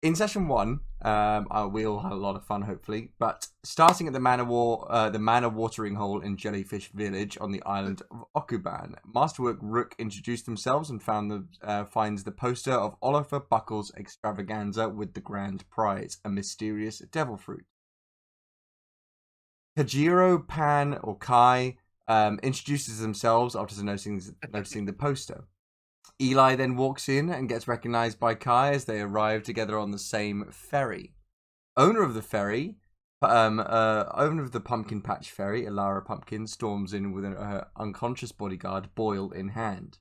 in session 1, we all had a lot of fun, hopefully. But starting at the Manor watering hole in Jellyfish Village on the island of Okuban, Masterwork Rook introduced themselves and finds the poster of Oliver Buckle's extravaganza with the grand prize, a mysterious devil fruit. Kajiro, Pan, or Kai introduces themselves after noticing the poster. Eli then walks in and gets recognized by Kai as they arrive together on the same ferry. Owner of the Pumpkin Patch Ferry, Ilara Pumpkin, storms in with her unconscious bodyguard, Boyle, in hand.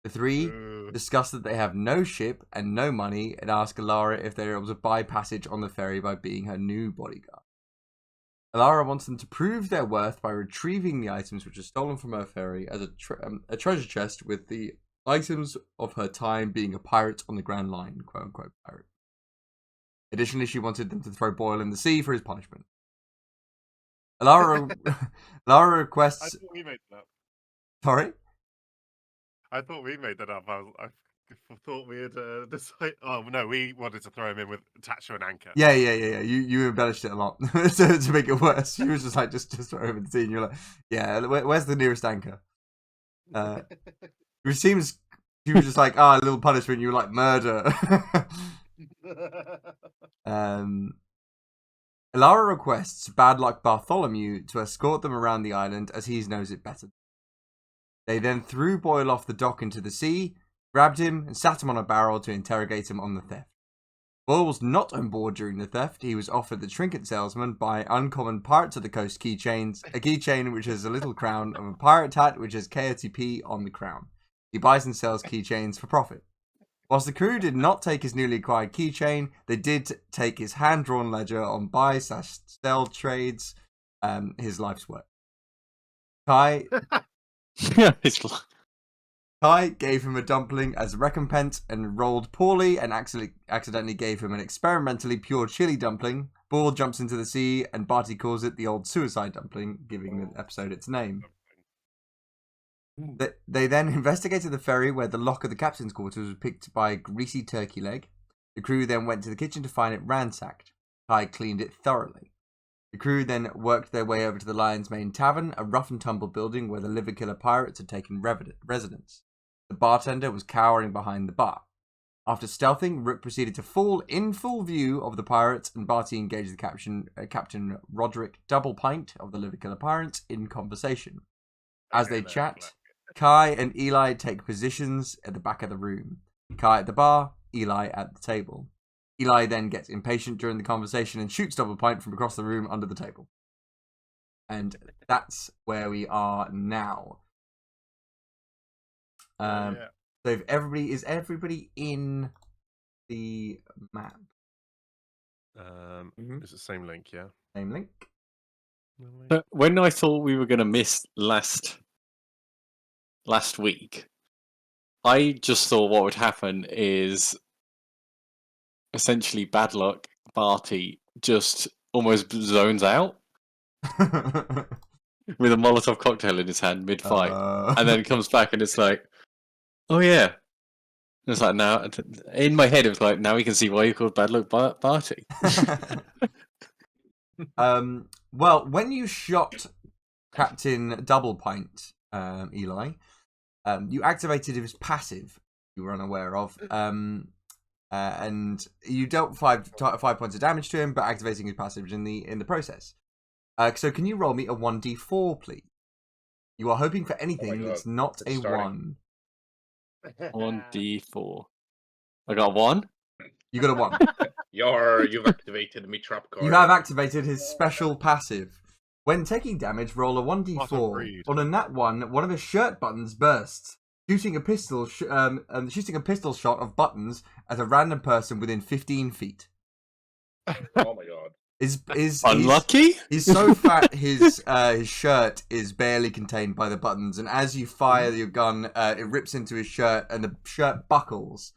The three discuss that they have no ship and no money and ask Ilara if they're able to buy passage on the ferry by being her new bodyguard. Ilara wants them to prove their worth by retrieving the items which are stolen from her ferry as a treasure chest with the items of her time being a pirate on the Grand Line, quote-unquote pirate. Additionally, she wanted them to throw Boyle in the sea for his punishment. Lara requests... I thought we made that up. Sorry? I thought we made that up. I thought we had decided... Oh, no, we wanted to throw him in with attached to an anchor. Yeah. You embellished it a lot to make it worse. You was just like, just throw him in the sea, and you're like, yeah, where's the nearest anchor? Which seems she was just like, a little punishment. You were like, murder. Ilara requests Bad Luck Bartholomew to escort them around the island as he knows it better. They then threw Boyle off the dock into the sea, grabbed him, and sat him on a barrel to interrogate him on the theft. Boyle was not on board during the theft. He was offered the trinket salesman by uncommon Pirates of the Coast keychains, a keychain which has a little crown of a pirate hat which has KOTP on the crown. He buys and sells keychains for profit. Whilst the crew did not take his newly acquired keychain, they did take his hand-drawn ledger on buy/sell trades, his life's work. Kai gave him a dumpling as recompense and rolled poorly and accidentally gave him an experimentally pure chili dumpling. Ball jumps into the sea and Barty calls it the old suicide dumpling, giving the episode its name. They then investigated the ferry where the lock of the captain's quarters was picked by a greasy turkey leg. The crew then went to the kitchen to find it ransacked. Kai cleaned it thoroughly. The crew then worked their way over to the Lion's Mane Tavern, a rough and tumble building where the liver killer pirates had taken residence. The bartender was cowering behind the bar. After stealthing, Rook proceeded to fall in full view of the pirates, and Barty engaged the Captain Roderick Doublepint of the liver killer pirates in conversation. As they chat, Kai and Eli take positions at the back of the room. Kai at the bar, Eli at the table. Eli then gets impatient during the conversation and shoots Doublepint from across the room under the table. And that's where we are now. So if everybody in the map? It's the same link, yeah. Same link. But when I thought we were going to miss last week, I just thought what would happen is essentially Bad Luck Barty just almost zones out with a Molotov cocktail in his hand mid-fight, and then comes back and it's like, oh yeah. And it's like, now, in my head it was like, now we can see why you called Bad Luck Barty. Well, when you shot Captain Doublepint, Eli, you activated his passive you were unaware of, and you dealt 5 points of damage to him, but activating his passive in the process. So can you roll me a 1d4, please? You are hoping for anything that's not a 1. 1d4. I got 1. You got a 1. You've activated me trap card. You have activated his special passive. When taking damage, roll a 1d4. On a nat 1, one of his shirt buttons bursts, shooting a pistol shot of buttons at a random person within 15 feet. Oh my god. Is unlucky? He's so fat his shirt is barely contained by the buttons, and as you fire your gun, it rips into his shirt and the shirt buckles,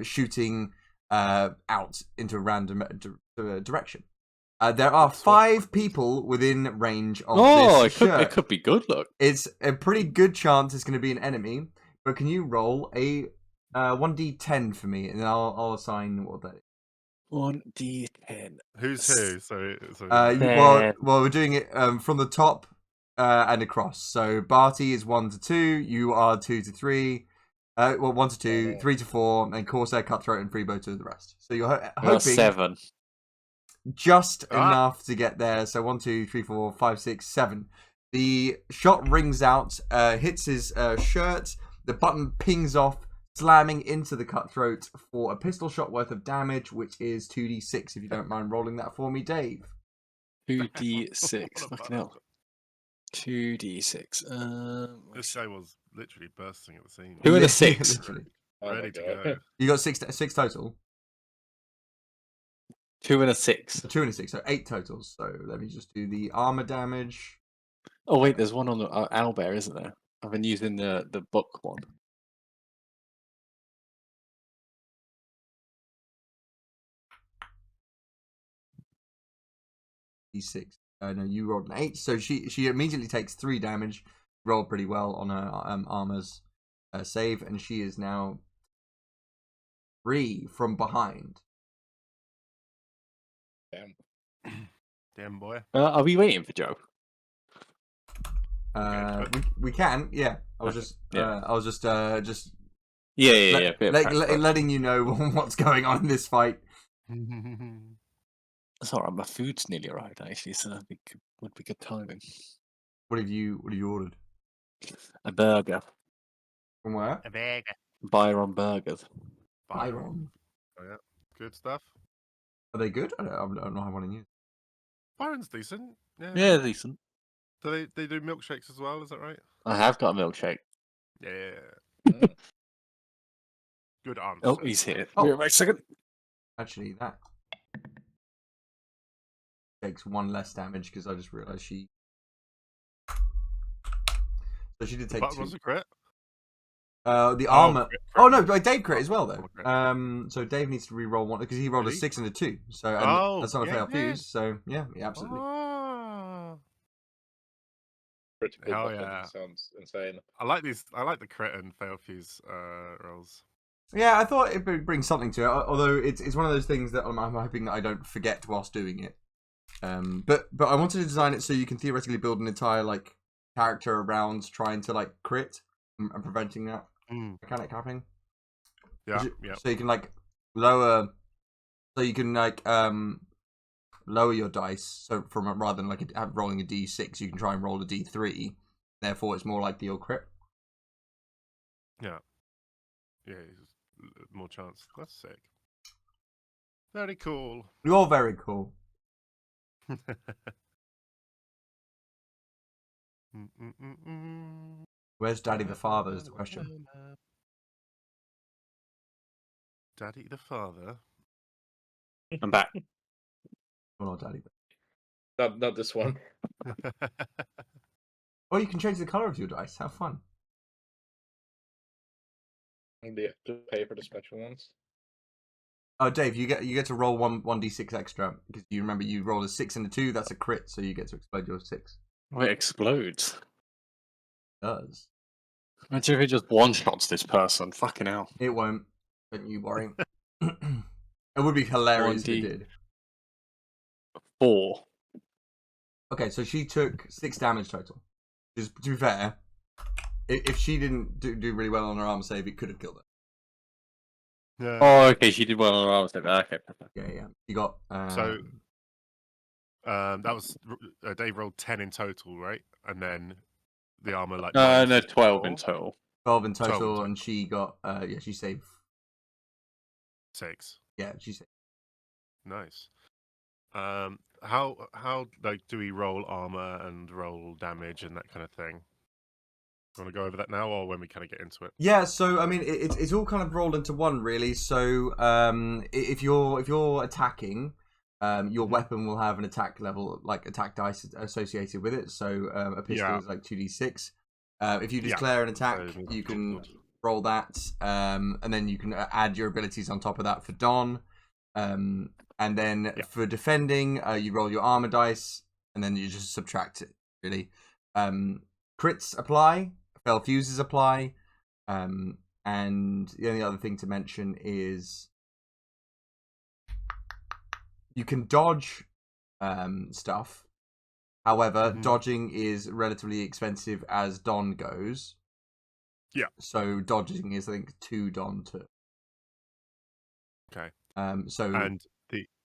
shooting out into a random direction. There are 5 people within range of this shirt. It could be good luck. It's a pretty good chance it's going to be an enemy, but can you roll a 1d10 for me, and then I'll assign what that is. 1d10. Who's who? So We're doing it from the top and across. So Barty is 1 to 2. You are 2 to 3. 1 to 2, 3 to 4, and Corsair, Cutthroat, and Freebo to the rest. So you're hoping 7. just enough to get there. So 1, 2, 3, 4, 5, 6, 7. The shot rings out, hits his shirt. The button pings off, slamming into the Cutthroat for a pistol shot worth of damage, which is 2d6. If you don't mind rolling that for me, Dave. 2d6. Fucking hell. 2d6. this show was literally bursting at the seams. 2 and a 6. Literally. Oh my Ready to God. go. You got six total. 2 and a 6. 2 and a 6, so 8 totals. So let me just do the armor damage. Oh wait, there's one on the owlbear, isn't there? I've been using the book one. D6. No, you rolled an 8, so she immediately takes 3 damage. Rolled pretty well on her armor's save, and she is now free from behind. Damn. Damn boy. Are we waiting for Joe? We can, yeah. I was just Yeah. letting you know what's going on in this fight. That's alright. My food's nearly arrived actually, so would be good timing. What have you ordered? A burger. From where? A bag. Byron Burgers. Byron. Oh, yeah. Good stuff. Are they good? I don't know how one in you. Byron's decent. Yeah, decent. Do they do milkshakes as well? Is that right? I have got a milkshake. Yeah. Mm. Good answer. Oh, he's here. Oh. Wait a second. Actually, that takes 1 less damage because I just realised she. So she did take But 2. was a crit? The armor. Crit. Oh no, Dave crit as well though. Crit. So Dave needs to re-roll 1 because he rolled a Really? 6 and a 2. So that's not a yeah, fail he did. fuse. So yeah, absolutely. Ah. Critical Hell button yeah. sounds insane. I like these. I like the crit and fail fuse rolls. Yeah, I thought it would bring something to it. Although it's one of those things that I'm hoping that I don't forget whilst doing it. But I wanted to design it so you can theoretically build an entire like character around trying to like crit and preventing that mechanic happening. Yeah. So you can like lower. So you can like lower your dice. So from rather than like rolling a d6, you can try and roll a d3. Therefore, it's more likely you'll crit. Yeah. More chance. That's sick. Very cool. You're very cool. Where's Daddy the Father is the question. Daddy the Father? I'm back. Well, not Daddy. Not this one. Oh, you can change the color of your dice. Have fun. Do you have to pay for the special ones? Oh, Dave, you get to roll 1d6 extra because you remember you rolled a 6 and a 2. That's a crit, so you get to explode your 6. Oh, it explodes. It does. Imagine if it just one-shots this person. Fucking hell. It won't. Don't you worry. It would be hilarious if it did. 4. Okay, so she took 6 damage total. Just to be fair, if she didn't do really well on her armor save, it could have killed her. Yeah. Oh, okay, she did well on her arms. Okay. Yeah. You got. That was Dave rolled 10 in total, right? And then the armor like No, 12 in total. 12 in total, 12 in and she got. She saved. 6. Yeah, she saved. Nice. How like do we roll armor and roll damage and that kind of thing? Want to go over that now, or when we kind of get into it? Yeah, so I mean, it's all kind of rolled into one, really. So if you're attacking, your weapon will have an attack level, like attack dice associated with it. So a pistol is like 2d6. If you declare an attack, you can roll that, and then you can add your abilities on top of that for Don. And then for defending, you roll your armor dice, and then you just subtract it, really. Crits apply, fail fuses apply, and the only other thing to mention is you can dodge stuff. However, Mhm. dodging is relatively expensive as Don goes. Yeah. So dodging is, I think, 2 Don to. Okay. So And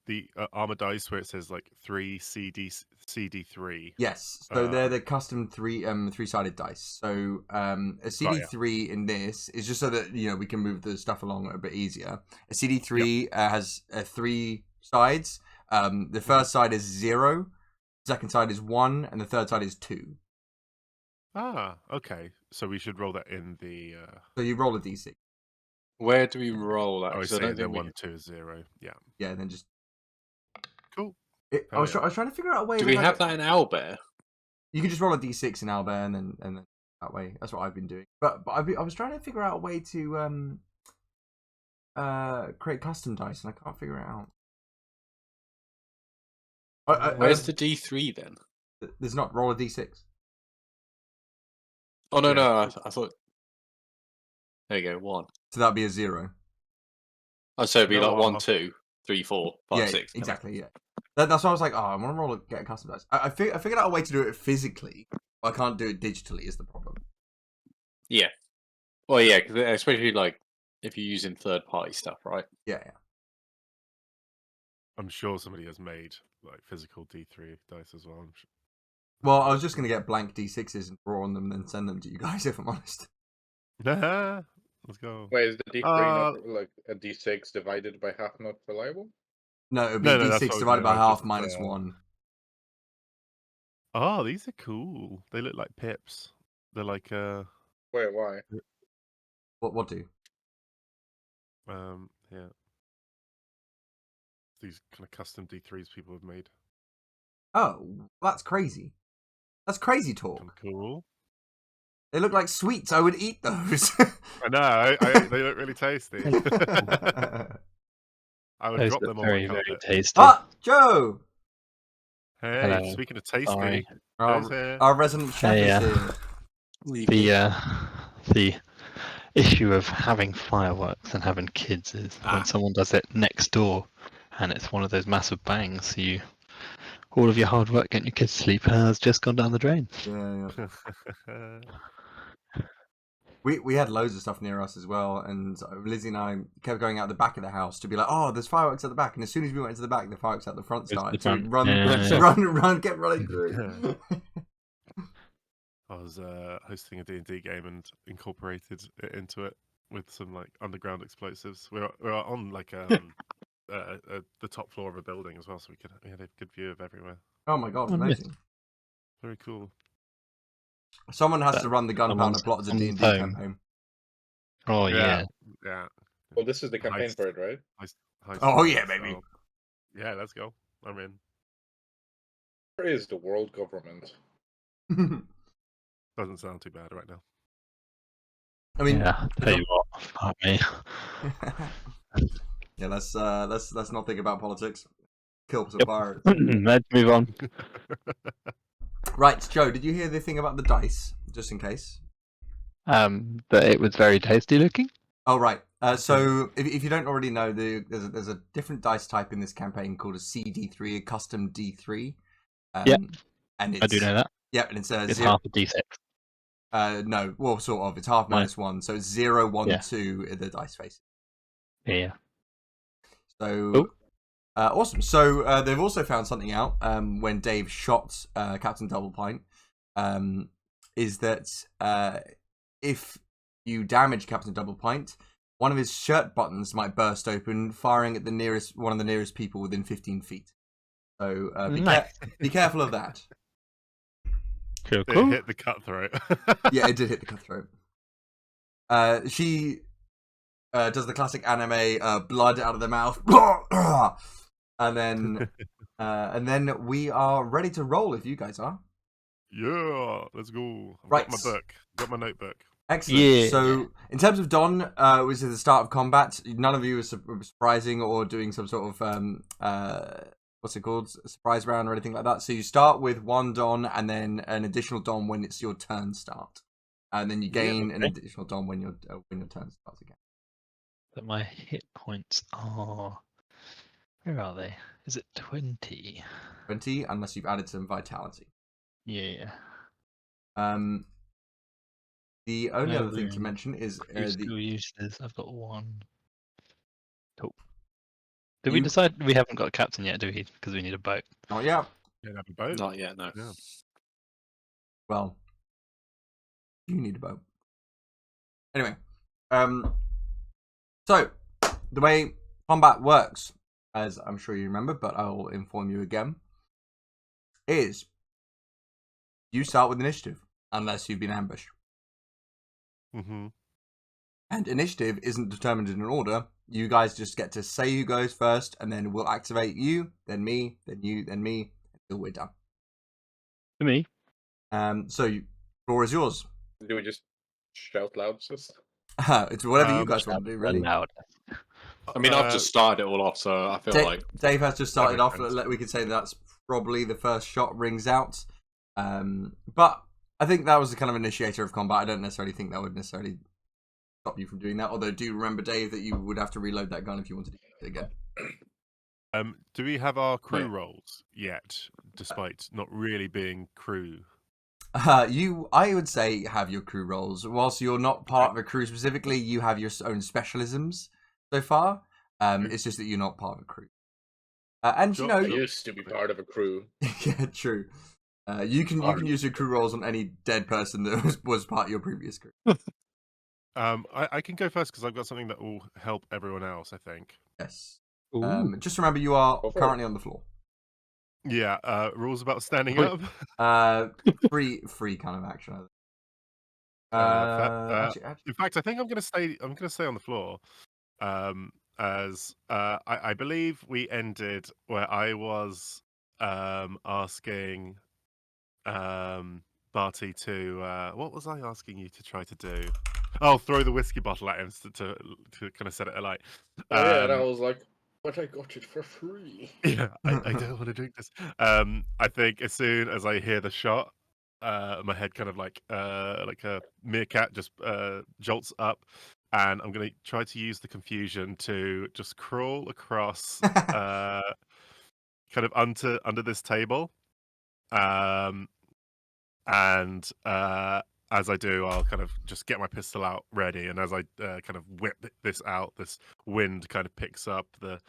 the armor dice where it says like 3 CD3. yes, so they're the custom 3-sided dice. So a CD3 in this is just so that we can move the stuff along a bit easier. A CD3 has 3 sides. The first side is 0, second side is 1, and the third side is 2. Ah, okay. So we should roll that in the. So you roll a d6. Where do we roll that? I 'Cause I see. don't And then think we... 1, 2, 0. Yeah. Yeah, and then just. Cool. I Hell was yeah. trying to figure out a way. Do we have that in Owlbear? You can just roll a d6 in Owlbear, and then that way. That's what I've been doing. But I was trying to figure out a way to create custom dice, and I can't figure it out. Where's the D3 then? There's not roll a d6. Oh no, Yeah. no, I thought. There you go, 1. So that'd be a 0. Oh, so it'd be No, like 1, 2, 3, 4, 5, Yeah, 6. exactly. Yeah, that's why I was like, oh, I want to get a custom dice. I figured out a way to do it physically. But I can't do it digitally. Is the problem? Yeah. Well, yeah, cause especially like if you're using third-party stuff, right? Yeah. I'm sure somebody has made like physical D3 dice as well. Well, I was just gonna get blank d6s and draw on them, and then send them to you guys. If I'm honest. Let's go. Wait, is the D3 not like a D6 divided by half not reliable? No, it would be No, that's d6 what I was divided doing. by I was half just, minus 1. Oh, these are cool. They look like pips. They're like Wait, why? What do? yeah. These kind of custom D3s people have made. Oh, that's crazy. That's crazy Kind talk. of cool. They look like sweets. I would eat those. I know. They look really tasty. I would Those drop look them on very, my very carpet. tasty. Ah, Joe! Hey, Hello. speaking of tasty, Sorry. Joe's here. Our resident chef Hey, is here. The issue of having fireworks and having kids is when someone does it next door, and it's one of those massive bangs. So all of your hard work getting your kids to sleep has just gone down the drain. Yeah. We had loads of stuff near us as well, and Lizzie and I kept going out the back of the house to be like, oh, there's fireworks at the back, and as soon as we went to the back, the fireworks at the front started. So we'd run, run, kept running through. I was hosting a D&D game and incorporated it into it with some like underground explosives. We were on like the top floor of a building as well, so we had a good view of everywhere. Oh my god, amazing! Very cool. Someone has to run the gunpowder plot of the D&D campaign. Oh yeah. Well, this is the campaign for it, right? Oh yeah, baby. Yeah, let's go. I'm in. Where is the world government? Doesn't sound too bad right now. I mean, yeah. Tell you what, fuck me. Yeah, let's not think about politics. Kill some pirates. Let's move on. Right, Joe, did you hear the thing about the dice? Just in case. That it was very tasty looking. Oh right. So if you don't already know, there's a different dice type in this campaign called a CD3, a custom D3. Yep. And I do know that. Yeah, and it's half a D6. No, well, sort of. It's half minus 1, so it's 0, 1, 2 in the dice face. Yeah. So, awesome. So they've also found something out when Dave shot Captain Doublepint, is that if you damage Captain Doublepint, one of his shirt buttons might burst open, firing at one of the nearest people within 15 feet. So be careful of that. Cool. It hit the cutthroat. Yeah, it did hit the cutthroat. She does the classic anime blood out of the mouth, and then we are ready to roll if you guys are. Yeah, let's go. I've Right. got my book. Got my notebook. Excellent. Yeah. So, in terms of Don, which is the start of combat, none of you were surprising or doing some sort of what's it called, surprise round or anything like that. So you start with 1 Don and then an additional Don when it's your turn start, and then you gain an additional Don when your turn starts again. But my hit points are Where are they? Is it 20? 20, unless you've added some vitality. Yeah. The only No, other thing we're to in mention is crew skill uses. I've got 1. Cool. Did we You- decide we haven't got a captain yet, do we? Because we need a boat. Oh yeah. You don't have a boat? Not yet, no. Yeah. Well, you need a boat. Anyway, so the way combat works, as I'm sure you remember, but I'll inform you again, is you start with initiative unless you've been ambushed. Mm-hmm. And initiative isn't determined in an order. You guys just get to say who goes first, and then we'll activate you, then me, then you, then me, until we're done. For me? So floor is yours. Do we just shout loud, sis? It's whatever you Um, guys want to do, really. Allowed. I mean, I've just started it all off, so I feel like Dave has just started That off. makes sense. We could say that's probably the first shot rings out. But I think that was the kind of initiator of combat. I don't necessarily think that would necessarily stop you from doing that. Although, do remember, Dave, that you would have to reload that gun if you wanted to use it again. Do we have our crew Yeah. roles yet, despite not really being crew? I would say, have your crew roles. Whilst you're not part of a crew specifically, you have your own specialisms so far. It's just that you're not part of a crew. And Sure. you know, I used to be part of a crew. yeah, true. You can use your crew roles on any dead person that was part of your previous crew. I can go first because I've got something that will help everyone else, I think. Yes. Ooh. Just remember, you are Go for currently on the floor. Yeah, rules about standing Wait. up. Free kind of action. I think. Actually, In fact, I think I'm gonna stay on the floor. As I believe we ended where I was asking Barty to what was I asking you to try to do? Oh, throw the whiskey bottle at him to kind of set it alight. Oh yeah, and I was like, but I got it for free. Yeah, I don't want to drink this. I think as soon as I hear the shot, my head kind of like a meerkat just jolts up, and I'm gonna try to use the confusion to just crawl across, kind of under this table, and as I do, I'll kind of just get my pistol out ready, and as I kind of whip this out, this wind kind of picks up the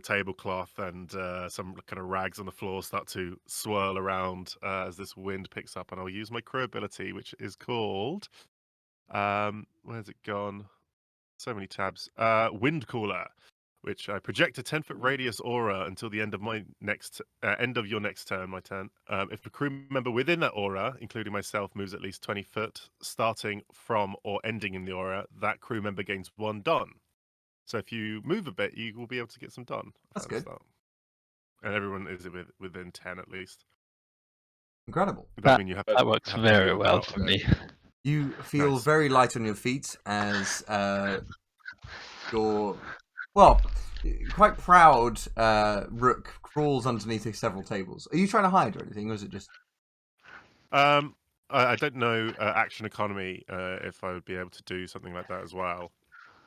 tablecloth, and some kind of rags on the floor start to swirl around as this wind picks up, and I'll use my crew ability, which is called where's it gone? So many tabs. Wind Cooler, which I project a 10-foot radius aura until the end of my end of your next turn, my turn. If a crew member within that aura, including myself, moves at least 20 foot, starting from or ending in the aura, that crew member gains 1 don. So if you move a bit, you will be able to get some don. That's at the good. start. And everyone is within 10 at least. Incredible. Does that mean you have That works have to very move well out for of it? me. You feel Nice. very light on your feet as your quite proud rook crawls underneath several tables. Are you trying to hide or anything, or is it just? I don't know action economy if I would be able to do something like that as well.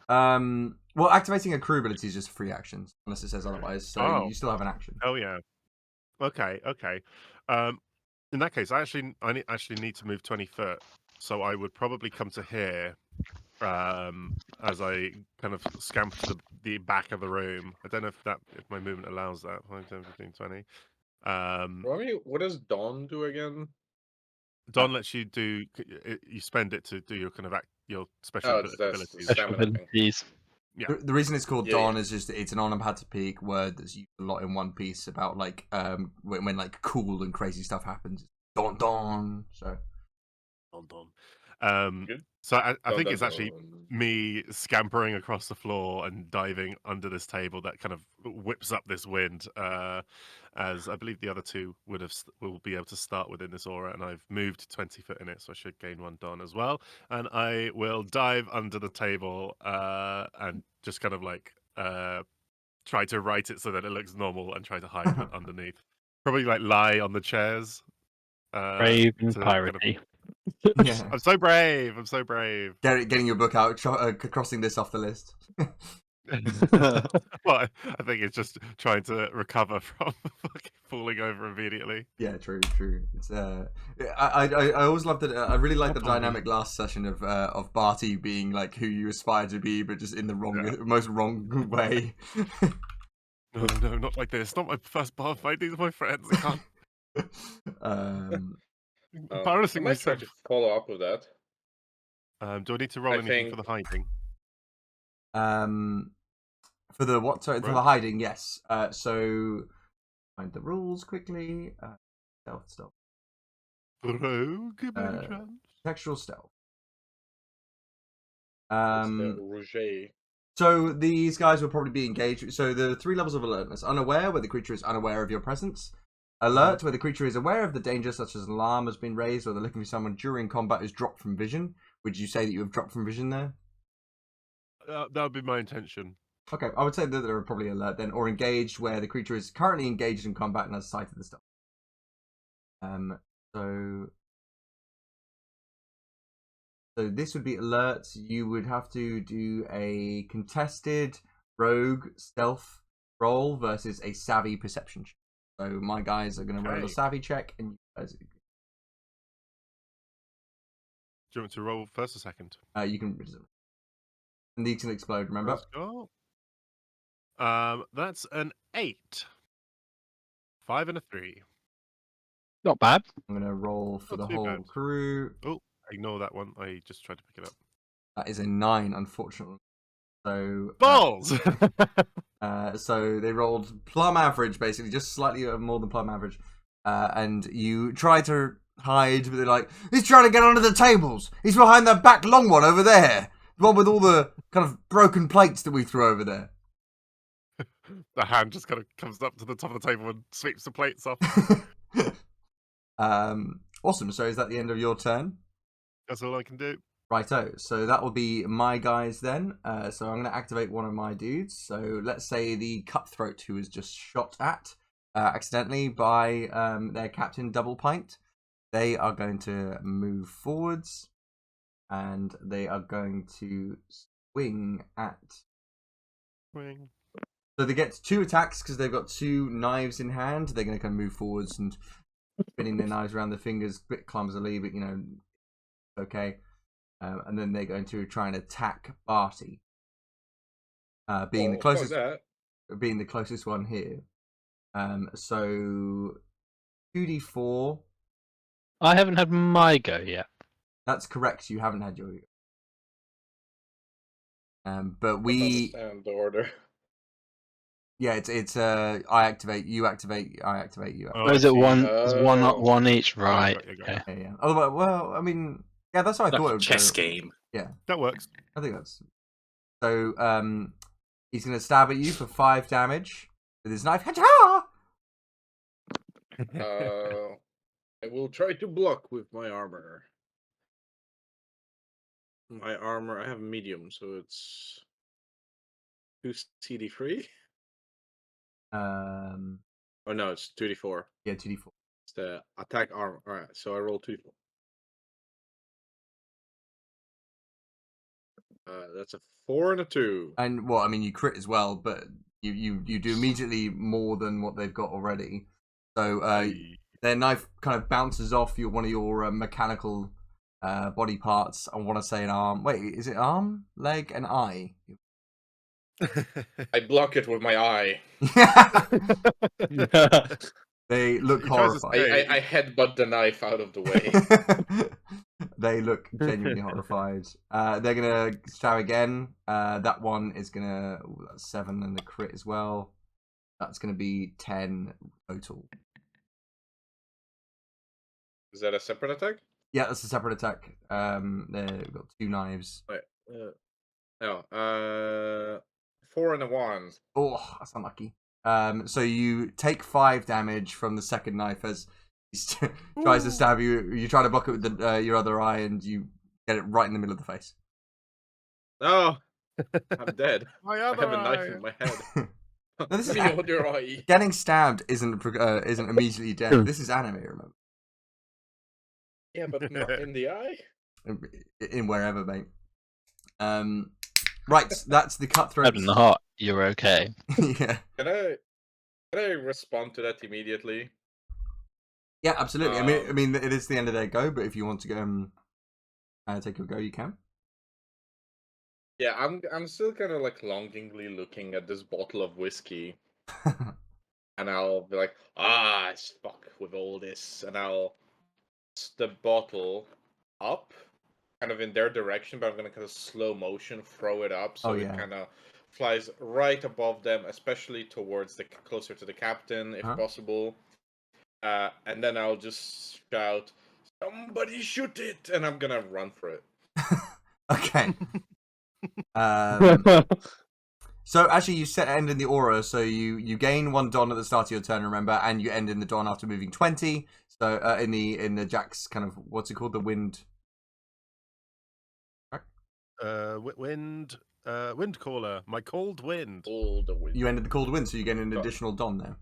Well, activating a crew ability is just a free action, unless it says otherwise. So Oh. you still have an action. Oh yeah. Okay. In that case, I actually need to move 20 foot, so I would probably come to here as I kind of scamper to the back of the room. I don't know if my movement allows that. 5, 10, 15, 20. Remind me, what does Dawn do again? Don lets you you spend it to do your kind of your special Oh, it's the abilities. Special stamina thing. abilities. Yeah. The reason it's called Yeah, Dawn yeah. is just it's an onomatopoeic word that's used a lot in One Piece about like when like cool and crazy stuff happens. Dawn, dawn. So Don. Good. So I Dun, think dun, it's actually dun. me scampering across the floor and diving under this table that kind of whips up this wind. As I believe the other two will be able to start within this aura, and I've moved 20 foot in it, so I should gain 1 don as well. And I will dive under the table and just kind of like try to right it so that it looks normal and try to hide underneath. Probably like lie on the chairs. Brave and to kind of- piratey. yeah, I'm so brave. I'm so brave. getting your book out, crossing this off the list. Well, I think it's just trying to recover from fucking falling over immediately. Yeah, true. It's I always loved it. I really liked the Not on me. dynamic last session of Barty being like who you aspire to be, but just in the most wrong way. No, not like this. Not my first bar fight. These are my friends. I can't. um, I'm I embarrassing might try myself. to follow up with that. Do I need to roll I anything for think- the hiding? for the what? Sorry, for the Rogue? hiding. Yes. So find the rules quickly. Stealth. Rogue, by any Uh, chance? Textual stealth. It's the Rouget. So these guys will probably be engaged. So the 3 levels of alertness: unaware, where the creature is unaware of your presence; alert, where the creature is aware of the danger, such as an alarm has been raised, or they're looking for someone during combat is dropped from vision. Would you say that you have dropped from vision there? That would be my intention. Okay, I would say that they're probably alert then, or engaged, where the creature is currently engaged in combat and has sight of the stuff. So this would be alert. You would have to do a contested rogue stealth roll versus a savvy perception check. So my guys are going to roll a Okay. savvy check, and you guys, Do you want me to roll first or second? you can. And these can explode. Remember? Let's go. That's an 8. 5 and a 3. Not bad. I'm going to roll for Not the too whole bad. crew. Oh, ignore that one. I just tried to pick it up. That is a 9, unfortunately. So Balls! so they rolled plum average, basically, just slightly more than plum average. And you try to hide, but they're like, he's trying to get under the tables. He's behind that back long one over there. The one with all the kind of broken plates that we threw over there. The hand just kind of comes up to the top of the table and sweeps the plates off. Awesome. So is that the end of your turn? That's all I can do. Righto. So that will be my guys then. So I'm going to activate one of my dudes. So let's say the cutthroat who was just shot at accidentally by their captain Doublepint. They are going to move forwards and they are going to swing at. Swing. So they get 2 attacks because they've got 2 knives in hand. They're going to kind of move forwards and spinning their knives around their fingers a bit clumsily, but okay. And then they're going to try and attack Barty, being the closest, being the closest one here. So 2d4. I haven't had my go yet. That's correct. You haven't had your. But I we. understand the order. Yeah, it's I activate, you activate, I activate, you. Oh, Or is I it see. one? Oh. One each, right? got you. Okay. Yeah. Otherwise, well, I mean, yeah, that's how I thought it would Chess go. game. Yeah, That works. I think that's. So, he's gonna stab at you for 5 damage with his knife. Ha-cha! I will try to block with my armor. My armor, I have medium, so it's 2 CD3. Oh no, it's 2d4. Yeah, 2d4. It's the attack armor. All right, so I roll 2d4. That's a 4 and a 2. And well, I mean, you crit as well, but you do immediately more than what they've got already. So their knife kind of bounces off one of your mechanical body parts. I want to say an arm. Wait, is it arm, leg, and eye? I block it with my eye. They look He tries to horrified. say- I headbutt the knife out of the way. They look genuinely horrified. They're gonna stab again. That one is gonna that's 7 and the crit as well. That's gonna be 10 total. Is that a separate attack? Yeah, that's a separate attack. They've got 2 knives. Wait. 4 and a 1. Oh, that's unlucky. So you take 5 damage from the second knife as he tries to stab you. You try to block it with your other eye, and you get it right in the middle of the face. Oh, I'm dead. My I other have a knife eye. in my head. No, this is Me on your eye. getting stabbed isn't immediately death. This is anime, remember? Yeah, but not in the eye. In wherever, mate. Right, that's the cutthroat. Stab in the heart. You're okay. Yeah. Can I respond to that immediately? Yeah, absolutely. I mean, it is the end of their go, but if you want to go and take your go, you can. Yeah, I'm still kind of like longingly looking at this bottle of whiskey, and I'll be like, fuck with all this, and I'll the bottle up, kind of in their direction, but I'm gonna kind of slow motion throw it up so Oh, it yeah. kind of flies right above them, especially towards the closer to the captain, if Huh? possible. And then I'll just shout, "Somebody shoot it!" and I'm gonna run for it. Okay. So actually, you set end in the aura, so you gain 1 don at the start of your turn, remember, and you end in the don after moving 20. So in the Jack's kind of what's it called, the wind. Wind caller, my cold wind. All the wind. You ended the cold wind, so you get an additional don there.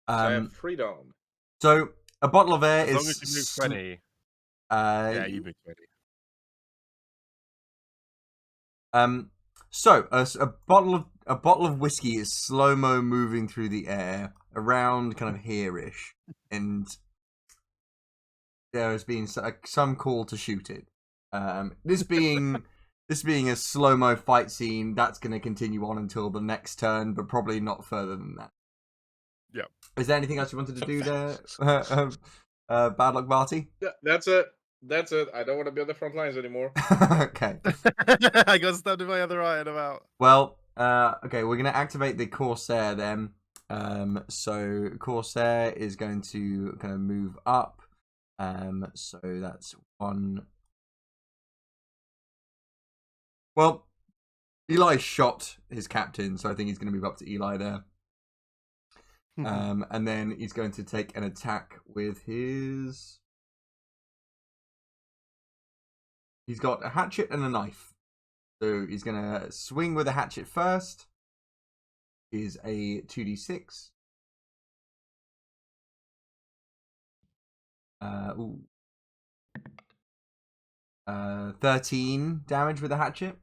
I have freedom. So a bottle of air As is long as you move 20. Yeah, you move 20. So a bottle of whiskey is slow-mo moving through the air around kind of here-ish, and there has been some call to shoot it. This being a slow-mo fight scene, that's going to continue on until the next turn, but probably not further than that. Yeah. Is there anything else you wanted to do there, Bad Luck Barty? Yeah, that's it. That's it. I don't want to be on the front lines anymore. Okay. I got stabbed in my other eye and I'm out. Well, okay, we're going to activate the Corsair then. So Corsair is going to kind of move up. So that's 1. Well, Eli shot his captain, so I think he's going to move up to Eli there. And then he's going to take an attack with his... He's got a hatchet and a knife. So he's going to swing with a hatchet first. Is a 2d6. 13 damage with a hatchet.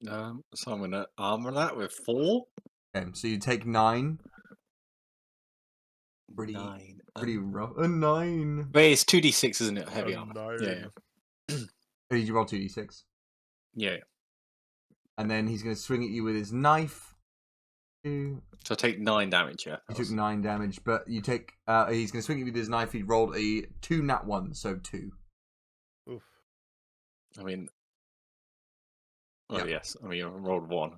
So I'm gonna armor that with 4. Okay, so you take 9. 9. Pretty rough. A 9. But it's 2d6, isn't it? Heavy armor. No. Yeah. Oh, did you roll 2d6? Yeah. And then he's going to swing at you with his knife. So I take 9 damage, yeah. you took 9 damage, but you take... he's going to swing at you with his knife. He rolled a 2 nat 1, so 2. Oof. I mean... Oh, Yeah. yes. I mean, I rolled 1.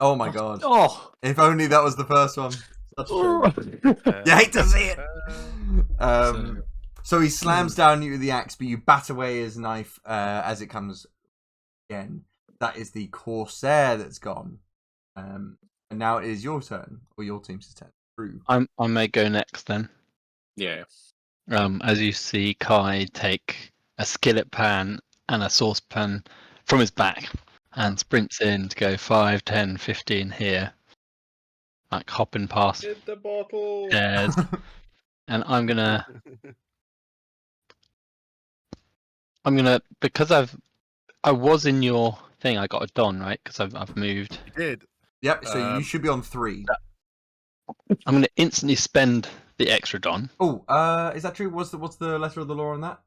Oh my god. Oh! If only that was the first one. That's true. You hate to see it! So he slams down you with the axe, but you bat away his knife as it comes again. That is the Corsair that's gone. And now it is your turn, or your team's turn. True. I may go next then. Yeah. As you see Kai take a skillet pan and a saucepan from his back and sprints in to go 5, 10, 15 here. Like hopping past Hit the bottle. stairs. And I'm gonna because I was in your thing, I got a don, right? Because I've moved. You did. Yep, so you should be on 3. I'm gonna instantly spend the extra don. Oh, is that true? What's the letter of the law on that?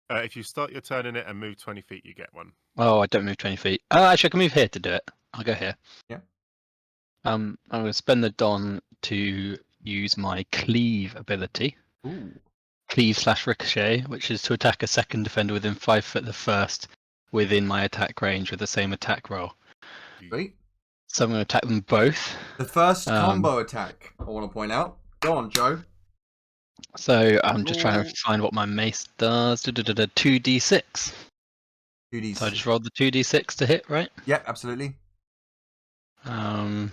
If you start your turn in it and move 20 feet, you get 1. Oh, I don't move 20 feet. Actually, I can move here to do it. I'll go here. Yeah. I'm going to spend the don to use my cleave ability. Ooh. Cleave/ricochet, which is to attack a second defender within 5 foot of the first within my attack range with the same attack roll. Sweet. So I'm going to attack them both. The first combo attack, I want to point out. Go on, Joe. So I'm just trying to find what my mace does. 2d6. 2d6. So I just rolled the 2d6 to hit, right? Yeah, absolutely. So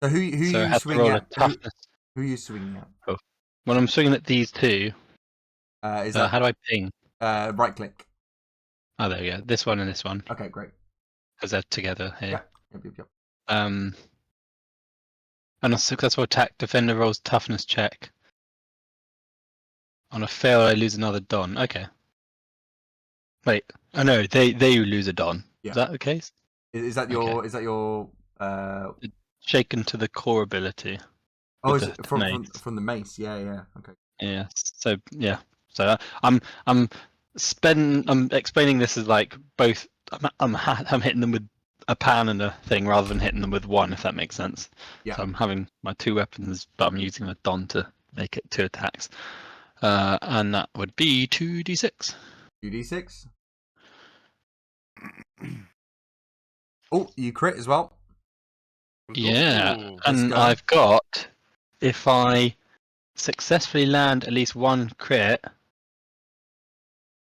So who I you have to swinging roll a at? toughness. Who are you swinging at? When I'm swinging at these two, Is that how do I ping? right click? Oh, there we go. This one and this one, Okay, great. because they're together here. Yep. And a successful attack, defender rolls toughness check. On a fail, I lose another don. Okay. Wait. Oh no, they lose a don. Yeah. Is that the case? Is that your? Is that your? Shaken to the core ability. Oh, with is the it from mace. from the mace? Yeah, yeah. Okay. Yeah. So yeah. So I'm explaining this as like both. I'm hitting them with a pan and a thing rather than hitting them with one, if that makes sense. Yeah. So I'm having my 2 weapons, but I'm using a don to make it 2 attacks. And that would be 2d6. 2d6. Oh, you crit as well. Yeah, Ooh. Let's and go. I've got, if I successfully land at least 1 crit,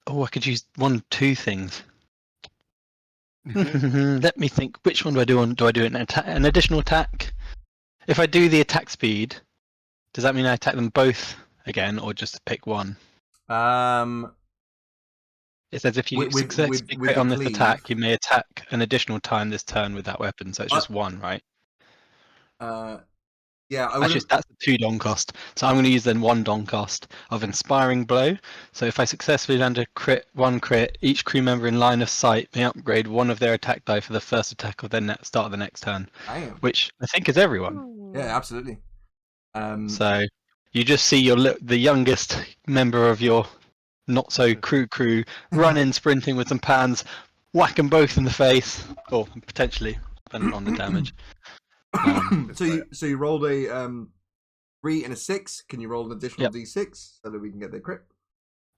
I could use 2 things. Let me think. Which one do I do? Do I do an additional attack? If I do the attack speed, does that mean I attack them both again, or just pick one? It says if you successfully with crit the on this cleave. attack, you may attack an additional time this turn with that weapon. So it's just 1, right? Yeah, I Actually, would. that's a 2 don cost. So I'm going to use then 1 don cost of Inspiring Blow. So if I successfully land a crit, 1 crit, each crew member in line of sight may upgrade 1 of their attack die for the first attack of their start of the next turn. Damn. Which I think is everyone. Yeah, absolutely. So you just see the youngest member of your not so crew run in sprinting with some pans, whack them both in the face, or potentially depending on the damage. So you rolled a 3 and a 6. Can you roll an additional Yep. d6 so that we can get the crit?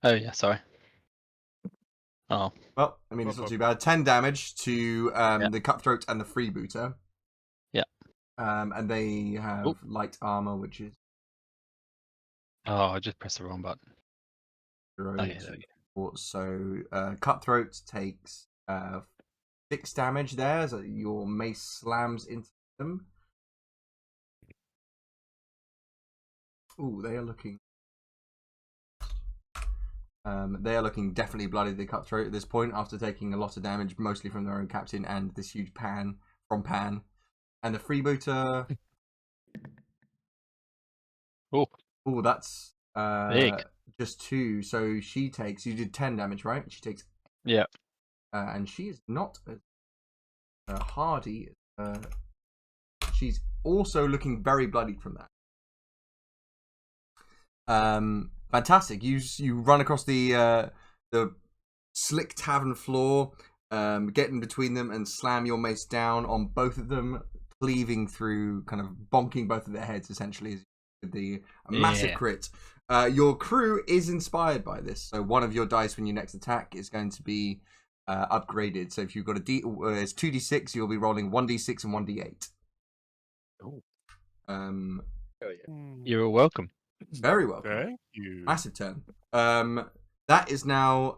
Oh yeah, sorry. Oh. Well, I mean, it's not too bad. 10 damage to the cutthroat and the freebooter. Yeah. And they have light armor, which is Oh, I just pressed the wrong button. 0 Okay, to 4. So cutthroat takes 6 damage there. So your mace slams into them. Ooh, they are looking. They are looking definitely bloody, the cutthroat at this point, after taking a lot of damage, mostly from their own captain and this huge pan from Pan. And the freebooter. Oh, that's big. just 2. So she takes. You did 10 damage, right? She takes. Yeah. And she is not as hardy. She's also looking very bloodied from that. Fantastic. You run across the slick tavern floor, get in between them and slam your mace down on both of them, cleaving through, kind of bonking both of their heads essentially with the massive crit. Your crew is inspired by this, so one of your dice when you next attack is going to be upgraded. So if you've got it's 2d6, you'll be rolling 1d6 and 1d8. Oh. Hell yeah. You're welcome. Very welcome. Thank you. Massive turn. That is now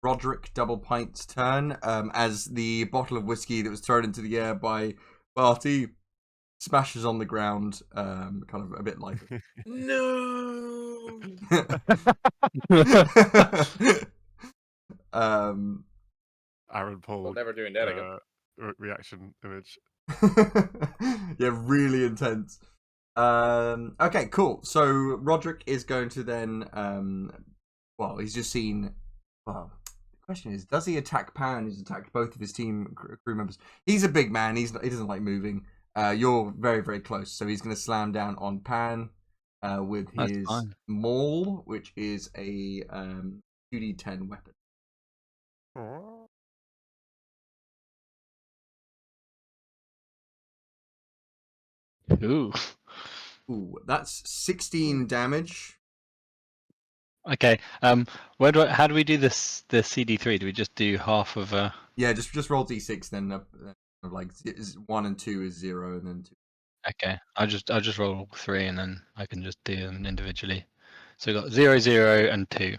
Roderick Doublepint's turn. As the bottle of whiskey that was thrown into the air by Barty smashes on the ground, kind of a bit like No. Aaron Paul. I'm never doing that again. Reaction image. Yeah, really intense. Okay, cool. So Roderick is going to then he's just seen. Well, the question is, does he attack Pan? He's attacked both of his team crew members. He's a big man. He doesn't like moving. You're very, very close, so he's going to slam down on Pan with his maul, which is a 2d10 weapon. Ooh. Ooh, that's 16 damage. Okay. How do we do this? The CD3? Do we just do half of a? Yeah, just roll d6. Then like 1 and 2 is 0, and then 2. Okay. I'll just roll 3, and then I can just do them individually. So we got 0, 0, and 2.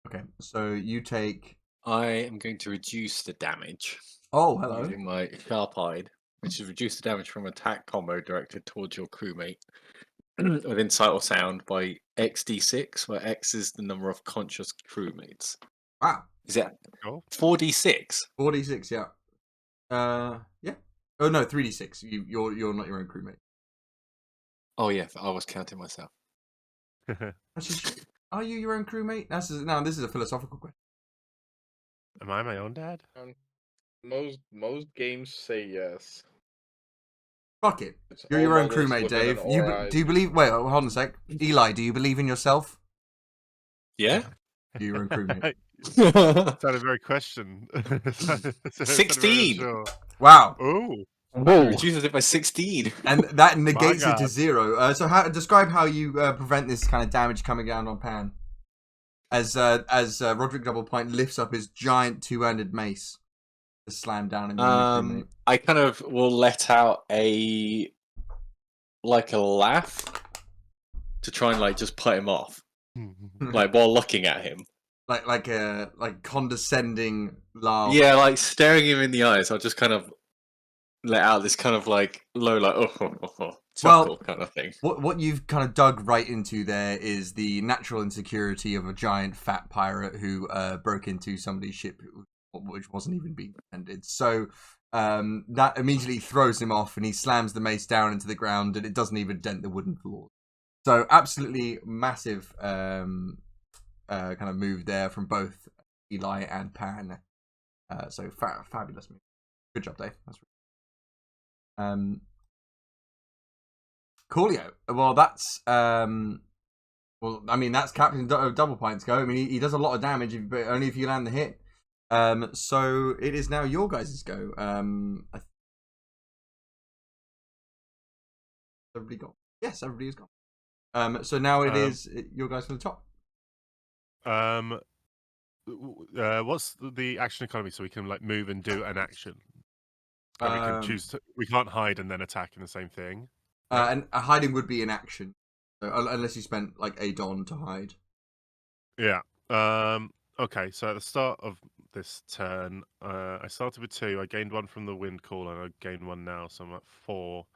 Okay, so you take. I am going to reduce the damage Oh, hello. using my sharp-eyed, which is reduce the damage from attack combo directed towards your crewmate within sight or sound by XD6, where X is the number of conscious crewmates. Wow. Is it Cool. 4d6? 4d6, yeah. Yeah. Oh no, 3d6. You're not your own crewmate. Oh yeah, I was counting myself. Actually, are you your own crewmate? This is a philosophical question. Am I my own dad? Most games say yes. Fuck it. It's You're all your own models crewmate, within an Dave. aura. Do you believe? Wait, hold on a sec. Eli, do you believe in yourself? Yeah. You're your own crewmate. Sounded very question. Sounded very 16. unsure. Wow. Oh, Whoa! Reduces it by 16. And that negates it to God. 0. So, describe how you prevent this kind of damage coming down on Pan. As Roderick Doublepint lifts up his giant two-handed mace to slam down on your new crewmate. I kind of will let out a laugh to try and just put him off, while looking at him. Like a condescending laugh. Yeah, staring him in the eyes. I'll just kind of let out this kind of low, chuckle kind of thing. What you've kind of dug right into there is the natural insecurity of a giant fat pirate who broke into somebody's ship, which wasn't even being defended. So that immediately throws him off, and he slams the mace down into the ground, and it doesn't even dent the wooden floor. So absolutely massive kind of move there from both Eli and Pan. So fabulous move. Good job, Dave. That's Coolio. Well, that's that's Captain Doublepint's go. I mean, he does a lot of damage, but only if you land the hit. So it is now your guys' go. Everybody gone? Yes, everybody is gone. So now it is your guys from the top. What's the action economy so we can move and do an action? And we can choose. We can't hide and then attack in the same thing. And hiding would be an action, so, unless you spent a don to hide. Yeah. Okay. So at the start of this turn, I started with 2. I gained 1 from the wind call, and I gained 1 now, so I'm at 4.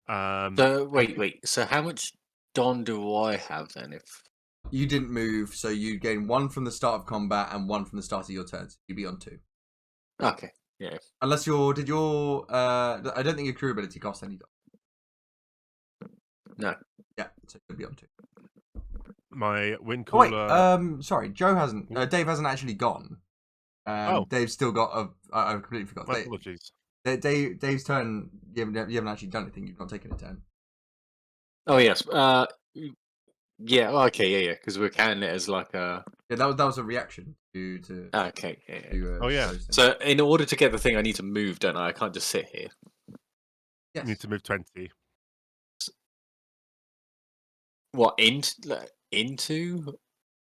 So wait. So how much don do I have then? If you didn't move, so you gain 1 from the start of combat and 1 from the start of your turn. So you'd be on 2. Okay. Yeah. Unless I don't think your crew ability costs any. No. Yeah, so you'd be on 2. My wind Oh, caller. wait, sorry, Joe hasn't. Dave hasn't actually gone. Dave's still got I completely forgot. My apologies. Dave's turn. You haven't actually done anything. You've not taken a turn. Oh yes. Yeah. Okay. Yeah. Because we're counting it as a. Yeah, that was a reaction to. Okay. Yeah. To, yeah. So So in order to get the thing, I need to move, don't I? I can't just sit here. yes. You need to move 20. What into?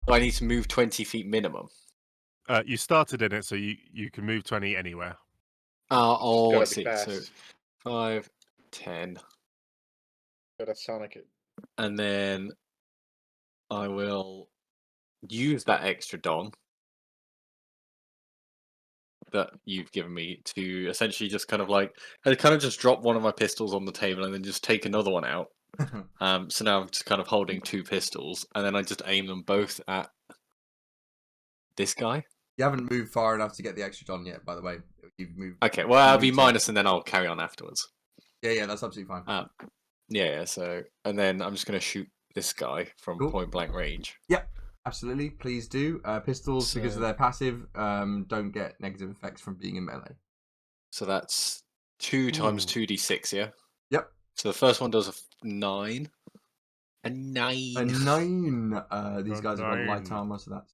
I need to move 20 feet minimum. You started in it, so you can move 20 anywhere. I Gotta be see. fast. So 5, 10, Gotta Sonic it. and then I will use that extra don that you've given me to essentially just I just drop one of my pistols on the table and then just take another one out. So now I'm just kind of holding 2 pistols, and then I just aim them both at this guy. You haven't moved far enough to get the extra don yet, by the way. You've moved. Okay, well I'll be minus, and then I'll carry on afterwards. Yeah, that's absolutely fine. Yeah. So, and then I'm just gonna shoot this guy from point blank range. Yep, absolutely. Please do. Pistols, because of their passive, don't get negative effects from being in melee. So that's 2 times 2d6, yeah? Yep. So the first one does a 9. A 9. A 9. These guys have got 9. light armor, so that's.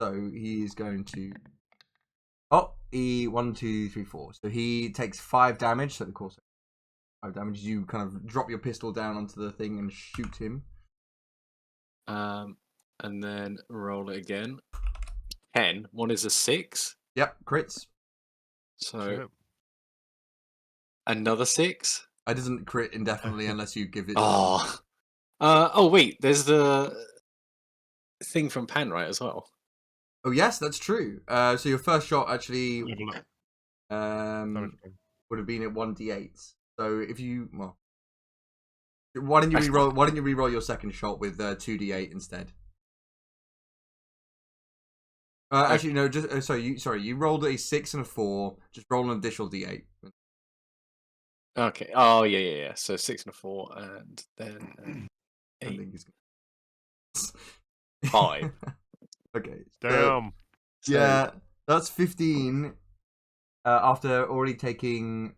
So he's going to. Oh, 1, 2, 3, 4. So he takes 5 damage. So of course, 5 damage. You kind of drop your pistol down onto the thing and shoot him. And then roll it again. 10. One is a 6. Yep, crits. So another 6. I doesn't crit indefinitely unless you give it. Oh wait, there's the thing from Pan, right, as well. Oh yes, that's true. So your first shot actually would have been at 1d8. So if you why don't you reroll? Why don't you reroll your second shot with 2d8 instead? Actually, no. Just You rolled a 6 and a 4. Just roll an additional d8. Okay. Oh yeah. So 6 and a 4, and then 8. 5. Okay. Damn. So, Yeah, that's 15. After already taking.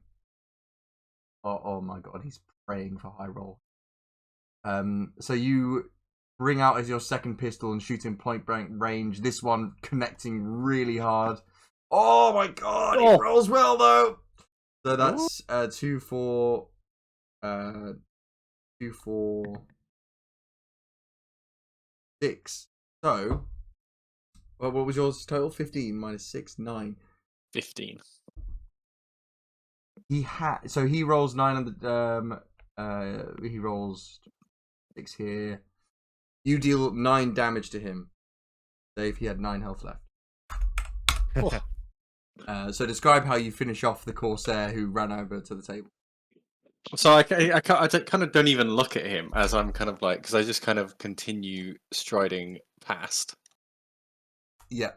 Oh my god, he's praying for high roll. So you bring out as your second pistol and shoot in point blank range. This one connecting really hard. Oh my god, he rolls well though. So that's 2, 4, 2, 4, 6. So, well, what was yours total? 15 minus 6, 9. 15. He rolls 9 on the he rolls 6 here. You deal 9 damage to him. Dave, he had 9 health left. So describe how you finish off the Corsair who ran over to the table. So I kind of don't even look at him as I'm kind of like, because I just kind of continue striding past. Yeah.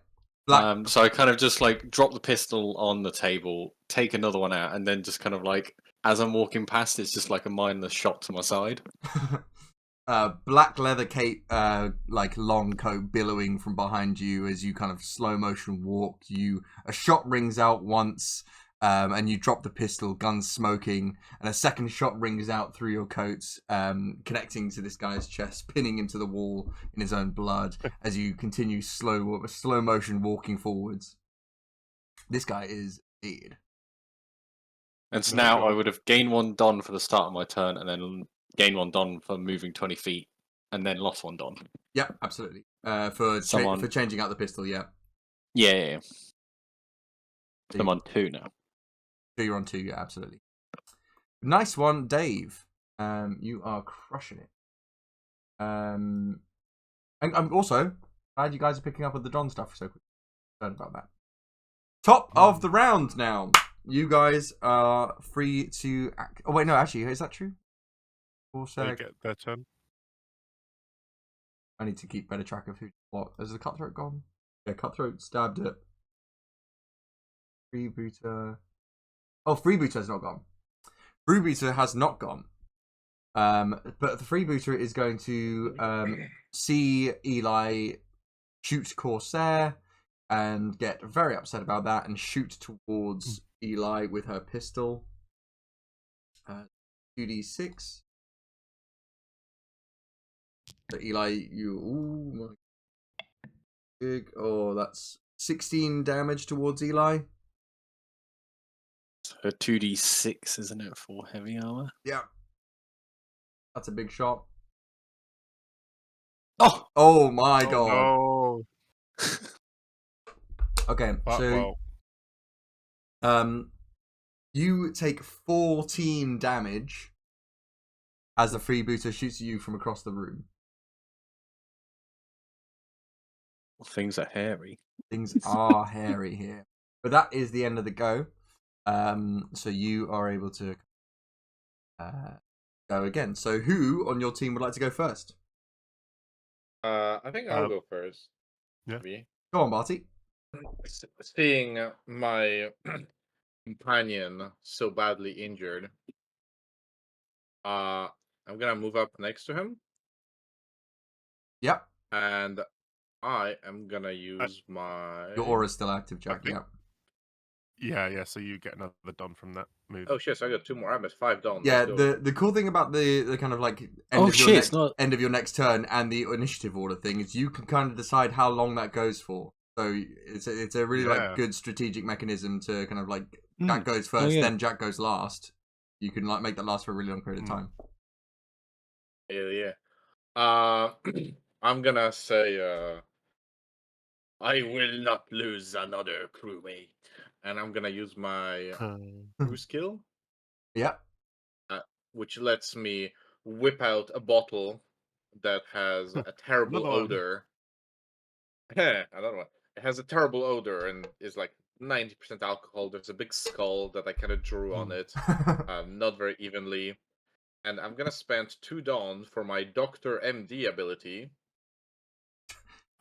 So I kind of just like drop the pistol on the table, take another one out, and then just kind of like, as I'm walking past, it's just like a mindless shot to my side. Black leather cape, like long coat billowing from behind you as you kind of slow motion walk. A shot rings out once, and you drop the pistol, gun smoking, and a second shot rings out through your coat, connecting to this guy's chest, pinning him to the wall in his own blood as you continue slow motion walking forwards. This guy is dead. And so now I would have gained 1 don for the start of my turn, and then gained 1 don for moving 20 feet, and then lost 1 don. Yeah, absolutely. For changing out the pistol, yeah. Yeah. I'm on 2 now. So you're on 2, yeah, absolutely. Nice one, Dave. You are crushing it. And I'm also glad you guys are picking up on the Don stuff so quickly. Heard about that. Top of the round now. You guys are free to act. Oh wait, no, actually, is that true? They get their turn. I need to keep better track of who. What? Has the cutthroat gone? Yeah, cutthroat stabbed it. Freebooter. Oh, freebooter's not gone. Freebooter has not gone. But the freebooter is going to see Eli shoot Corsair and get very upset about that and shoot towards Eli with her pistol. 2d6. So Eli, that's 16 damage towards Eli. So 2d6, isn't it, for heavy armor? Yeah. That's a big shot. Oh my god. No. Okay, so you take 14 damage as the freebooter shoots at you from across the room. Things are hairy. Things are hairy here. But that is the end of the go. So you are able to go again. So who on your team would like to go first? I think I'll go first. Yeah. Maybe. Go on, Barty. Seeing my companion so badly injured, I'm gonna move up next to him. Yep. And I am gonna use my. Your aura's still active, Jack. think- Yep. Yeah. So you get another don from that move. Oh shit! So I got 2 more. I'm at 5 done. Yeah. Let's go. The cool thing about the kind of like end of your next turn and the initiative order thing is you can kind of decide how long that goes for. So it's a really like good strategic mechanism to kind of like Jack goes first, then Jack goes last. You can like make that last for a really long period of time. Yeah. I'm gonna say I will not lose another crewmate, and I'm gonna use my crew skill. Yeah. Which lets me whip out a bottle that has a terrible odor. Another one. It has a terrible odor and is like 90% alcohol. There's a big skull that I kind of drew on it, not very evenly. And I'm gonna spend 2 Dawn for my Doctor MD ability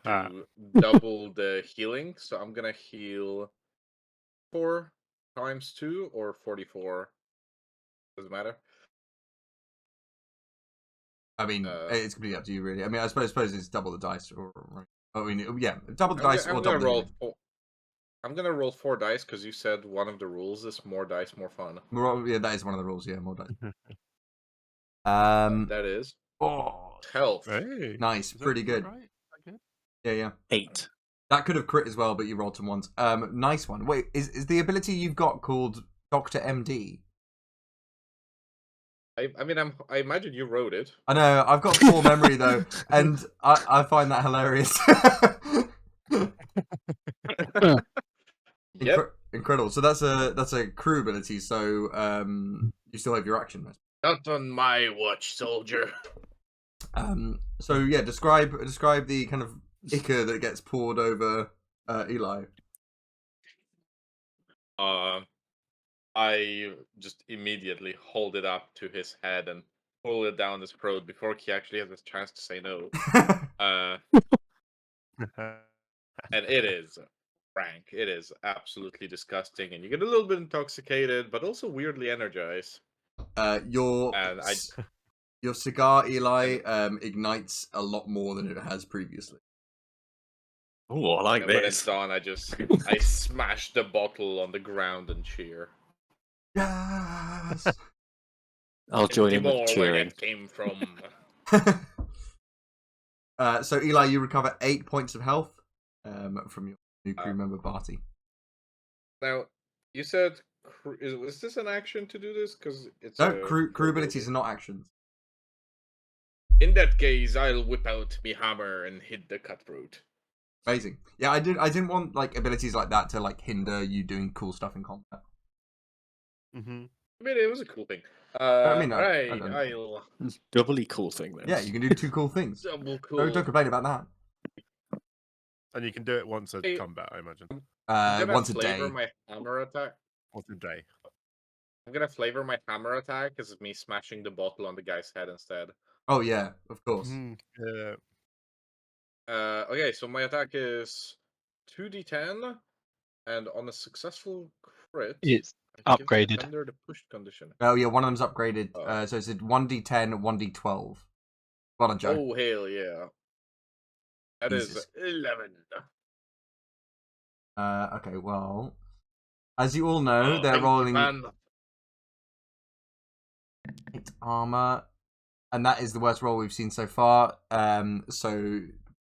to double the healing. So I'm gonna heal 4 times 2 or 44. Doesn't matter. I mean, it's completely up to you, really. I mean, I suppose it's double the dice, I mean, yeah, double the dice or double the damage. I'm gonna roll 4 dice because you said one of the rules is more dice, more fun. Yeah, that is one of the rules. Yeah, more dice. That is Oh, health. Hey, nice, pretty good. Right? Is that good? Yeah. 8. That could have crit as well, but you rolled some ones. Nice one. Wait, is the ability you've got called Dr. MD? I mean, I imagine you wrote it. I know, I've got poor memory though, and I find that hilarious. Yep. Incredible. So that's a crew ability. So you still have your action. Not on my watch, soldier. So yeah, describe the kind of ichor that gets poured over Eli. I just immediately hold it up to his head and pull it down his throat before he actually has a chance to say no. And it is rank. It is absolutely disgusting, and you get a little bit intoxicated, but also weirdly energized. Your And your cigar, Eli, ignites a lot more than it has previously. Oh, I like when it's this. done, I smash the bottle on the ground and cheer. Yes. I'll join in with Where cheering. that came from. So Eli, you recover 8 points of health from your new crew member Barty. Now, you said, is this an action to do this? Because it's No, crew abilities are not actions. In that case, I'll whip out me hammer and hit the cutthroat. Amazing. Yeah, I didn't want like abilities like that to like hinder you doing cool stuff in combat. Mm-hmm. I mean, it was a cool thing. I mean, I'll Doubly cool thing then. yeah, you can do 2 cool things. double cool. Don't complain about that. And you can do it once a combat, I imagine. Once a day. Flavor my hammer attack. Once a day. I'm gonna flavor my hammer attack as me smashing the bottle on the guy's head instead. Oh yeah, of course. Mm-hmm. Yeah. Okay, so my attack is 2d10, and on a successful crit, It's I give the upgraded. defender the push condition. Oh yeah, one of them's upgraded. Oh. So it's a 1d10, 1d12. Well done, Joe. Oh hell yeah! That Jesus. is 11. Okay, well, as you all know, they're rolling 8 armor, and that is the worst roll we've seen so far. So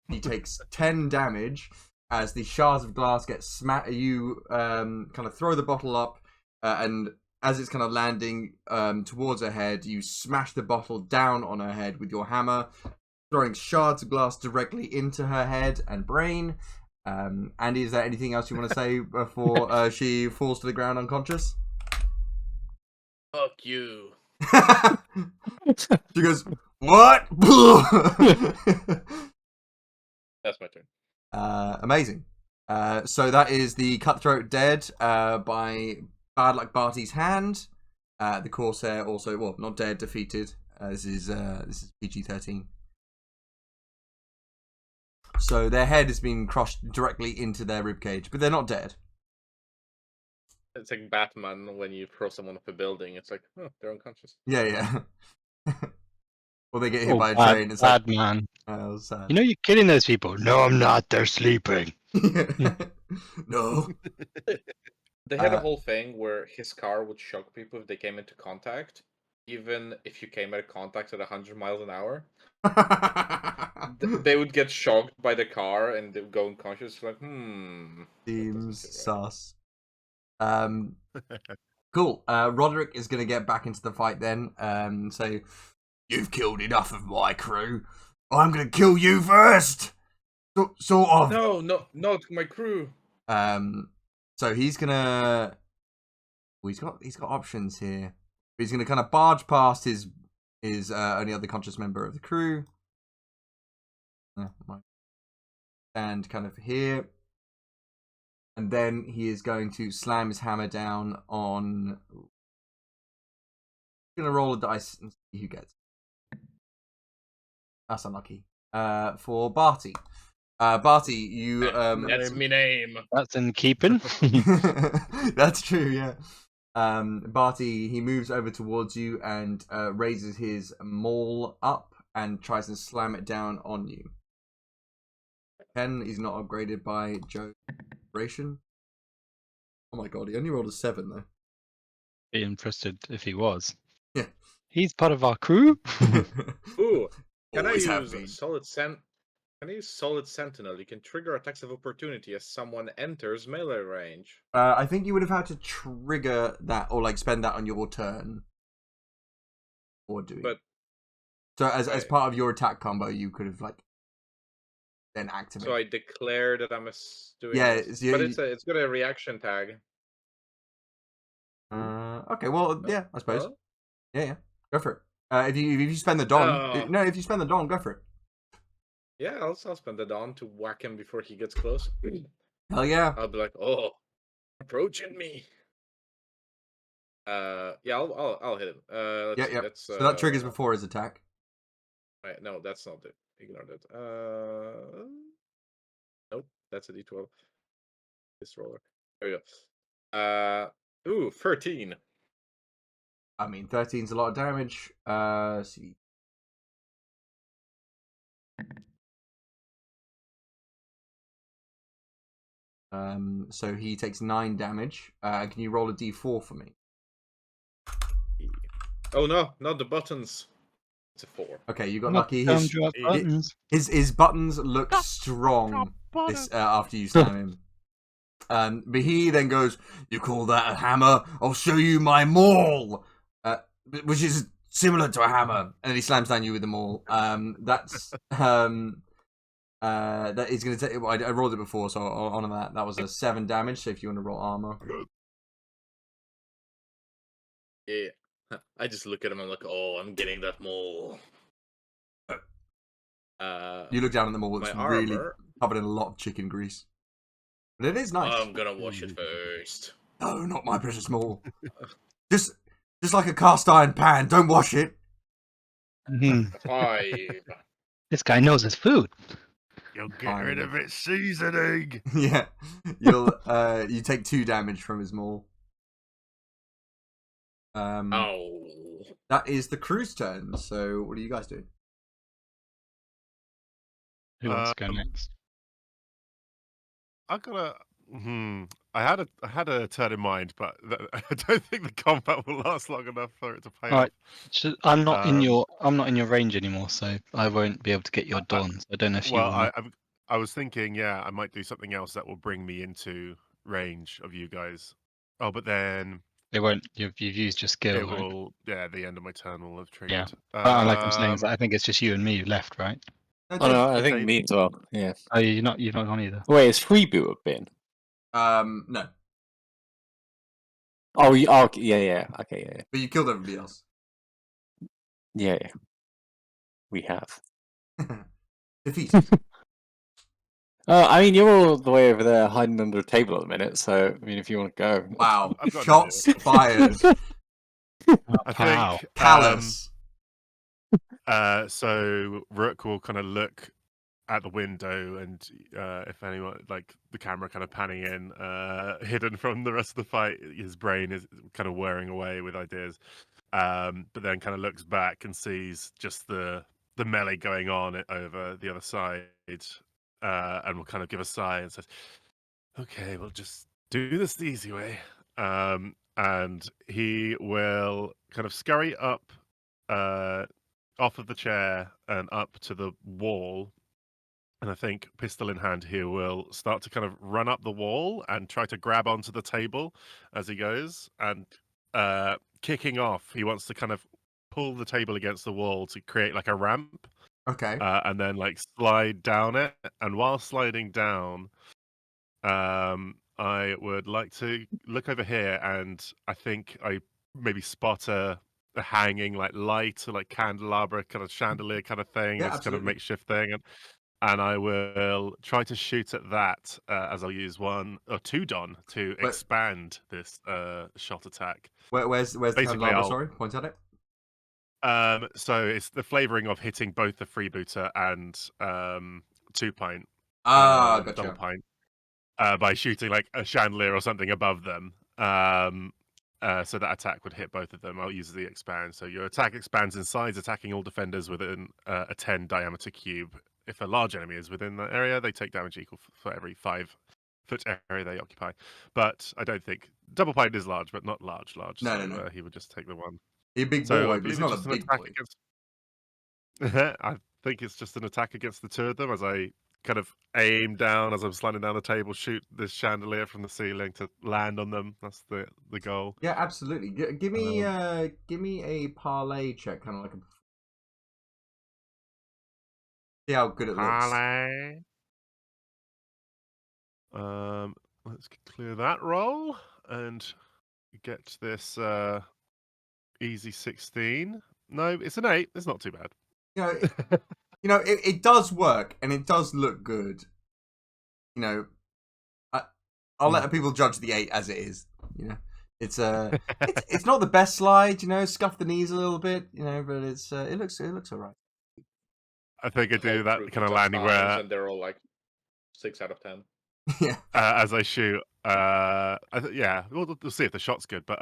he takes 10 damage as the shards of glass get smacked. You kind of throw the bottle up, and as it's kind of landing towards her head, you smash the bottle down on her head with your hammer, throwing shards of glass directly into her head and brain. Andy, is there anything else you want to say before she falls to the ground unconscious? Fuck you. She goes, what? That's my turn. Amazing. So that is the Cutthroat dead by Bad Luck Barty's hand. The Corsair also, well, not dead, defeated. This is PG-13. So their head has been crushed directly into their ribcage, but they're not dead. It's like Batman when you throw someone off a building. It's like, oh, they're unconscious. Yeah. Or they get hit by a train. It's bad like, man. oh, sad. You know you're killing those people. No, I'm not. They're sleeping. No. They had a whole thing where his car would shock people if they came into contact, even if you came into contact at 100 miles an hour. They would get shocked by the car and they would go unconscious. Like, Seems sus. Cool. Roderick is going to get back into the fight then. Say, you've killed enough of my crew. I'm going to kill you first. Sort of. No, not my crew. So he's gonna. Well, he's got options here. He's gonna kind of barge past his only other conscious member of the crew. And kind of here. And then he is going to slam his hammer down on. He's gonna roll a dice and see who gets. That's unlucky. For Barty. Barty, you That's me name. That's in keeping. That's true, yeah. Barty, he moves over towards you and raises his maul up and tries to slam it down on you. 10 is not upgraded by Joe's operation. Oh my god, he only rolled a 7 though. Be interested if he was. Yeah. He's part of our crew. Ooh, can Always I have use been. Can I use Solid Sentinel? You can trigger attacks of opportunity as someone enters melee range. I think you would have had to trigger that or like spend that on your turn. Or do But so as right. part of your attack combo, you could have like then activate. So I declare that I'm doing Yeah, this. so But you- it's got a reaction tag. Okay, well, yeah, I suppose. Huh? Yeah, go for it. If you spend the Dawn, Oh. if you spend the Dawn, go for it. Yeah, I'll spend the Dawn to whack him before he gets close. Hell yeah. I'll be like, oh, approaching me. Yeah, I'll hit him. Let's see. Yeah. That's, So that triggers before his attack. Right, no, that's not it. Ignore that. Nope, that's a D12. This roller. There we go. Ooh, 13. I mean, 13's a lot of damage. See. So he takes 9 damage. Can you roll a D4 for me? Oh no, not the buttons. It's a 4. Okay, you got Not lucky. gumdrop buttons. His buttons look strong after you slam him. But he then goes, "You call that a hammer? I'll show you my maul," which is similar to a hammer, and he slams down you with the maul. That's that is going to take. I rolled it before, so I'll honor that. That was a 7 damage. So if you want to roll armor, Yeah. I just look at him and I'm like, oh, I'm getting that mole. you look down at the maul. It's My really armor. covered in a lot of chicken grease, but it is nice. I'm gonna wash it first. No, not my precious maul. just like a cast iron pan. Don't wash it. 5. This guy knows his food. You'll get rid of its seasoning. Yeah, you take 2 damage from his maul. Oh. That is the crew's turn. So what are you guys doing? Who wants to go next? I got I had a turn in mind, but I don't think the combat will last long enough for it to pay Alright, off. I'm not in your range anymore, so I won't be able to get your dawns. I don't know if you want. I was thinking, yeah, I might do something else that will bring me into range of you guys. Oh, but then It won't. You've used your skill. it right? will. Yeah, the end of my turn will have triggered. Yeah. But like I'm saying, is that I think it's just you and me left, right? Oh no, I think Dave. me as well. Yeah. Oh, you're not on either. Wait, is Freeboot been? No, Oh, yeah. Okay, yeah. but you killed everybody else. Yeah. We have. Defeated. I mean, you're all the way over there hiding under a table at the minute, so I mean, if you want to go. Wow, I've got an shots fired. I Wow. think Callous. so Rook will kind of look at the window, and if anyone, like the camera kind of panning in, hidden from the rest of the fight, his brain is kind of whirring away with ideas. But then kind of looks back and sees just the melee going on over the other side, and will kind of give a sigh and says, "Okay, we'll just do this the easy way." And he will kind of scurry up, off of the chair and up to the wall. And I think, pistol in hand, he will start to kind of run up the wall and try to grab onto the table as he goes. And kicking off, he wants to kind of pull the table against the wall to create like a ramp, Okay. and then like slide down it. And while sliding down, I would like to look over here, and I think I maybe spot a hanging like light or like candelabra kind of chandelier kind of thing. Yeah, It's kind of absolutely. makeshift thing, and I will try to shoot at that, as I'll use 1 or 2 Don to But- expand this shot attack. Where's the Basically, candelabra? Sorry, point at it. So it's the flavoring of hitting both the freebooter and 2-pint, Gotcha. double pint, by shooting like a chandelier or something above them. So that attack would hit both of them. I'll use the expand. So your attack expands in size, attacking all defenders within a 10 diameter cube. If a large enemy is within that area, they take damage equal for every 5-foot area they occupy. But I don't think Doublepint is large, but not large. No, so no, no. he would just take the one. He's a big So boy, I but he's believe not it's a just an big attack boy. against. I think it's just an attack against the two of them as I kind of aim down as I'm sliding down the table, shoot this chandelier from the ceiling to land on them. That's the goal. Yeah, absolutely. Give me a parlay check, kind of like a. See how good it looks. Parlay. Let's clear that roll and get this easy 16. No, it's an 8. It's not too bad. It does work and it does look good. I'll let people judge the 8 as it is. It's it's not the best slide. Scuff the knees a little bit. But it looks alright. I think I do that Fruit kind of touch landing tiles, where and they're all like 6 out of 10. Yeah. as I shoot, we'll see if the shot's good. But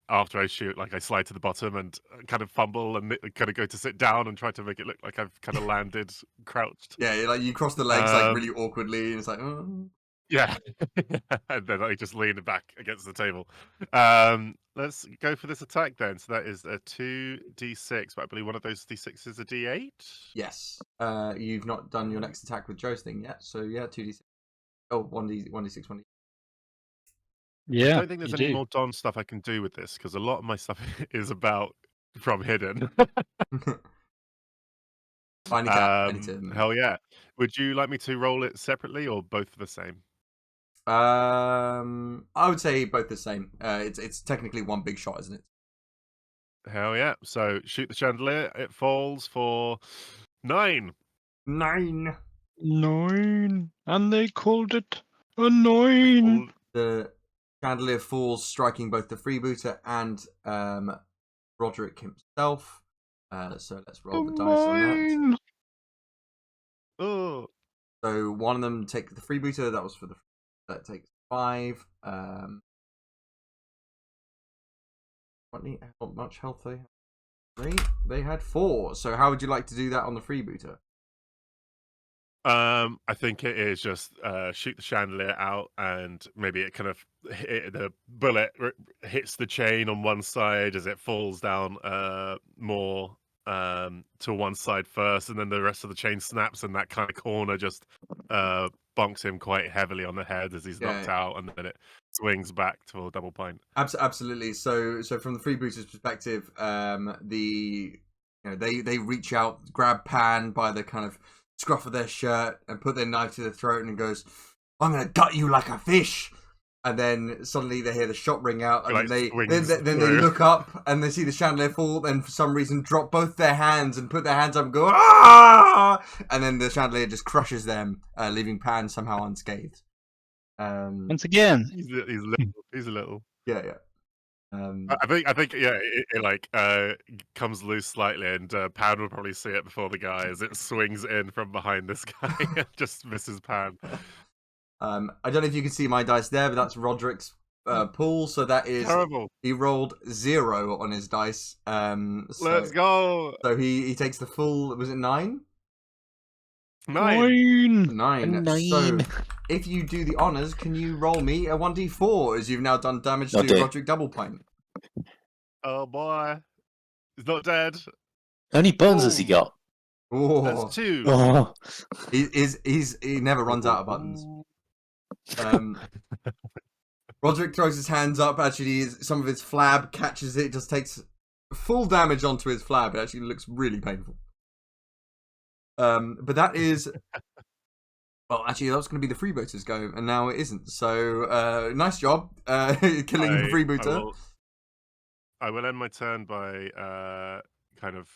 after I shoot, like I slide to the bottom and kind of fumble and kind of go to sit down and try to make it look like I've kind of landed crouched. Yeah, like you cross the legs like really awkwardly, and it's like, oh. Yeah, and then I just lean back against the table. Let's go for this attack then. So that is a 2d6, but I believe one of those d6 is a d8. Yes. You've not done your next attack with Joe's thing yet, so yeah, 2d6. Oh, 1d6, 1d. Yeah. I don't think there's any more Don stuff I can do with this because a lot of my stuff is about from hidden. Find a cat. Anytime. Hell yeah! Would you like me to roll it separately or both the same? I would say both the same. It's technically one big shot, isn't it? Hell yeah! So shoot the chandelier. It falls for 9. 9. 9, and they called it a 9. The chandelier falls, striking both the freebooter and Roderick himself. So let's roll the dice on that. Oh. So one of them take the freebooter. That was for that takes 5. How much health they had? They had 4. So how would you like to do that on the freebooter? I think it is just shoot the chandelier out, and maybe it kind of the bullet hits the chain on one side as it falls down more to one side first, and then the rest of the chain snaps, and that kind of corner just bonks him quite heavily on the head as he's knocked out, and then it swings back to a Doublepint. Absolutely. So from the freebooter's perspective, they reach out, grab Pan by the kind of scruff of their shirt and put their knife to their throat, and goes, "I'm gonna gut you like a fish." And then suddenly they hear the shot ring out, and then they look up and they see the chandelier fall. Then for some reason drop both their hands and put their hands up and go, "Ah!" And then the chandelier just crushes them, leaving Pan somehow unscathed. Once again, he's little. He's a little. Yeah. I think it comes loose slightly, and Pan will probably see it before the guy as it swings in from behind this guy and just misses Pan. I don't know if you can see my dice there, but that's Roderick's pool. So that is terrible. He rolled 0 on his dice. Let's go. So he takes the full. Was it 9? 9. 9. So if you do the honors, can you roll me a 1d4 as you've now done damage to Roderick Doublepint? Oh boy, he's not dead. How many buttons has he got? Oh, that's 2. Oh. He never runs out of buttons. Roderick throws his hands up. Actually, some of his flab catches it. Just takes full damage onto his flab. It actually looks really painful. But that is. Well, actually, that was going to be the freebooters go, and now it isn't. So, nice job killing the freebooter. I will end my turn by kind of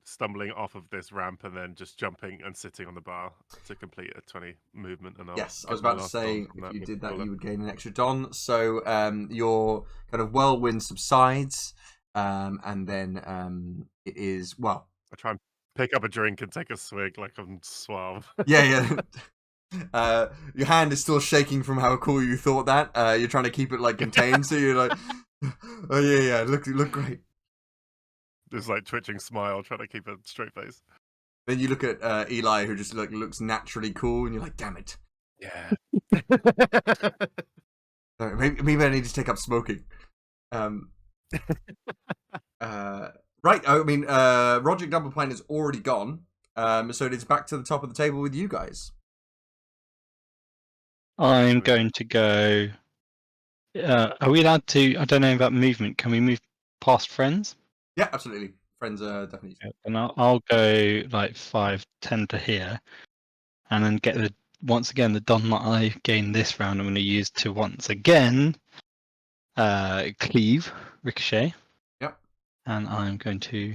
stumbling off of this ramp and then just jumping and sitting on the bar to complete a 20 movement. And yes, I was about to say, if you did that, you would gain an extra Don. So your kind of whirlwind subsides, and then it is, well... I try and pick up a drink and take a swig like I'm suave. Yeah. Your hand is still shaking from how cool you thought that. You're trying to keep it like contained, so you're like... Oh yeah. Look great. Just like twitching smile, trying to keep a straight face. Then you look at Eli, who just looks naturally cool, and you're like, damn it. Yeah. Maybe I need to take up smoking. Right. I mean, Roderick Doublepint is already gone. So it's back to the top of the table with you guys. I'm going to go. Are we allowed to? I don't know about movement. Can we move past friends? Yeah, absolutely. Friends are definitely. And I'll go like 5, 10 to here, and then get the once again the Don that I gained this round. I'm going to use to once again cleave ricochet. Yep. And I'm going to.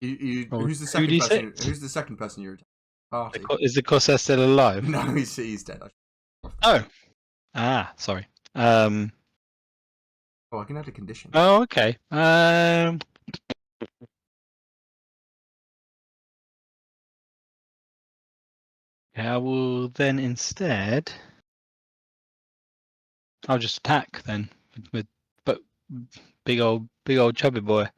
Who's the 2d6? second person? Who's the second person you're attacking? Party. Is the Corsair still alive? No, he's dead. Oh. Sorry. Oh, I can add a condition. Oh, okay. Yeah, I will then instead. I'll just attack then but big old chubby boy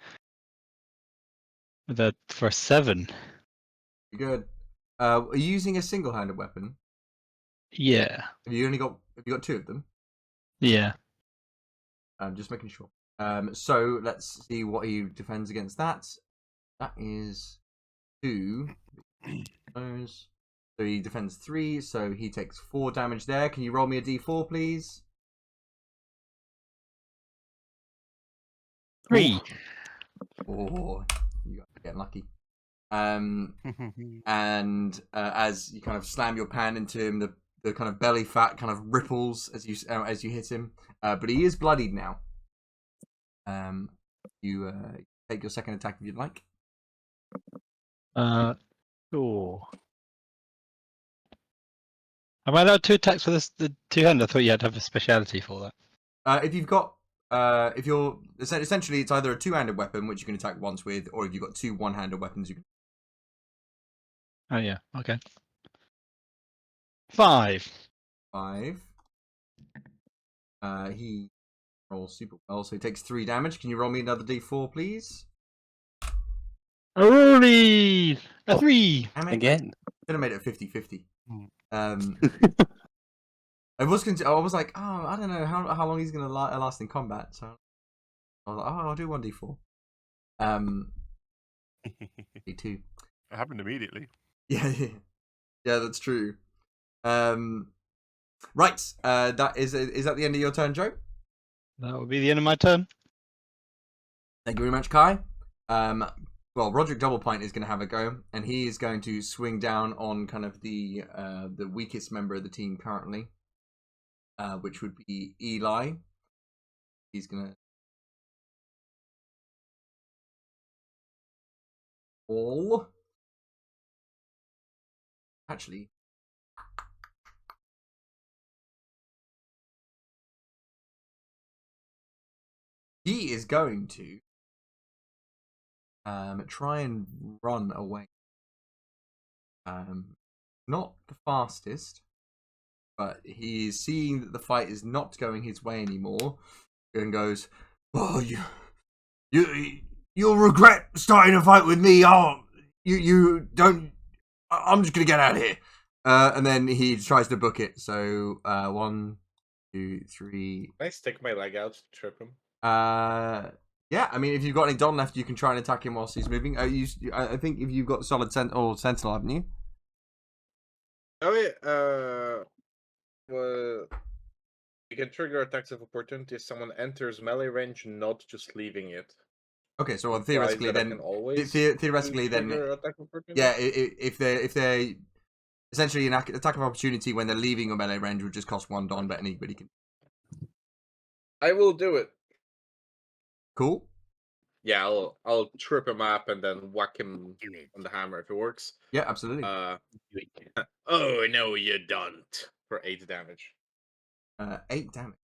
for a 7. Good. Are you using a single-handed weapon? Yeah. Have you got 2 of them? Yeah. I'm just making sure. So let's see what he defends against that. That is 2. Those. So he defends 3, so he takes 4 damage there. Can you roll me a d4, please? 3. Oh, you got getting lucky. And as you kind of slam your pan into him, the kind of belly fat kind of ripples as you hit him. But he is bloodied now. You take your second attack if you'd like. Sure. Am I allowed 2 attacks for the 2-handed? I thought you had to have a speciality for that. If you've got, if you're essentially, it's either a 2-handed weapon which you can attack once with, or if you've got 2 1-handed weapons, you can. Oh yeah. Okay. 5. 5. He rolls super well, so he takes 3 damage. Can you roll me another d4, please? Rory! A 3. Again. Could have made it 50-50. Hmm. I was like, oh, I don't know how long he's gonna last in combat. So I was like, oh, I'll do 1d4. D2. It happened immediately. Yeah, that's true. Right. That is that the end of your turn, Joe? That will be the end of my turn. Thank you very much, Kai. Well, Roderick Doublepint is going to have a go, and he is going to swing down on kind of the weakest member of the team currently, which would be Eli. He's going to all. Actually, he is going to try and run away. Not the fastest, but he's seeing that the fight is not going his way anymore, and goes, "Oh, you'll regret starting a fight with me. Oh, you don't. I'm just gonna get out of here." And then he tries to book it. So 1, 2, 3. Can I stick my leg out to trip him? Yeah. I mean, if you've got any Don left, you can try and attack him whilst he's moving. I think if you've got solid Sentinel, haven't you? Oh yeah. Well, you can trigger attacks of opportunity if someone enters melee range, not just leaving it. Okay, so theoretically Implies that I then, can always theoretically then, trigger attack of opportunity? yeah, if they're essentially an attack of opportunity when they're leaving a melee range would just cost 1 Don, but anybody can. I will do it. Cool. Yeah, I'll trip him up and then whack him on the hammer if it works. Yeah, absolutely. Oh no, you don't. For 8 damage. 8 damage.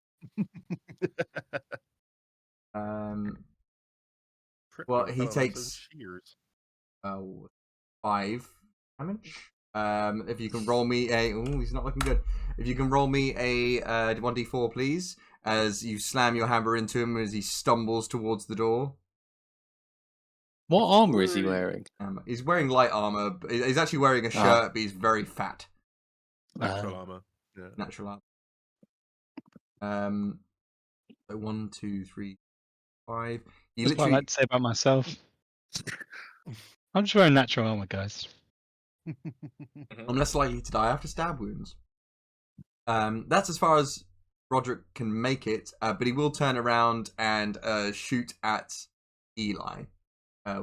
Well, he takes 5 damage. If you can roll me a, he's not looking good. If you can roll me a 1d4, please. as you slam your hammer into him as he stumbles towards the door. What armor is he wearing? He's wearing light armor. He's actually wearing a shirt, but he's very fat. Natural armor. Yeah. Natural armor. So 1, 2, 3, 5. He That's what I like to say about myself. I'm just wearing natural armor, guys. I'm less likely to die after stab wounds. That's as far as Roderick can make it, but he will turn around and shoot at Eli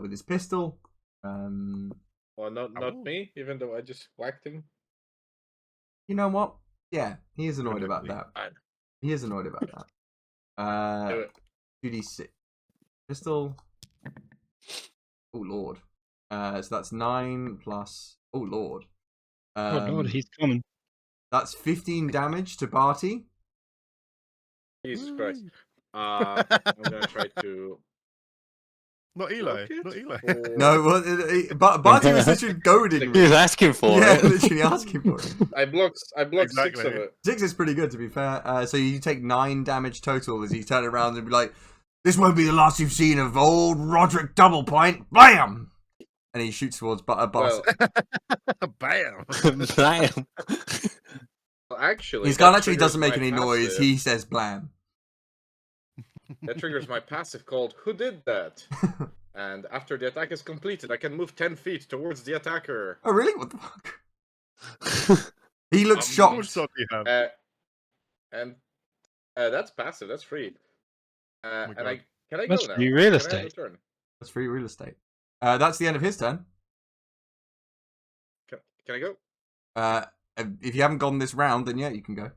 with his pistol. Well, not me, even though I just whacked him. You know what? Yeah, he is annoyed about Brilliantly. that. He is annoyed about that. Do it. 2d6. Pistol. Oh, Lord. So that's 9 plus... Oh, Lord. Oh Lord, he's coming. That's 15 damage to Barty. Jesus Christ. I'm gonna try to. Not Eli. Block it, Not Eli. or- No, well, Barty was literally goading He me. was asking for Yeah, it. literally asking for it. I blocked 6 of Exactly. it. 6 is pretty good, to be fair. So you take 9 damage total as he turn around and be like, "This won't be the last you've seen of old Roderick Doublepint." Bam! And he shoots towards Barty. Well, Bam! Blam. actually, His gun that actually triggers doesn't make my any noise. passive. He says blam. That triggers my passive called "Who did that?" And after the attack is completed, I can move 10 feet towards the attacker. Oh, really? What the fuck? He looks How much shocked. sword do you have? And that's passive. That's free. my And I God. can I That's go now? free real Can I have estate. a turn? That's free real estate. That's the end of his turn. Can I go? If you haven't gone this round, then yeah, you can go.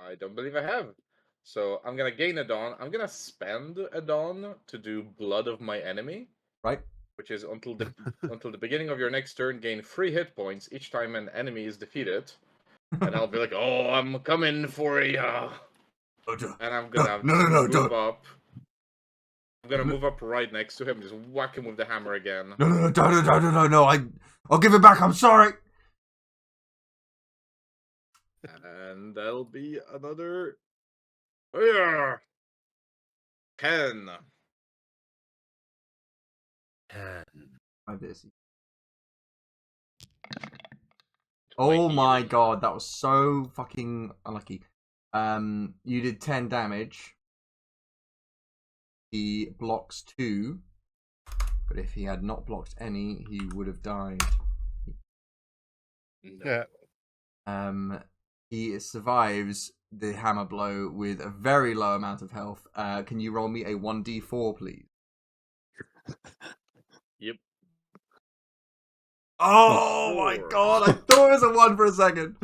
I don't believe I have. So I'm gonna gain a dawn. I'm gonna spend a dawn to do Blood of My Enemy, Right? which is until the beginning of your next turn, gain 3 hit points each time an enemy is defeated. And I'll be like, "Oh, I'm coming for ya!" And I'm gonna No, move don't. up. I'm gonna move up right next to him, just whack him with the hammer again. No. I'll give it back. I'm sorry. And that'll be another 10. Like this. Oh my god, that was so fucking unlucky. You did 10 damage. He blocks 2. But if he had not blocked any, he would have died. Yeah. He survives the hammer blow with a very low amount of health. Can you roll me a 1d4, please? Yep. Oh my Four. god, I thought it was a 1 for a second.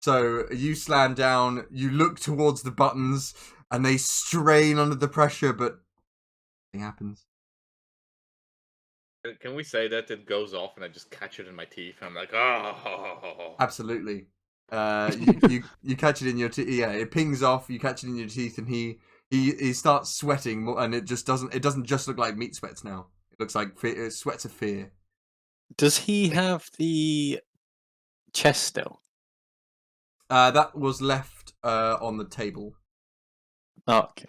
So you slam down, you look towards the buttons, and they strain under the pressure, but nothing happens. Can we say that it goes off and I just catch it in my teeth? I'm like, oh. Absolutely. You catch it in your teeth. Yeah, it pings off. You catch it in your teeth, and he starts sweating, and it doesn't just look like meat sweats now. It looks like sweats of fear. Does he have the chest still? That was left on the table. Oh, okay.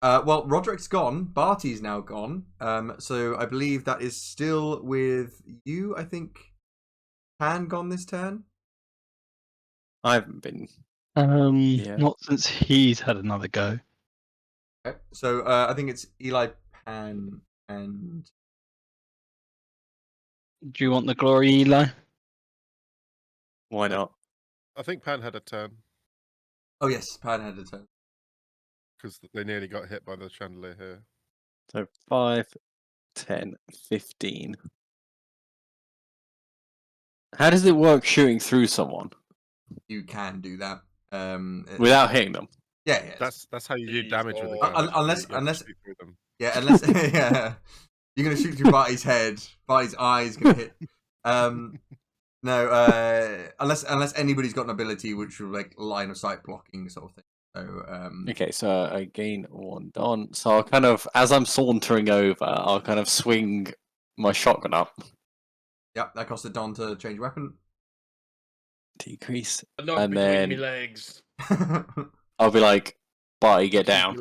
Well, Roderick's gone. Barty's now gone. So I believe that is still with you. I think Pan gone this turn. I haven't been. Yeah. Not since he's had another go. Okay. So I think it's Eli, Pan, and Do you want the glory, Eli? Why not? I think Pan had a turn oh yes, Pan had a turn. because they nearly got hit by the chandelier here. So 5, 10, 15. How does it work shooting through someone You can do that. without hitting them? Yeah. That's how you do Jeez, damage with a oh. gun. Unless- You have to unless- shoot through them. Yeah, unless yeah, you're gonna shoot through Barty's head. Barty's eyes gonna hit. No, unless anybody's got an ability which will like line of sight blocking sort of thing. So Okay, so I gain 1 don. So I'll kind of, as I'm sauntering over, I'll kind of swing my shotgun up. yeah, that costs a don to change weapon. decrease. Not And between then me legs. I'll be like, Barty, get down.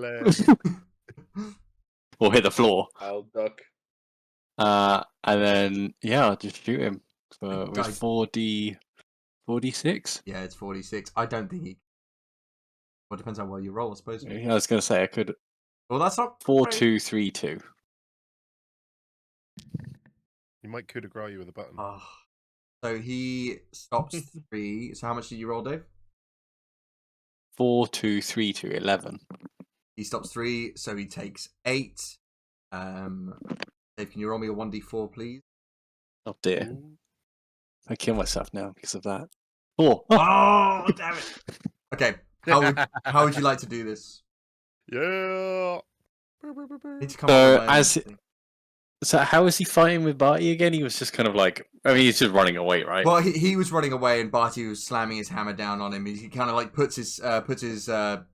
Or hit the floor. I'll duck. And then, yeah, I'll just shoot him. So with Guys. 46? Yeah, it's 46. I don't think he. Well, it depends on how well you roll, I suppose. I was going to say I could. Well, that's not 4-2-3-2. You might coup de grace you with a button. Oh. So he stops 3. So how much did you roll, Dave? 4-2-3-2, 11. He stops 3, so he takes 8. Dave, can you roll me a 1d4, please? Oh dear. I kill myself now because of that. 4. Oh, damn it! Okay, how would you like to do this? Yeah. Need to come up with So So how was he fighting with Barty again? He was just kind of like, I mean, he's just running away, right? Well, he was running away, and Barty was slamming his hammer down on him. He kind of like puts his kind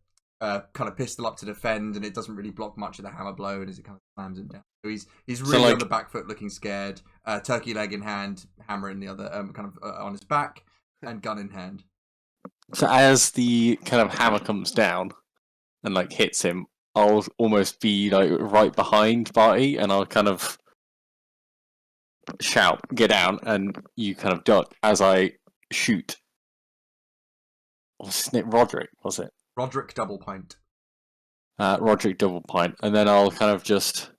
of pistol up to defend, and it doesn't really block much of the hammer blow, and as it kind of slams him down. So he's really on the back foot, looking scared. Turkey leg in hand, hammer in the other, kind of on his back, and gun in hand. So as the kind of hammer comes down and like hits him, I'll almost be like right behind Barty, and I'll kind of shout, "Get down!" and you kind of duck as I shoot. Wasn't it Roderick? Was it Roderick Doublepint? Roderick Doublepint? And then I'll kind of just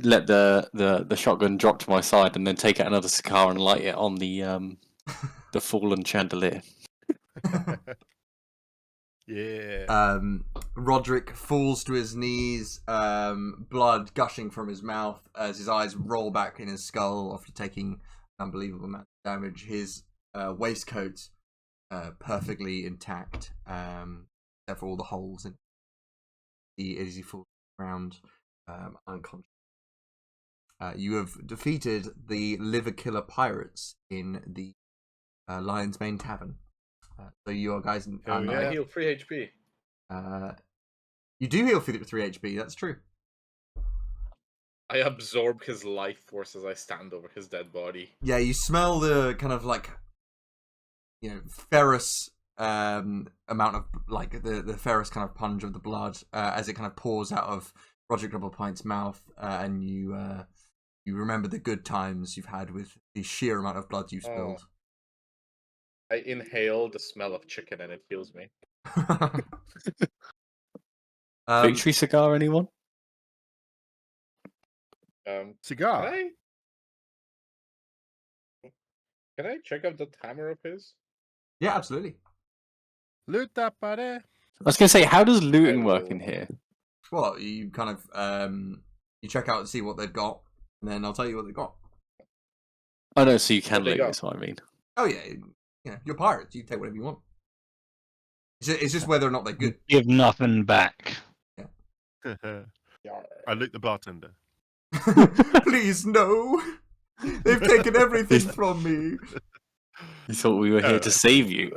let the shotgun drop to my side, and then take out another cigar and light it on the fallen chandelier. Yeah. Roderick falls to his knees, blood gushing from his mouth as his eyes roll back in his skull after taking an unbelievable amount of damage. His waistcoat perfectly intact, except for all the holes in it as he falls around unconscious. You have defeated the liver killer pirates in the Lion's Mane Tavern. So you are guys. I heal 3 HP. You do heal 3 HP. That's true. I absorb his life force as I stand over his dead body. Yeah, you smell the kind of like, ferrous amount of like the ferrous kind of punch of the blood as it kind of pours out of Roderick Doublepint's mouth, and you remember the good times you've had with the sheer amount of blood you've spilled. I inhale the smell of chicken and it heals me. Victory cigar, anyone? Cigar. Can I check out the hammer of his? Yeah, absolutely. Loot that body. I was going to say, how does looting work in here? Well, you kind of you check out and see what they've got, and then I'll tell you what they've got. Oh no, so you can What they loot, got? is what I mean. Oh yeah, you're pirates. You can take whatever you want. It's just whether or not they're good. Give nothing back. I loot the bartender. Please, no. They've taken everything from me. You thought we were here to save you.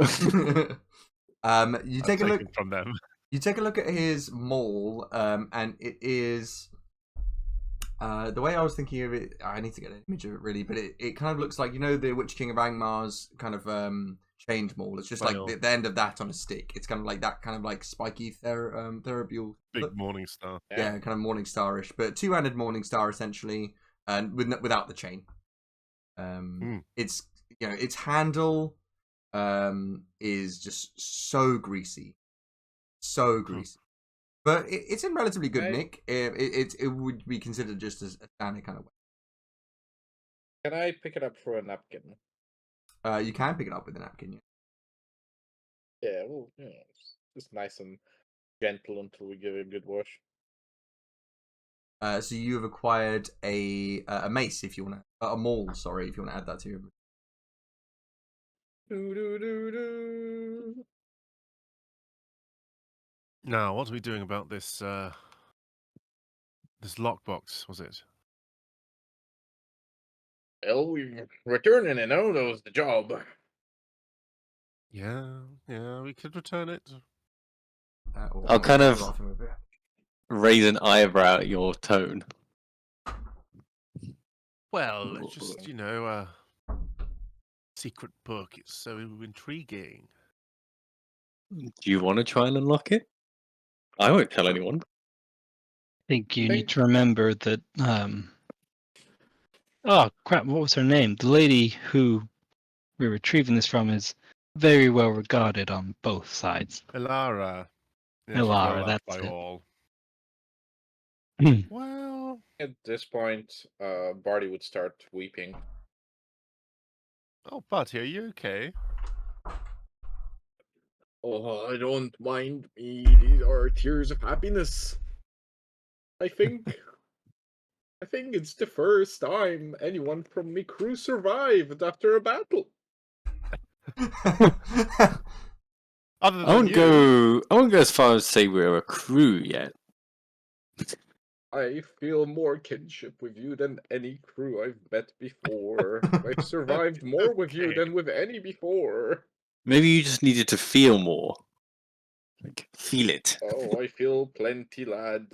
You take a look from them. You take a look at his maul, and it is the way I was thinking of it. I need to get an image of it really, but it kind of looks like the Witch King of Angmar's kind of chained maul. It's just like the end of that on a stick. It's kind of like that kind of like spiky therapial Big morning star. yeah, kind of morning starish, but two-handed morning star essentially, and without the chain. It's its handle is just so greasy. But it's in relatively good nick. It would be considered just as a standard kind of way. Can I pick it up for a napkin? You can pick it up with a napkin. Yeah, well, it's just nice and gentle until we give it a good wash. So you have acquired a mace, if you want to, a maul. Sorry, if you want to add that to your. Now, what are we doing about this? This lockbox, was it? Well, we're returning it. Oh, that was the job. Yeah, we could return it. I'll kind of raise an eyebrow at your tone. Well, just secret book is so intriguing. Do you want to try and unlock it? I won't tell anyone. I think you Think- need to remember that. Oh crap! What was her name? The lady who we're retrieving this from is very well regarded on both sides. Elara. Yeah, she's Elara, well loved that's by it. all. Well, At this point, Barty would start weeping. oh, Buddy, are you okay? Oh, I don't mind me. These are tears of happiness. I think it's the first time anyone from my crew survived after a battle. Other I than won't you. go as far as say we're a crew yet. I feel more kinship with you than any crew I've met before. I've survived more with you Okay. than with any before. Maybe you just needed to feel more. Like, feel it. Oh, I feel plenty, lad.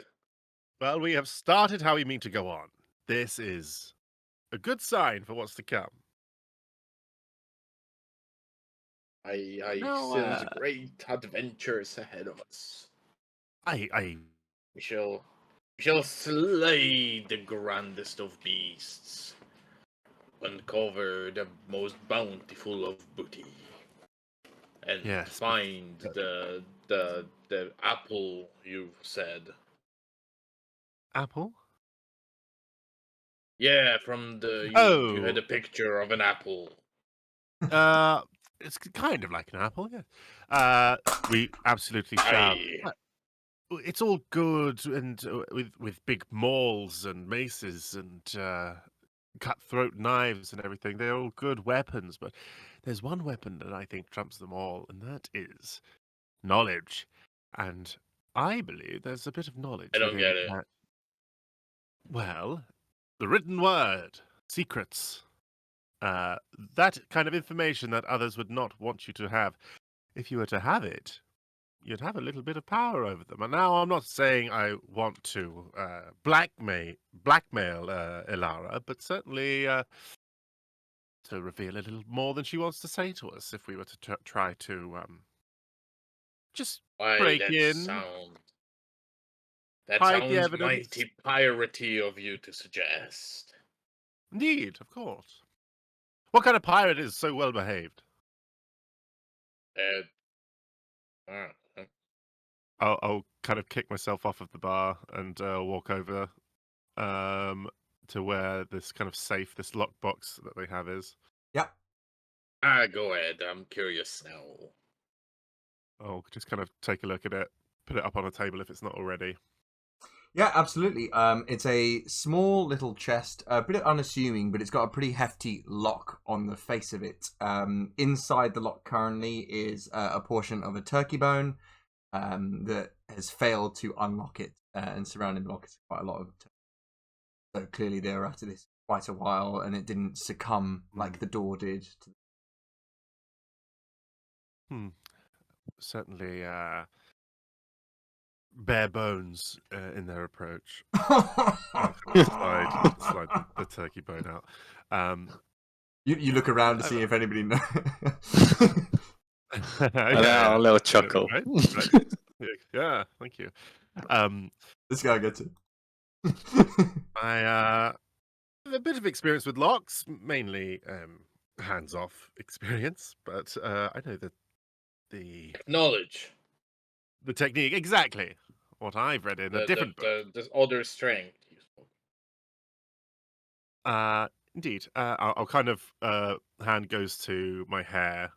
Well, we have started how we mean to go on. This is a good sign for what's to come. I No, sense great adventures ahead of us. I We shall slay the grandest of beasts, uncover the most bountiful of booty, and Yes, find but- the apple you've said. Apple? Yeah, from the you had Oh. a picture of an apple. It's kind of like an apple, yeah. We absolutely shall. Aye. It's all good and with big mauls and maces and cutthroat knives and everything. They're all good weapons, but there's one weapon that I think trumps them all, and that is knowledge. And I believe there's a bit of knowledge I don't within get it. that. Well, the written word, secrets, that kind of information that others would not want you to have. If you were to have it, you'd have a little bit of power over them. And now I'm not saying I want to blackmail Elara, but certainly to reveal a little more than she wants to say to us if we were to try to just Why break that in, sound? That hide the sounds evidence. mighty piratey of you to suggest. Indeed, of course. What kind of pirate is so well behaved? Uh, I'll kind of kick myself off of the bar and walk over to where this kind of safe, this lockbox that they have is. Yep. go ahead. I'm curious now. I'll just kind of take a look at it, put it up on a table if it's not already. Yeah, absolutely. It's a small little chest, a bit unassuming, but it's got a pretty hefty lock on the face of it. Inside the lock currently is a portion of a turkey bone that has failed to unlock it, and surrounding the lock is quite a lot of turkey. So clearly they were after this quite a while, and it didn't succumb like the door did. Certainly bare bones in their approach. Slide the turkey bone out. You look around to see if anybody knows. A little chuckle. Right. Yeah, thank you. This guy gets it. I have a bit of experience with locks, mainly hands-off experience, but I know that the Knowledge. technique exactly what I've read in a different book. The other strength. Indeed. I'll kind of hand goes to my hair,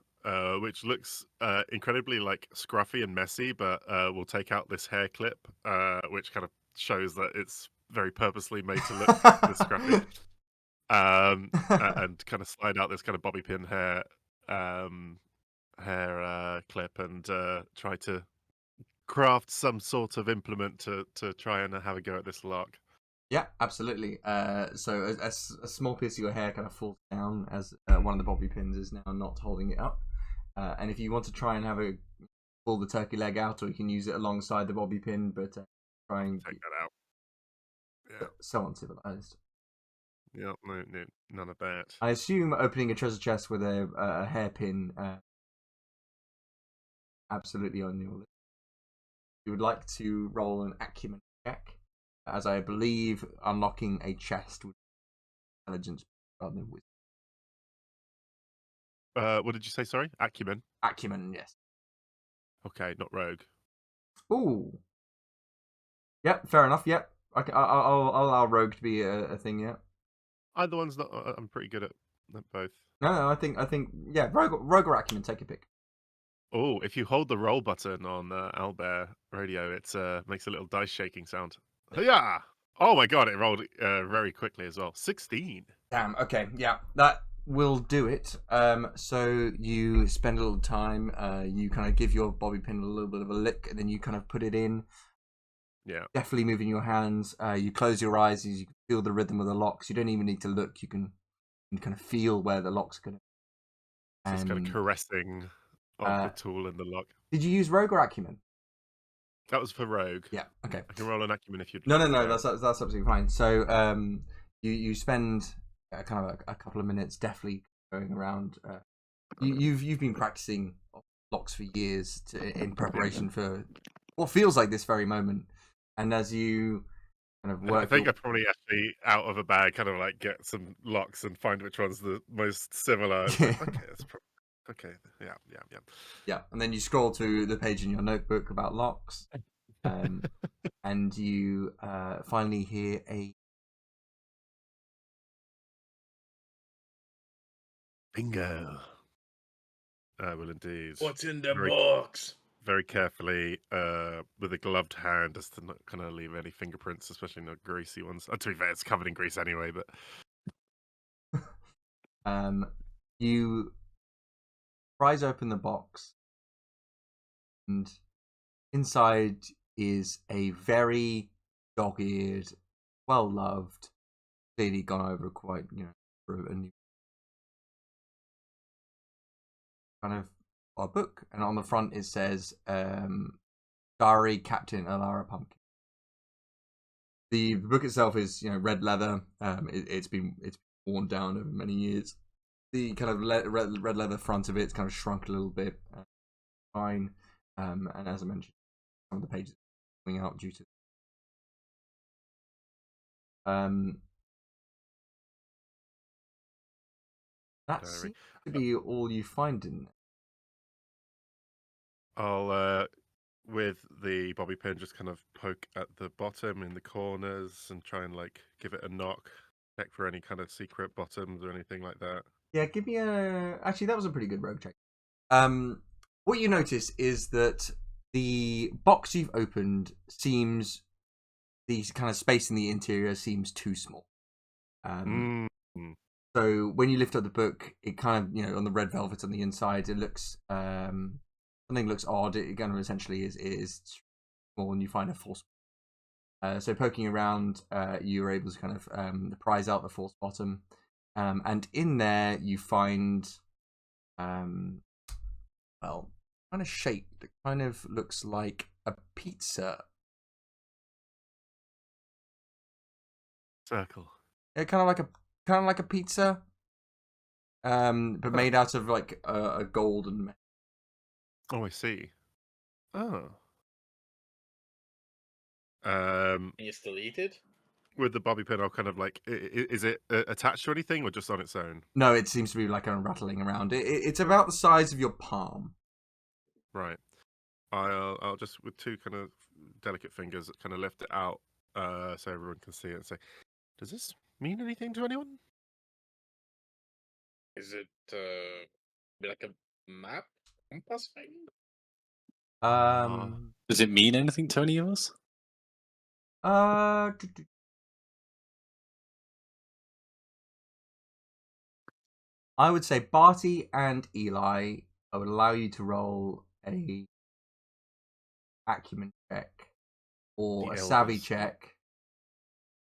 which looks incredibly like scruffy and messy, but we'll take out this hair clip, which kind of shows that it's very purposely made to look this scruffy. And kind of slide out this kind of bobby pin hair clip and try to craft some sort of implement to try and have a go at this lock. Yeah, absolutely. So a small piece of your hair kind of falls down as one of the bobby pins is now not holding it up. And if you want to try and pull the turkey leg out, or you can use it alongside the bobby pin, but try and Take that out. Yeah. so uncivilized. Yeah, no, none of that. I assume opening a treasure chest with a hairpin absolutely on your list. You would like to roll an acumen check, as I believe unlocking a chest with intelligence rather than wisdom. What did you say? Sorry, acumen. Acumen, yes. Okay, not rogue. Ooh. Yep, fair enough. Yep, I'll allow rogue to be a thing. Yeah. Either one's not. I'm pretty good at both. No, I think yeah, rogue or acumen. Take a pick. Oh, if you hold the roll button on Owlbear radio, it makes a little dice shaking sound. Yeah. Oh my god, it rolled very quickly as well. 16. Damn. Okay. Yeah, that will do it. So you spend a little time. You kind of give your bobby pin a little bit of a lick, and then you kind of put it in. Yeah. Definitely moving your hands. You close your eyes as you can feel the rhythm of the locks. You don't even need to look. You can kind of feel where the locks are going to. Just kind of caressing of the tool and the lock. Did you use rogue or acumen? That was for rogue. Yeah. Okay. I can roll an acumen if you'd No, like. that's absolutely fine. So you spend kind of a couple of minutes definitely going around. You've been practicing locks for years in preparation for what feels like this very moment, and as you kind of work, I think I probably actually out of a bag kind of like get some locks and find which one's the most similar. It's like, okay, that's okay. Yeah, and then you scroll to the page in your notebook about locks, and you finally hear a bingo. Well, indeed. What's in the box? Very carefully, with a gloved hand, just to not kind of leave any fingerprints, especially not greasy ones. To be fair, it's covered in grease anyway. But you prise open the box, and inside is a very dog-eared, well-loved, clearly gone over quite, for a new kind of a book, and on the front it says Diary Captain Alara Pumpkin. The book itself is red leather. It's been worn down over many years. The kind of red leather front of it's kind of shrunk a little bit. Fine, and as I mentioned, some of the pages are coming out due to that Diary. seems to be all you find in there. I'll, with the bobby pin, just kind of poke at the bottom in the corners and try and like give it a knock, check for any kind of secret bottoms or anything like that. Yeah, give me a. Actually, that was a pretty good rogue check. What you notice is that the box you've opened seems the kind of space in the interior seems too small. So when you lift up the book, it kind of on the red velvet on the inside, it looks something looks odd. It kind of essentially is small, and you find a false. So poking around, you're able to kind of prise out the false bottom, and in there you find well, kind of shape that kind of looks like a pizza. Circle. Yeah, kind of like a pizza, but made out of like a golden metal. Oh, I see. Oh. Can you still eat it? With the bobby pin, I'll kind of like, is it attached to anything or just on its own? No, it seems to be like rattling around. It's about the size of your palm. Right. I'll just with two kind of delicate fingers kind of lift it out, so everyone can see it and say, "Does this mean anything to anyone?" Is it like a map compass thing? Does it mean anything to any of us? I would say Barty and Eli, I would allow you to roll a acumen check or The a savvy elders. check,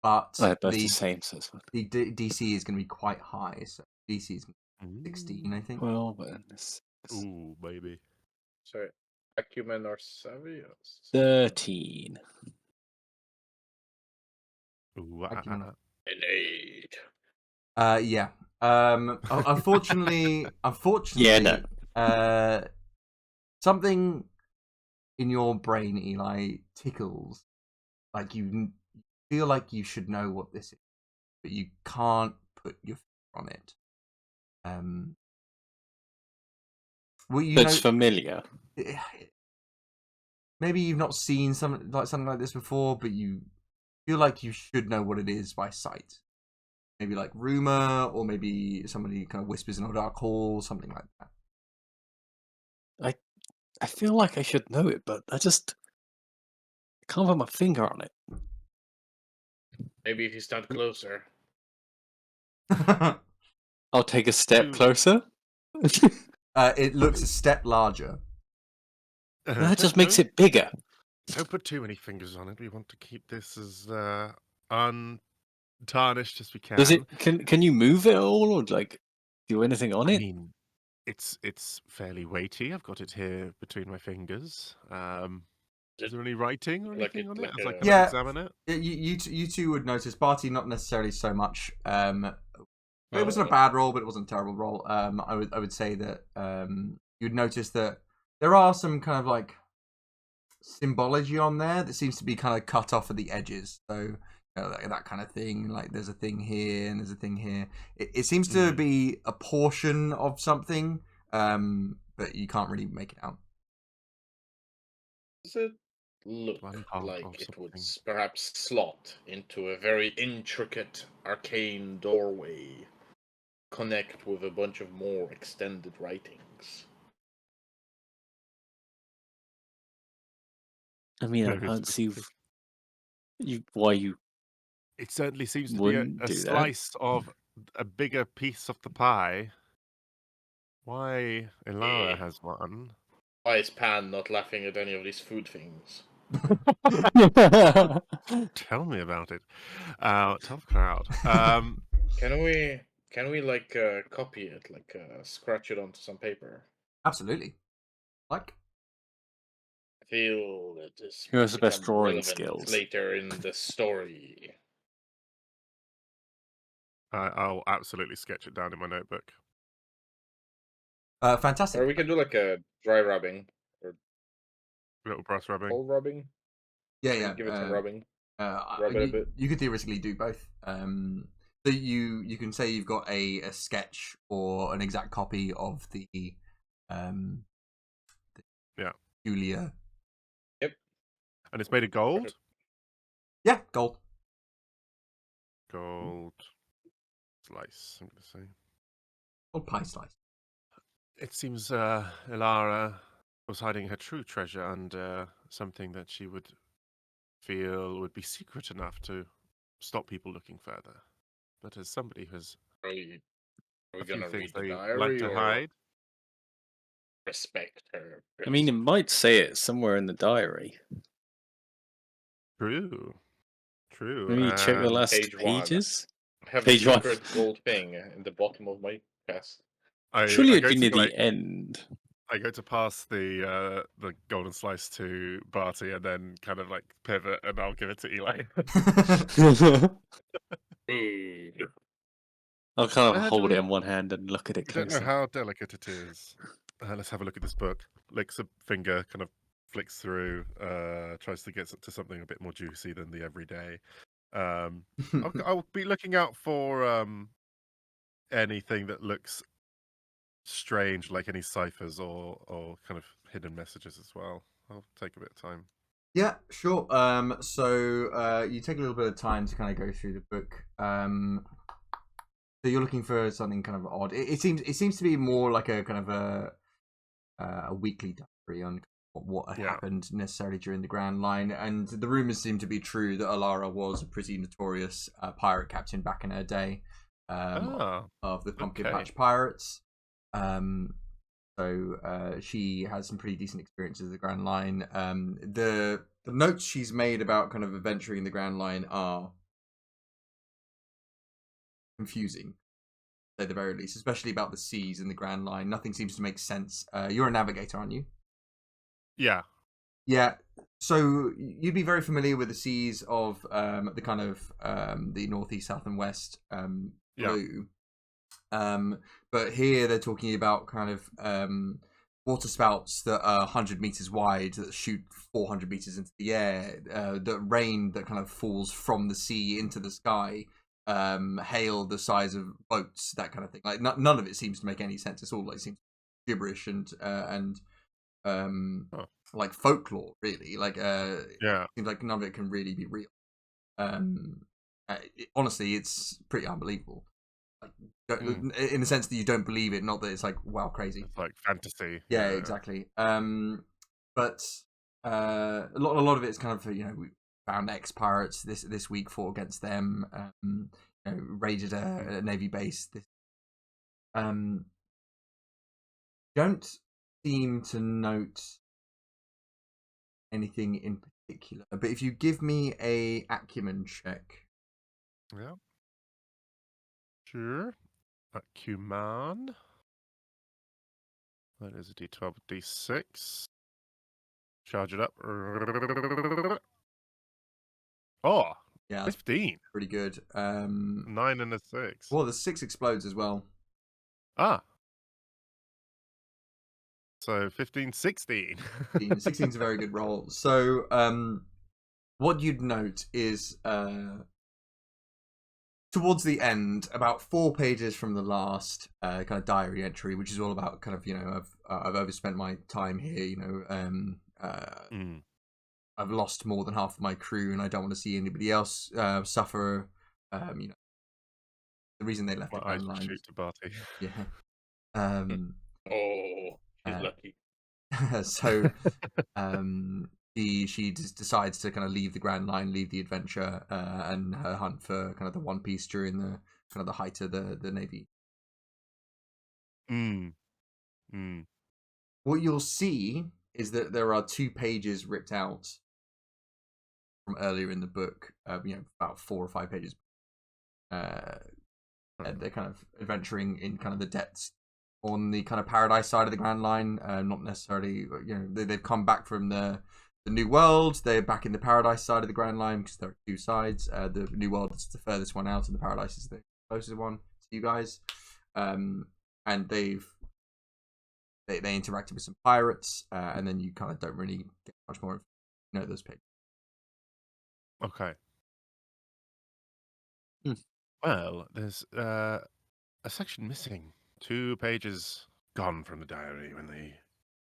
but They're both the same, so it's fine. the DC is going to be quite high. So DC is 16, I think. Well, then it's Ooh, baby. Sorry, acumen or savvy? 13. Ooh, Acumen. An 8. Yeah. Unfortunately, Yeah, no. Something in your brain, Eli, tickles. Like you feel like you should know what this is, but you can't put your finger on it. Well, you That's know, familiar. maybe you've not seen something like this before, but you feel like you should know what it is by sight. Maybe like rumor, or maybe somebody kind of whispers in a dark hall, something like that. I feel like I should know it, but I can't put my finger on it. Maybe if you stand closer. I'll take a step Ooh. closer. It looks a step larger. That just makes it bigger. Don't put too many fingers on it. We want to keep this as untarnished as we can. Does it? Can you move it all, or like do anything on I it? mean, it's fairly weighty. I've got it here between my fingers. Is there any writing or Like anything on it? like As I a- kind Yeah. of examine it. You two would notice. Barty, not necessarily so much. It wasn't a Oh. bad roll, but it wasn't a terrible roll. I would say that you'd notice that there are some kind of like symbology on there that seems to be kind of cut off at the edges. So that kind of thing. Like there's a thing here and there's a thing here. It seems to be a portion of something, but you can't really make it out. Does it look One part like of it would something. perhaps slot into a very intricate arcane doorway, connect with a bunch of more extended writings? I mean, I Very can't see specific. why you It certainly seems to be wouldn't a do that. slice of a bigger piece of the pie. Why Ilara has one? Why is Pan not laughing at any of these food things? Tell me about it. Tell the crowd. Can we like copy it, like scratch it onto some paper? Absolutely. Like. I feel that this Who has will the best become drawing relevant skills? later in the story. I'll absolutely sketch it down in my notebook. Fantastic. Or we can do like a dry rubbing or Little brass rubbing. cold rubbing. Yeah, Maybe yeah. give it some rubbing. Rub it a bit. You could theoretically do both. So you can say you've got a sketch or an exact copy of the Yeah. Julia. Yep. And it's made of gold? Perfect. Yeah, gold. Gold slice, I'm going to say. Gold pie slice. It seems Ilara was hiding her true treasure under something that she would feel would be secret enough to stop people looking further. But as somebody who's Are we a few gonna things read the they diary like to or hide, respect her? I mean, it might say it somewhere in the diary. true. Maybe you check the last Page 1. pages. I have Page a 1. secret gold thing in the bottom of my chest. Surely I it'd go be to near like the end. I go to pass the golden slice to Barty and then kind of like pivot and I'll give it to Eli. I'll kind of Where do hold it we- in one hand and look at it I don't know closer. how delicate it is. Let's have a look at this book. Licks a finger, kind of flicks through, tries to get to something a bit more juicy than the everyday. I'll be looking out for anything that looks strange, like any ciphers or kind of hidden messages as well. I'll take a bit of time. Yeah, sure. So you take a little bit of time to kind of go through the book. So you're looking for something kind of odd. It seems to be more like a kind of a weekly diary on what Yeah. happened necessarily during the Grand Line, and the rumors seem to be true that Alara was a pretty notorious pirate captain back in her day, of the Pumpkin okay. Patch Pirates. So she has some pretty decent experiences of the Grand Line. The notes she's made about kind of adventuring the Grand Line are confusing, at the very least, especially about the seas and the Grand Line. Nothing seems to make sense. You're a navigator, aren't you? Yeah. Yeah. So you'd be very familiar with the seas of the kind of the northeast, south, and west. Yeah. blue. But here they're talking about kind of water spouts that are 100 meters wide that shoot 400 meters into the air, the rain that kind of falls from the sea into the sky, hail the size of boats, that kind of thing. Like none of it seems to make any sense. It's all like seems gibberish and like folklore, really. Like Yeah. seems like none of it can really be real. Honestly, it's pretty unbelievable. Like, in the sense that you don't believe it, not that it's like wow crazy. It's like fantasy. Yeah, exactly. But a lot of it is kind of, you know, we found ex-pirates this week, fought against them, you know, raided a navy base. Don't seem to note anything in particular, but if you give me a acumen check. Yeah. Sure. Acumen. That is a D12, D6. Charge it up. Oh, Yeah, that's 15. pretty good. 9 and a 6. Well, the 6 explodes as well. Ah. So 15, 16. 16 is a very good roll. So, what you'd note is towards the end, about 4 pages from the last kind of diary entry, which is all about kind of, you know, I've overspent my time here, you know, I've lost more than half of my crew, and I don't want to see anybody else suffer. You know, the reason they left the Grand Line. Shoot to Barty. Yeah. Oh, he's lucky. So, she just decides to kind of leave the Grand Line, leave the adventure, and her hunt for kind of the One Piece during the kind of the height of the Navy. What you'll see is that there are 2 pages ripped out from earlier in the book, you know, about 4 or 5 pages. They're kind of adventuring in kind of the depths on the kind of Paradise side of the Grand Line, not necessarily, you know, they've come back from the New World. They're back in the Paradise side of the Grand Line because there are 2 sides. The New World is the furthest one out, and the Paradise is the closest one to you guys. And they interacted with some pirates, and then you kind of don't really get much more, you know, those pages. Okay. Well, there's a section missing. 2 pages gone from the diary when they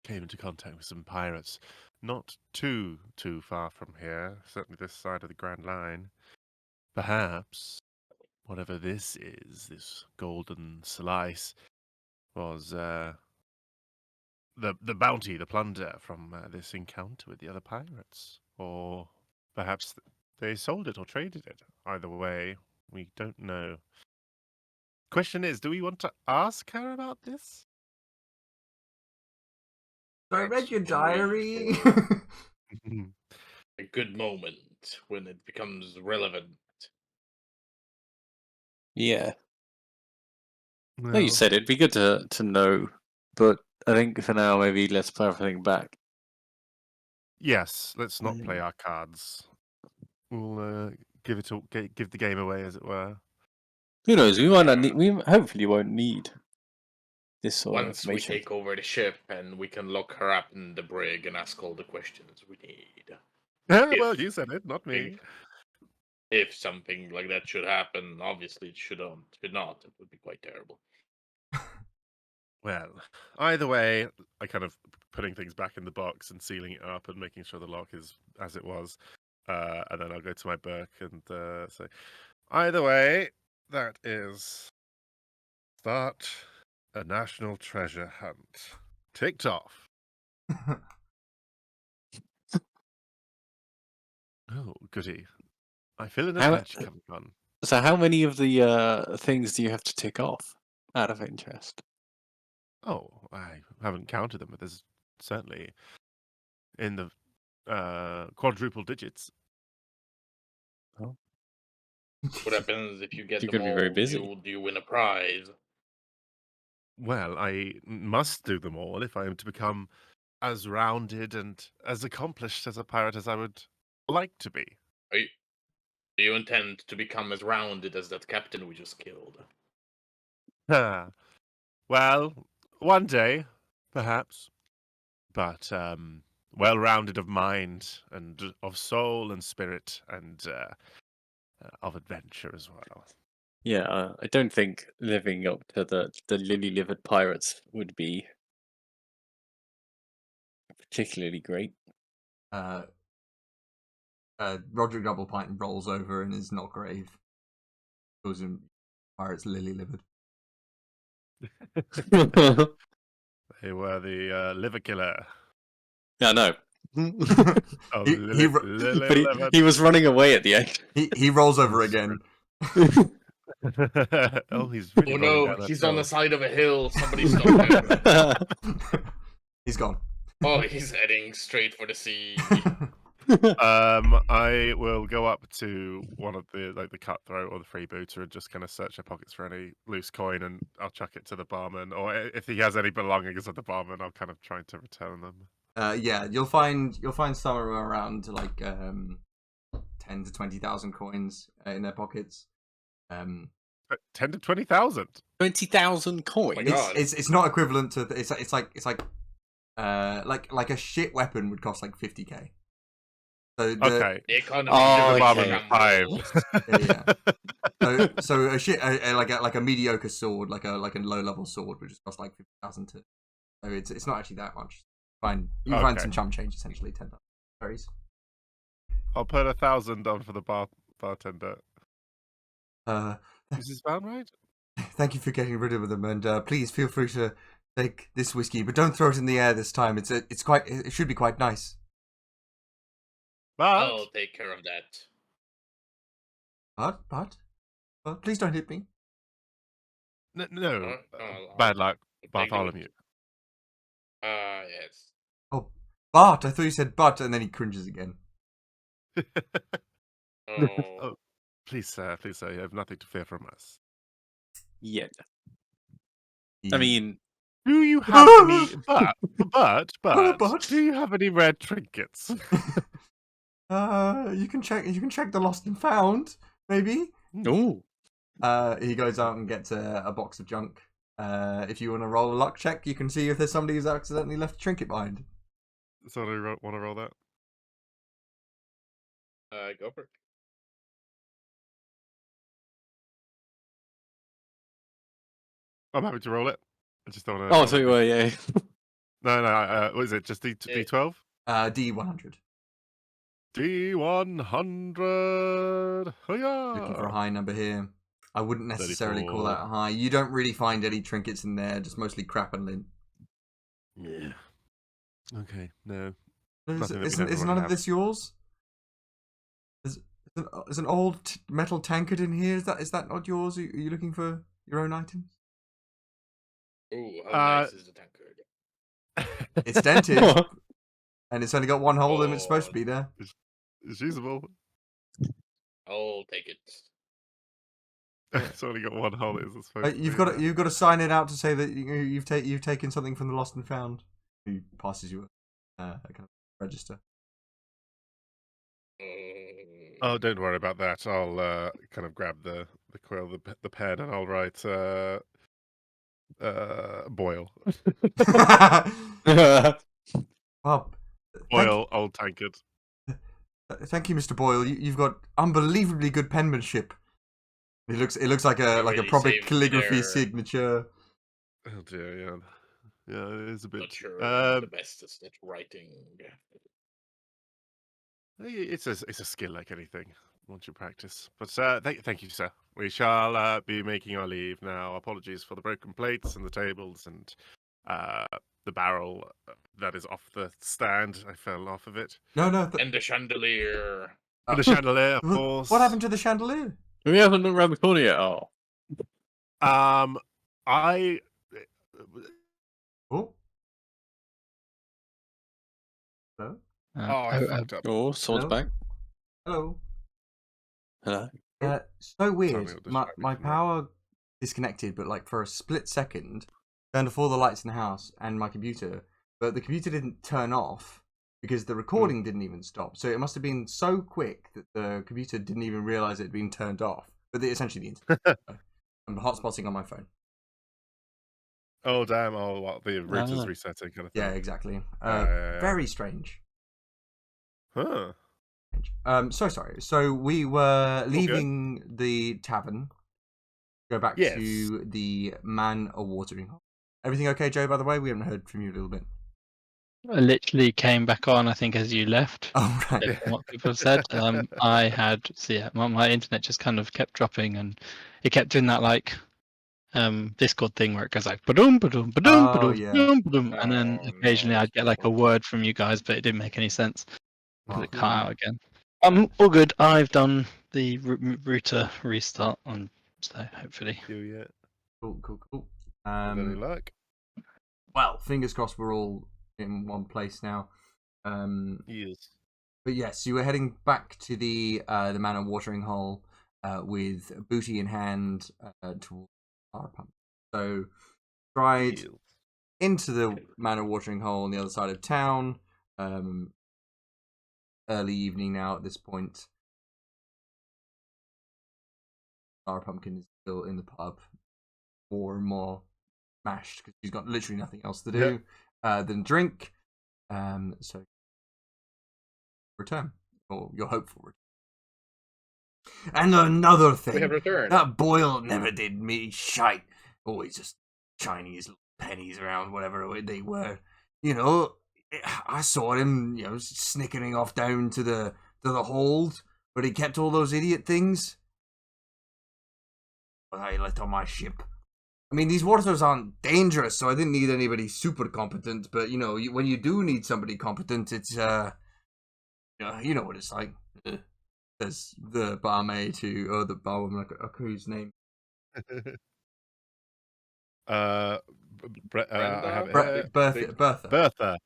came into contact with some pirates. Not too far from here, certainly this side of the Grand Line. Perhaps whatever this is, this golden slice, was the bounty, the plunder from this encounter with the other pirates. Or perhaps they sold it or traded it. Either way, we don't know. Question is, do we want to ask her about this? So I read your diary. A good moment when it becomes relevant. Yeah. No, you said it'd be good to know, but I think for now maybe let's play everything back. Yes, let's not play our cards. We'll give the game away, as it were. Who knows? We might not need. We hopefully won't need this sort of Once we information. take over the ship and we can lock her up in the brig and ask all the questions we need. Well, you said it, not me. If something like that should happen, obviously it should not. It would be quite terrible. Well, either way, I kind of putting things back in the box and sealing it up and making sure the lock is as it was. And then I'll go to my book and say, either way, that is start a national treasure hunt. Ticked off. Oh, goody. I feel an adventure coming on. So how many of the things do you have to tick off out of interest? Oh, I haven't counted them, but there's certainly in the quadruple digits. Oh. What happens if you get You're them gonna be all? very busy. Do you win a prize? Well, I must do them all if I am to become as rounded and as accomplished as a pirate as I would like to be. Do you intend to become as rounded as that captain we just killed? Well, one day, perhaps. But well-rounded of mind and of soul and spirit and of adventure as well. Yeah, I don't think living up to the lily-livered pirates would be particularly great. Roderick Doublepint rolls over in his not grave. Calls him pirates lily-livered. They were the liver killer. Yeah, no. Oh, He But he was running away at the end. he rolls over again. Oh, he's really Oh rolling no, down that he's on the hill. side of a hill. Somebody stop him. He's gone. Oh, he's heading straight for the sea. I will go up to one of the cutthroat or the freebooter and just kind of search their pockets for any loose coin, and I'll chuck it to the barman. Or if he has any belongings of the barman, I'll kind of try to return them. Yeah, you'll find somewhere around like 10 to 20,000 coins in their pockets. 10 to 20,000. 20,000 coins. my God. It's not equivalent to it's like a shit weapon would cost like 50k. So Okay. The economy. Oh, Give the barman okay. 5. So a shit like a mediocre sword, like a low level sword, would just cost like 50,000 to. So it's not actually that much. You can find Okay. some chump change essentially, 10,000 berries. I'll put 1,000 on for the bartender. Is this bound right? Thank you for getting rid of them, and please feel free to take this whiskey, but don't throw it in the air this time. It should be quite nice. But I'll take care of that. But please don't hit me. no, I'll bad luck, take the Bartholomew. Yes. Oh, Bart! I thought you said but, and then he cringes again. Oh. Oh, please, sir, you have nothing to fear from us. Yeah. I mean, Do you have any? But, But? do you have any rare trinkets? you can check the lost and found, maybe. ooh. He goes out and gets a box of junk. If you want to roll a luck check, you can see if there's somebody who's accidentally left a trinket behind. So do you want to roll that? Go for it. I'm happy to roll it. I just don't want to. Oh, so you were, yeah. No. What is it? Just D12? D100. D100. Looking for a high number here. I wouldn't necessarily call that 34. high. You don't really find any trinkets in there, just mostly crap and lint. Yeah. Okay. No. Is Nothing that we don't none already of have. this yours? Is an old metal tankard in here? Is that not yours? Are you looking for your own items? Ooh, how nice is the tankard? It's dented, and it's only got one hole and it's supposed to be there. It's usable. I'll take it. It's only got one hole. It's supposed to You've be got there. you've got to sign it out to say that you've taken something from the lost and found. He passes you a kind of register. Oh, don't worry about that. I'll kind of grab the quill, the pen, and I'll write boil. Well, Boil, old tankard. thank you, Mr. Boyle. You've got unbelievably good penmanship. It looks like a really proper saved me calligraphy there. signature. Oh dear, yeah. Yeah, it is a bit. Not sure I'm the best at writing. It's a skill like anything. Once you practice. But thank you, sir. We shall be making our leave now. Apologies for the broken plates and the tables and the barrel that is off the stand. I fell off of it. No. And the chandelier. And the chandelier, of course. What happened to the chandelier? We haven't looked around the corner yet. Oh. I. Oh. Hello. I fucked up. Oh, swords Hello? back. Hello. Hello. So Tell me weird. what distracted My from that. power disconnected, but like for a split second, turned off all the lights in the house and my computer. But the computer didn't turn off because the recording didn't even stop. So it must have been so quick that the computer didn't even realize it had been turned off. But essentially the internet. I'm hotspotting on my phone. Oh damn! Oh, what the router's Ah. resetting kind of thing. Yeah, exactly. Yeah. Very strange. Huh. So sorry. So we were leaving the tavern. Go back Yes. to the man or watering hole. Everything okay, Joe? By the way, we haven't heard from you a little bit. I literally came back on, I think, as you left. Oh right. Based on what people have said. I had, so yeah, my internet just kind of kept dropping, and it kept doing that like Discord thing where it goes like ba-dum, ba-dum, ba-dum, Oh, ba-dum, yeah. ba-dum, ba-dum, and then Oh, occasionally no, I'd get like a word from you guys, but it didn't make any sense because Oh, it cut out again. All good. I've done the router restart on, so hopefully. Yeah. cool. With any luck? Well, fingers crossed we're all in one place now. Yes. But yes, you were heading back to the manor watering hole with booty in hand towards our pump. So, tried Yes. into the manor watering hole on the other side of town. Early evening now at this point. Our pumpkin is still in the pub, more and more smashed because she's got literally nothing else to do than drink. So return, or your hopeful return. And another We thing, have returned. that Boyle never did me shite. Always just Chinese pennies around, whatever they were. You know, I saw him, snickering off down to the hold where he kept all those idiot things. But I left on my ship. I mean, these waters aren't dangerous, so I didn't need anybody super competent. But when you do need somebody competent, it's you know what it's like. Says the barmaid to the barwoman, whose name? I have it here. Bertha.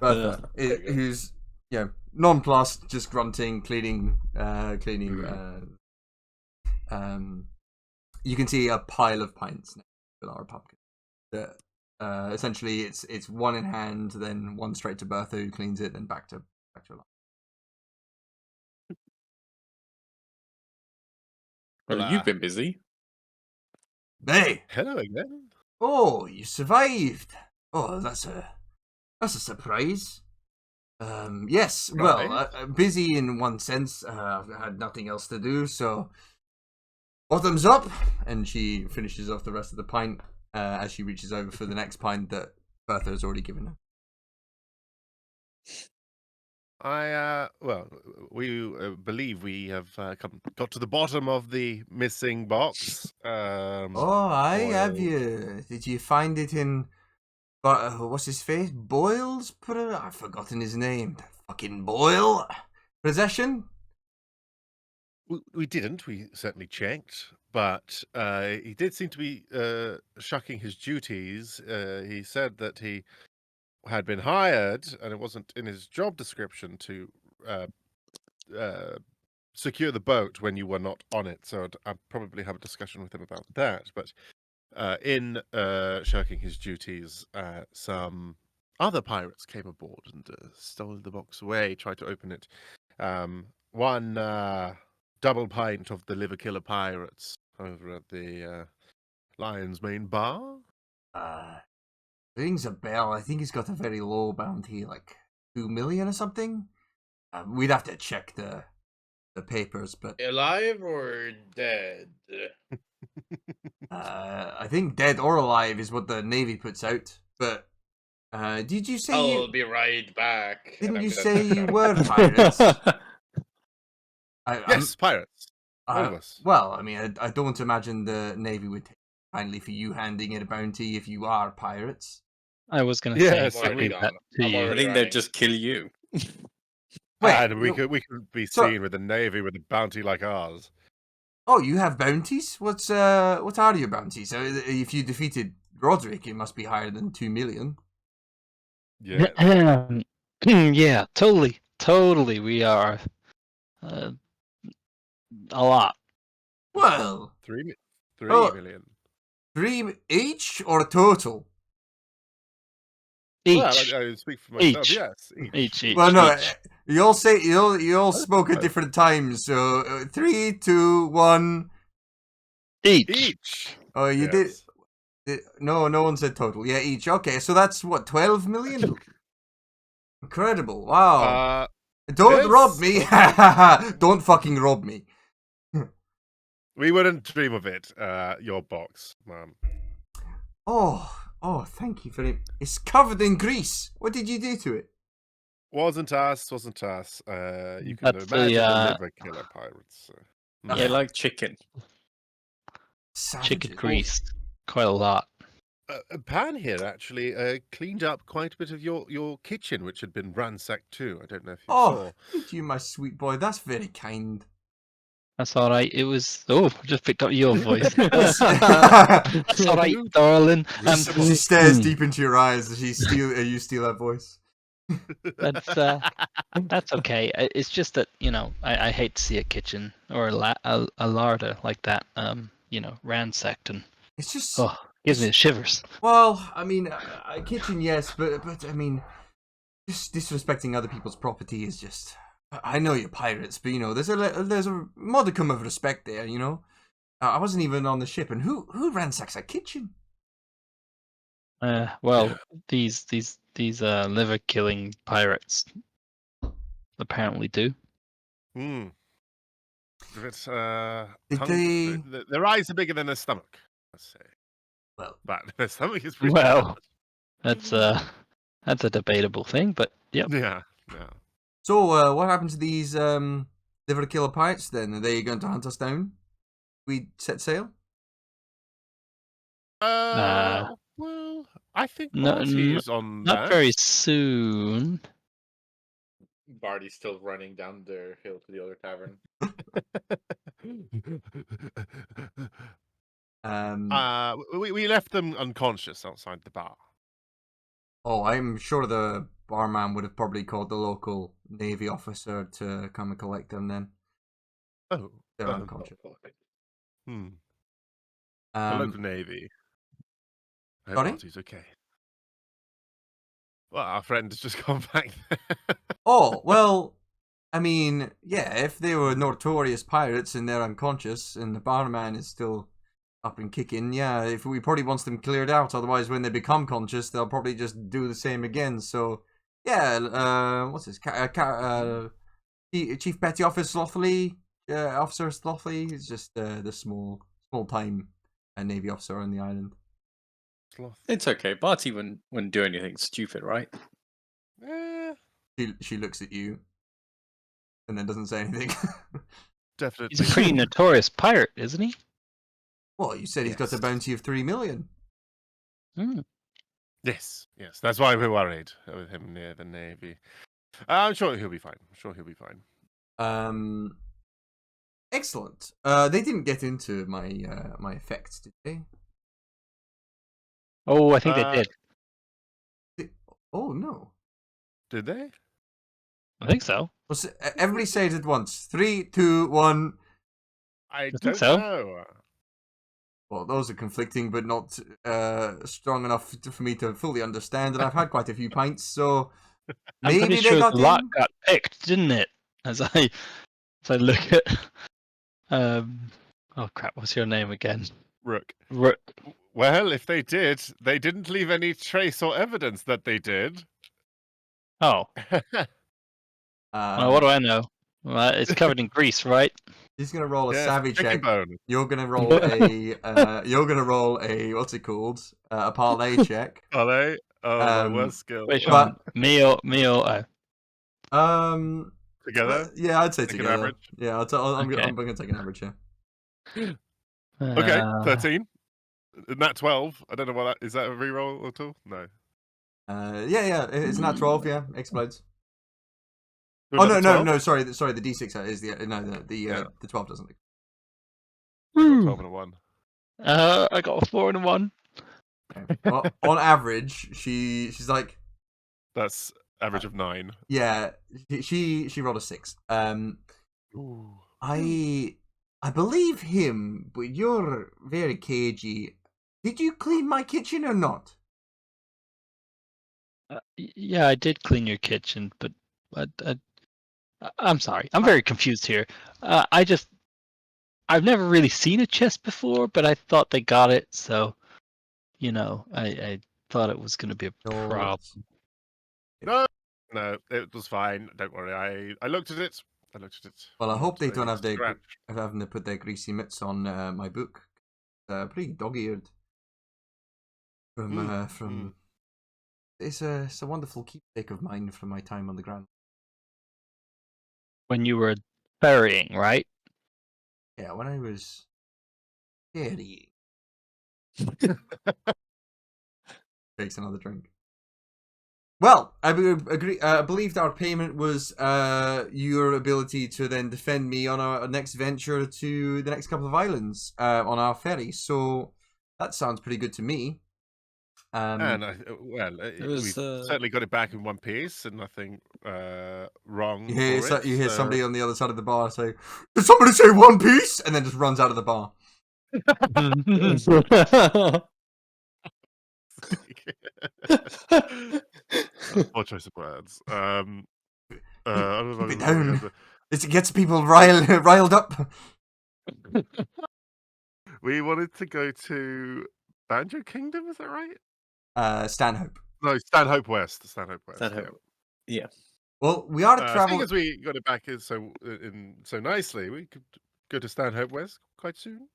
Bertha. Who's nonplussed, just grunting, cleaning. You can see a pile of pints next to our pumpkin. Essentially, it's one in hand, then one straight to Bertha, who cleans it, then back to life. Well, you've been busy. Hey! Hello again. Oh, you survived! Oh, that's a surprise. Yes. Right. Well, busy in one sense. I've had nothing else to do, so bottoms up. And she finishes off the rest of the pint as she reaches over for the next pint that Bertha has already given her. We believe we have got to the bottom of the missing box. I have Boyle. you. Did you find it in? What's his face? Boyle's? I've forgotten his name. Fucking Boyle. Possession? We didn't. We certainly checked, but he did seem to be shucking his duties. He said that he had been hired, and it wasn't in his job description to secure the boat when you were not on it. So I'll probably have a discussion with him about that. But in shirking his duties, some other pirates came aboard and stole the box away, tried to open it. One double pint of the liver killer pirates over at the Lion's Mane bar. Rings a bell. I think he's got a very low bounty, like 2 million or something. We'd have to check the papers, but Alive or dead? I think dead or alive is what the Navy puts out. But did you say I'll you be right back. didn't And you I'm say gonna- you were pirates? Yes, pirates. All of us. Well, I mean, I don't imagine the Navy would take kindly for you handing in a bounty if you are pirates. I was going to Yeah, say so exactly we- that to I'm you. I already- think they'd just kill you. And we no- could be so- seen with a navy with a bounty like ours. Oh, you have bounties? What are your bounties? So if you defeated Roderick, it must be higher than 2 million. Yeah. Yeah, totally. We are a lot. Well, 3 Oh. million. 3 each or total? Each, Well, I speak for myself. Each. Yes, each. Well, no, each. you all spoke at Oh. different times. So 3, 2, 1. Each. Each. Oh, you did. Yes. No, no one said total. Yeah, each. Okay, so that's what, 12 million? Incredible! Wow! Don't rob me! Don't fucking rob me! We wouldn't dream of it. Your box, man. Oh, thank you for it. It's covered in grease. What did you do to it? Wasn't us. You can That's the, imagine the liver killer pirates. They like chicken. chicken Savages. grease. Quite a lot. Pan here actually cleaned up quite a bit of your kitchen, which had been ransacked too. I don't know if you Oh, saw. thank you, my sweet boy. That's very kind. That's all right. It was. Oh, I just picked up your voice. Yes. That's all right, darling. She stares deep into your eyes as you steal her voice. That's okay. It's just that I hate to see a kitchen or a larder like that. Ransacked and It's just gives me the shivers. well, I mean, a kitchen, yes, but I mean, just disrespecting other people's property is just. I know you're pirates, but there's a modicum of respect there. I wasn't even on the ship, and who ransacks a kitchen? Well, these liver killing pirates apparently do. Hmm. It's Did their eyes are bigger than their stomach. Let's say. Well, But their stomach is pretty Well, large. that's a debatable thing, but yep. Yeah. so what happened to these liver killer pirates? Then are they going to hunt us down? We set sail. Well, I think No, Marty is on Not that. very soon. Barty's still running down the hill to the other tavern. We left them unconscious outside the bar. Oh, I'm sure the barman would have probably called the local Navy officer to come and collect them then. Oh, They're unconscious. The local Navy. I hope Sorry? Marty's okay. Well, our friend has just gone back there. Oh, well, I mean, yeah, if they were notorious pirates and they're unconscious and the barman is still up and kicking, yeah, if we probably wants them cleared out. Otherwise, when they become conscious, they'll probably just do the same again. So, yeah, what's this? Chief Petty Officer Slothley, Officer Slothley is just the small time Navy officer on the island. It's okay. Barty wouldn't do anything stupid, right? She looks at you and then doesn't say anything. Definitely. He's a pretty notorious pirate, isn't he? Well, you said he's got a bounty of 3 million. Yes. That's why we're worried with him near the Navy. I'm sure he'll be fine. Excellent. They didn't get into my effects, did they? Oh, I think they did. Oh no. Did they? I think so. Everybody say it at once. 3, 2, 1. I think don't so. know. Well, those are conflicting, but not strong enough for me to fully understand. And I've had quite a few pints, so I'm maybe pretty they sure got the lot in. got picked, didn't it? As I look at oh crap, what's your name again? Rook. Rook. Well, if they did, they didn't leave any trace or evidence that they did. Oh. Well, what do I know? Well, it's covered in grease, right? He's gonna roll a Yes, savvy chicken check. bone. You're gonna roll a what's it called? A parlay check. Are they? Oh, my worst skill. Which But- one? Me or Together? Yeah, I'd say Take an together. average? Yeah, I'm gonna take an average here. Okay, 13. Nat 12. I don't know what that is. That a reroll at all? No. Yeah, it's not 12. Yeah, explodes. Do Oh another no, 12? sorry. The D6 is the 12 doesn't. I got Woo. 12 and a 1. I got a 4 and a 1. Well, on average, she's like, That's average of 9. yeah, she rolled a 6. Ooh. I believe him, but you're very cagey. Did you clean my kitchen or not? Yeah, I did clean your kitchen, but I'm sorry. I'm very confused here. I've never really seen a chest before, but I thought they got it, so I thought it was going to be a No, problem. No, it was fine. Don't worry. I looked at it. Well, I hope they Not don't a have scratch. having to put their greasy mitts on my book. Pretty dog-eared. From it's a wonderful keepsake of mine from my time on the ground. When you were ferrying, right? Yeah, when I was ferrying. Takes another drink. Well, I believed our payment was your ability to then defend me on our next venture to the next couple of islands on our ferry. So that sounds pretty good to me. And It was, we've certainly got it back in one piece, and nothing wrong you hear for it. you hear somebody on the other side of the bar say, "Did somebody say One Piece?" and then just runs out of the bar. Poor choice of words. Keep it down. It gets people riled up. We wanted to go to Banjo Kingdom, is that right? Stanhope. No, Stanhope West. Stanhope West. Stanhope. Yeah. Well, we are to Seeing travel. as we got it back so nicely, we could go to Stanhope West quite soon.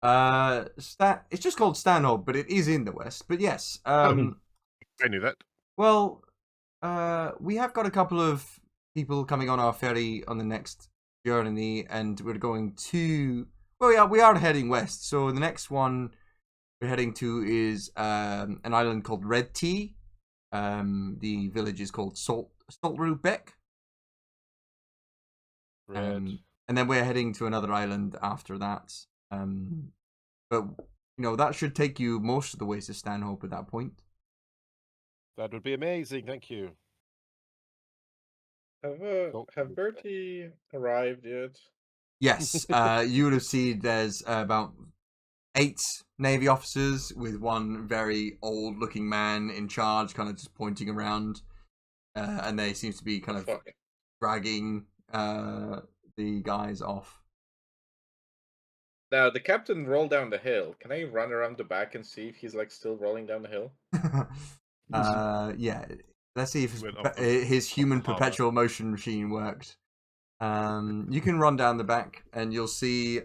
It's just called Stanhope, but it is in the west. But yes, I knew that. well, we have got a couple of people coming on our ferry on the next journey, and we're going to. Well, yeah, we are heading west. So the next one we're heading to is an island called Red Tea. The village is called Saltroot Beck. Red. And then we're heading to another island after that. But that should take you most of the way to Stanhope at that point. That would be amazing. Thank you. Have Bertie arrived yet? Yes, you would have seen there's about 8 Navy officers with one very old-looking man in charge, kind of just pointing around, and they seem to be kind of dragging the guys off. Now the captain rolled down the hill. Can I run around the back and see if he's still rolling down the hill? Yeah. Let's see if his human perpetual motion machine worked. You can run down the back and you'll see.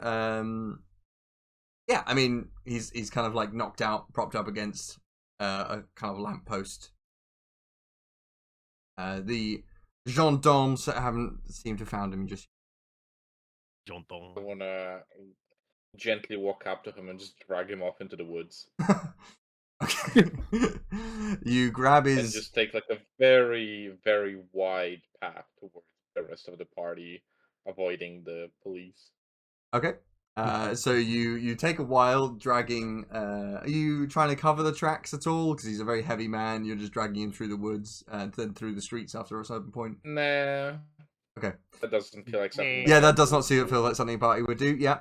Yeah, I mean he's kind of knocked out, propped up against a kind of lamppost. The gendarmes haven't seemed to have found him just. I wanna gently walk up to him and just drag him off into the woods. Okay. You grab his. And just take a very, very wide path towards the rest of the party, avoiding the police. Okay. So you take a while dragging. Are you trying to cover the tracks at all? Because he's a very heavy man. You're just dragging him through the woods and then through the streets after a certain point. Nah. Okay. That doesn't feel like something. Yeah, that does not feel like something a party would do. Yeah.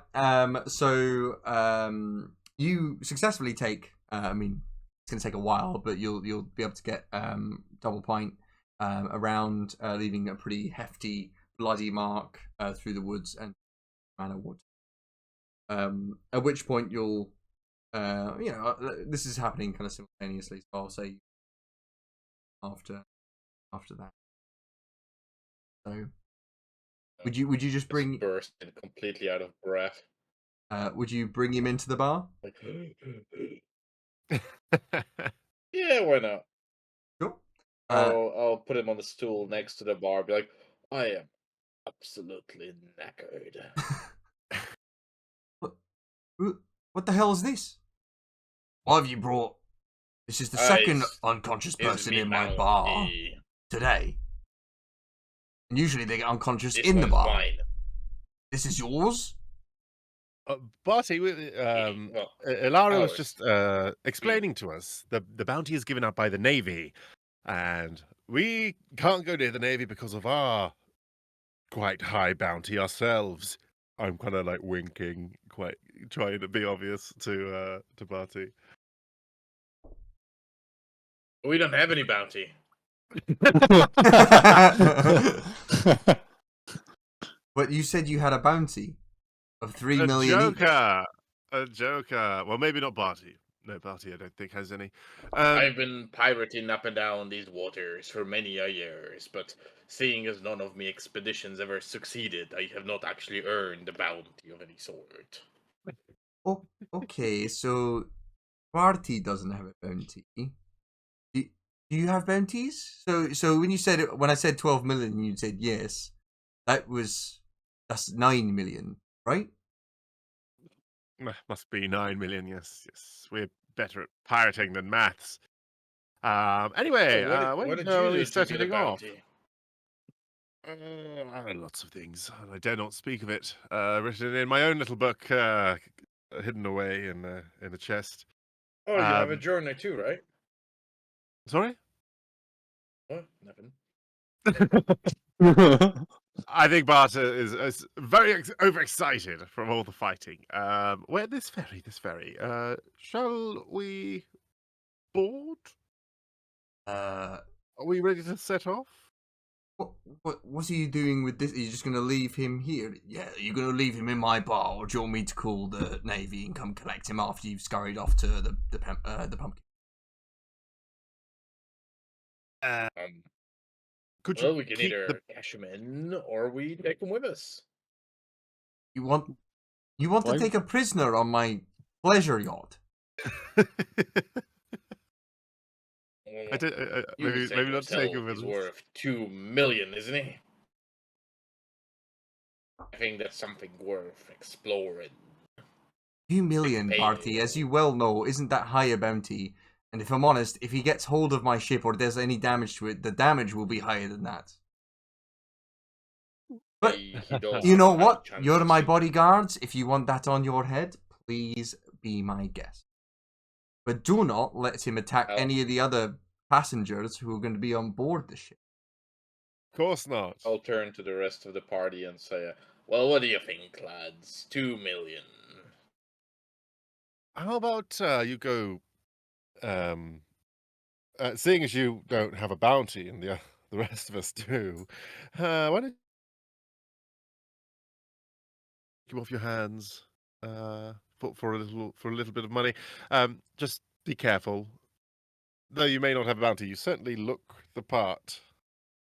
So you successfully take. I mean, it's going to take a while, but you'll be able to get Doublepint around, leaving a pretty hefty bloody mark through the woods and Manor Wood. At which point you'll, this is happening kind of simultaneously. So I'll say after that. So would you just bring bursted completely out of breath? Would you bring him into the bar? Yeah, why not? Sure. I'll put him on the stool next to the bar. Be like, I am absolutely knackered. What the hell is this? What have you brought? This is the second unconscious person in my bar today. And usually they get unconscious in the bar. Mine. This is yours? Barty, Ilara was just explaining to us the bounty is given out by the Navy, and we can't go near the Navy because of our quite high bounty ourselves. I'm kind of winking, quite trying to be obvious to Barty. We don't have any bounty. But you said you had a bounty of 3 million. A joker. Well, maybe not Barty. no party, I don't think, has any. I've been pirating up and down these waters for many a years, but seeing as none of my expeditions ever succeeded, I have not actually earned a bounty of any sort. Oh, okay, so party doesn't have a bounty. Do you have bounties? So when I said 12 million, you said yes. That's 9 million, right? Must be 9 million. Yes, yes. We're better at pirating than maths. Anyway, What when did you are we do to get a setting off? bounty? Lots of things. I dare not speak of it. Written in my own little book, hidden away in a chest. Oh, you have a Um, journal too, right? Sorry? What? Nothing. I think Bart is very overexcited from all the fighting. Where this ferry. Shall we board? Are we ready to set off? What are you doing with this? Are you just going to leave him here? Yeah, are you going to leave him in my bar, or do you want me to call the Navy and come collect him after you've scurried off to the pumpkin? Could Well, you we can keep either cash him in or we take him with us. You want to Why- take a prisoner on my pleasure yacht? I don't, You maybe say maybe not take yourself him he's with us. worth 2 million, isn't he? I think that's something worth exploring. 2 million, Big Barty, pay. as you well know, isn't that high a bounty. And if I'm honest, if he gets hold of my ship or there's any damage to it, the damage will be higher than that. But He does you know have a what? chance You're to my suit. bodyguards. If you want that on your head, please be my guest. But do not let him attack Well- any of the other passengers who are going to be on board the ship. Of course not. I'll turn to the rest of the party and say, well, what do you think, lads? 2 million. How about you go? Seeing as you don't have a bounty and the rest of us do, why don't you keep off your hands for a little bit of money? Just be careful. Though you may not have a bounty, you certainly look the part.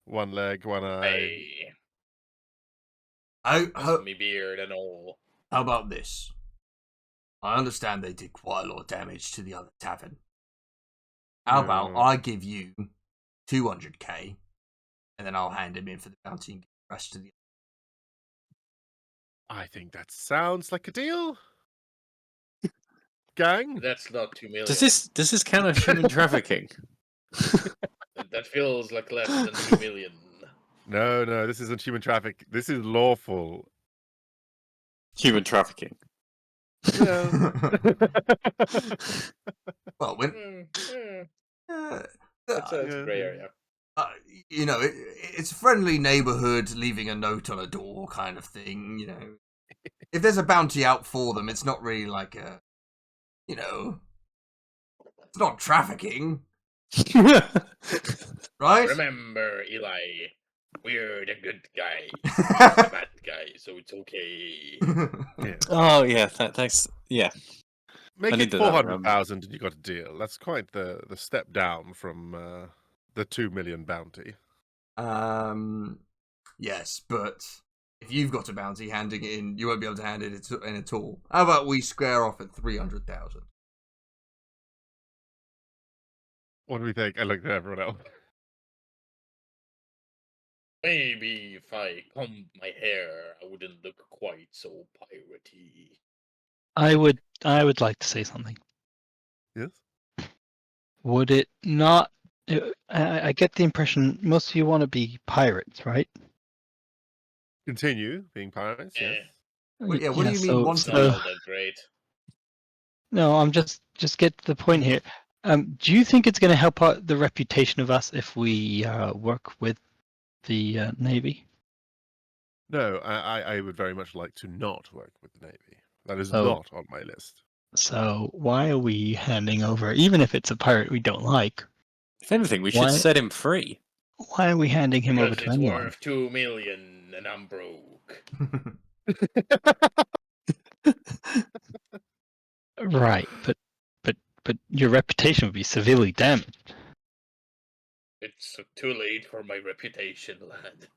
One leg, one eye. Hey, How me beard and all. about this? I understand they did quite a lot of damage to the other tavern. How about Yeah. I give you 200k, and then I'll hand him in for the bounty and get the rest of the. I think that sounds like a deal. Gang? That's not 2 million. Does this count as human trafficking? That feels like less than 2 million. No, this isn't human traffic. This is lawful. Human trafficking. Well, Well, when It's a Yeah. gray area. you know, it's a friendly neighborhood, leaving a note on a door kind of thing. You know, if there's a bounty out for them, it's not really like a, you know, it's not trafficking, right? Remember, Eli, we're the good guy, the bad guy, so it's okay. yeah. Oh yeah, thanks. Yeah, Make I it need that, 400,000 and you got a deal. That's quite the step down from the 2 million bounty. Yes, but if you've got a bounty, handing it in, you won't be able to hand it in at all. How about we square off at 300,000? What do we think? I looked at everyone else. Maybe if I combed my hair, I wouldn't look quite so piratey. I would like to say something. Yes? Would it not? I get the impression most of you want to be pirates, right? Continue being pirates, yes. Well, yeah, what do you mean want It's to not be? all that great. No, I'm just get to the point here. Do you think it's going to help out the reputation of us if we work with the Navy? No, I would very much like to not work with the Navy. That is Oh. not on my list. So why are we handing over, even if it's a pirate we don't like? if anything, we should Why- set him free. Why are we handing him over Because to it's anyone? worth 2 million and I'm broke. Right, but but your reputation would be severely damaged. It's too late for my reputation, lad.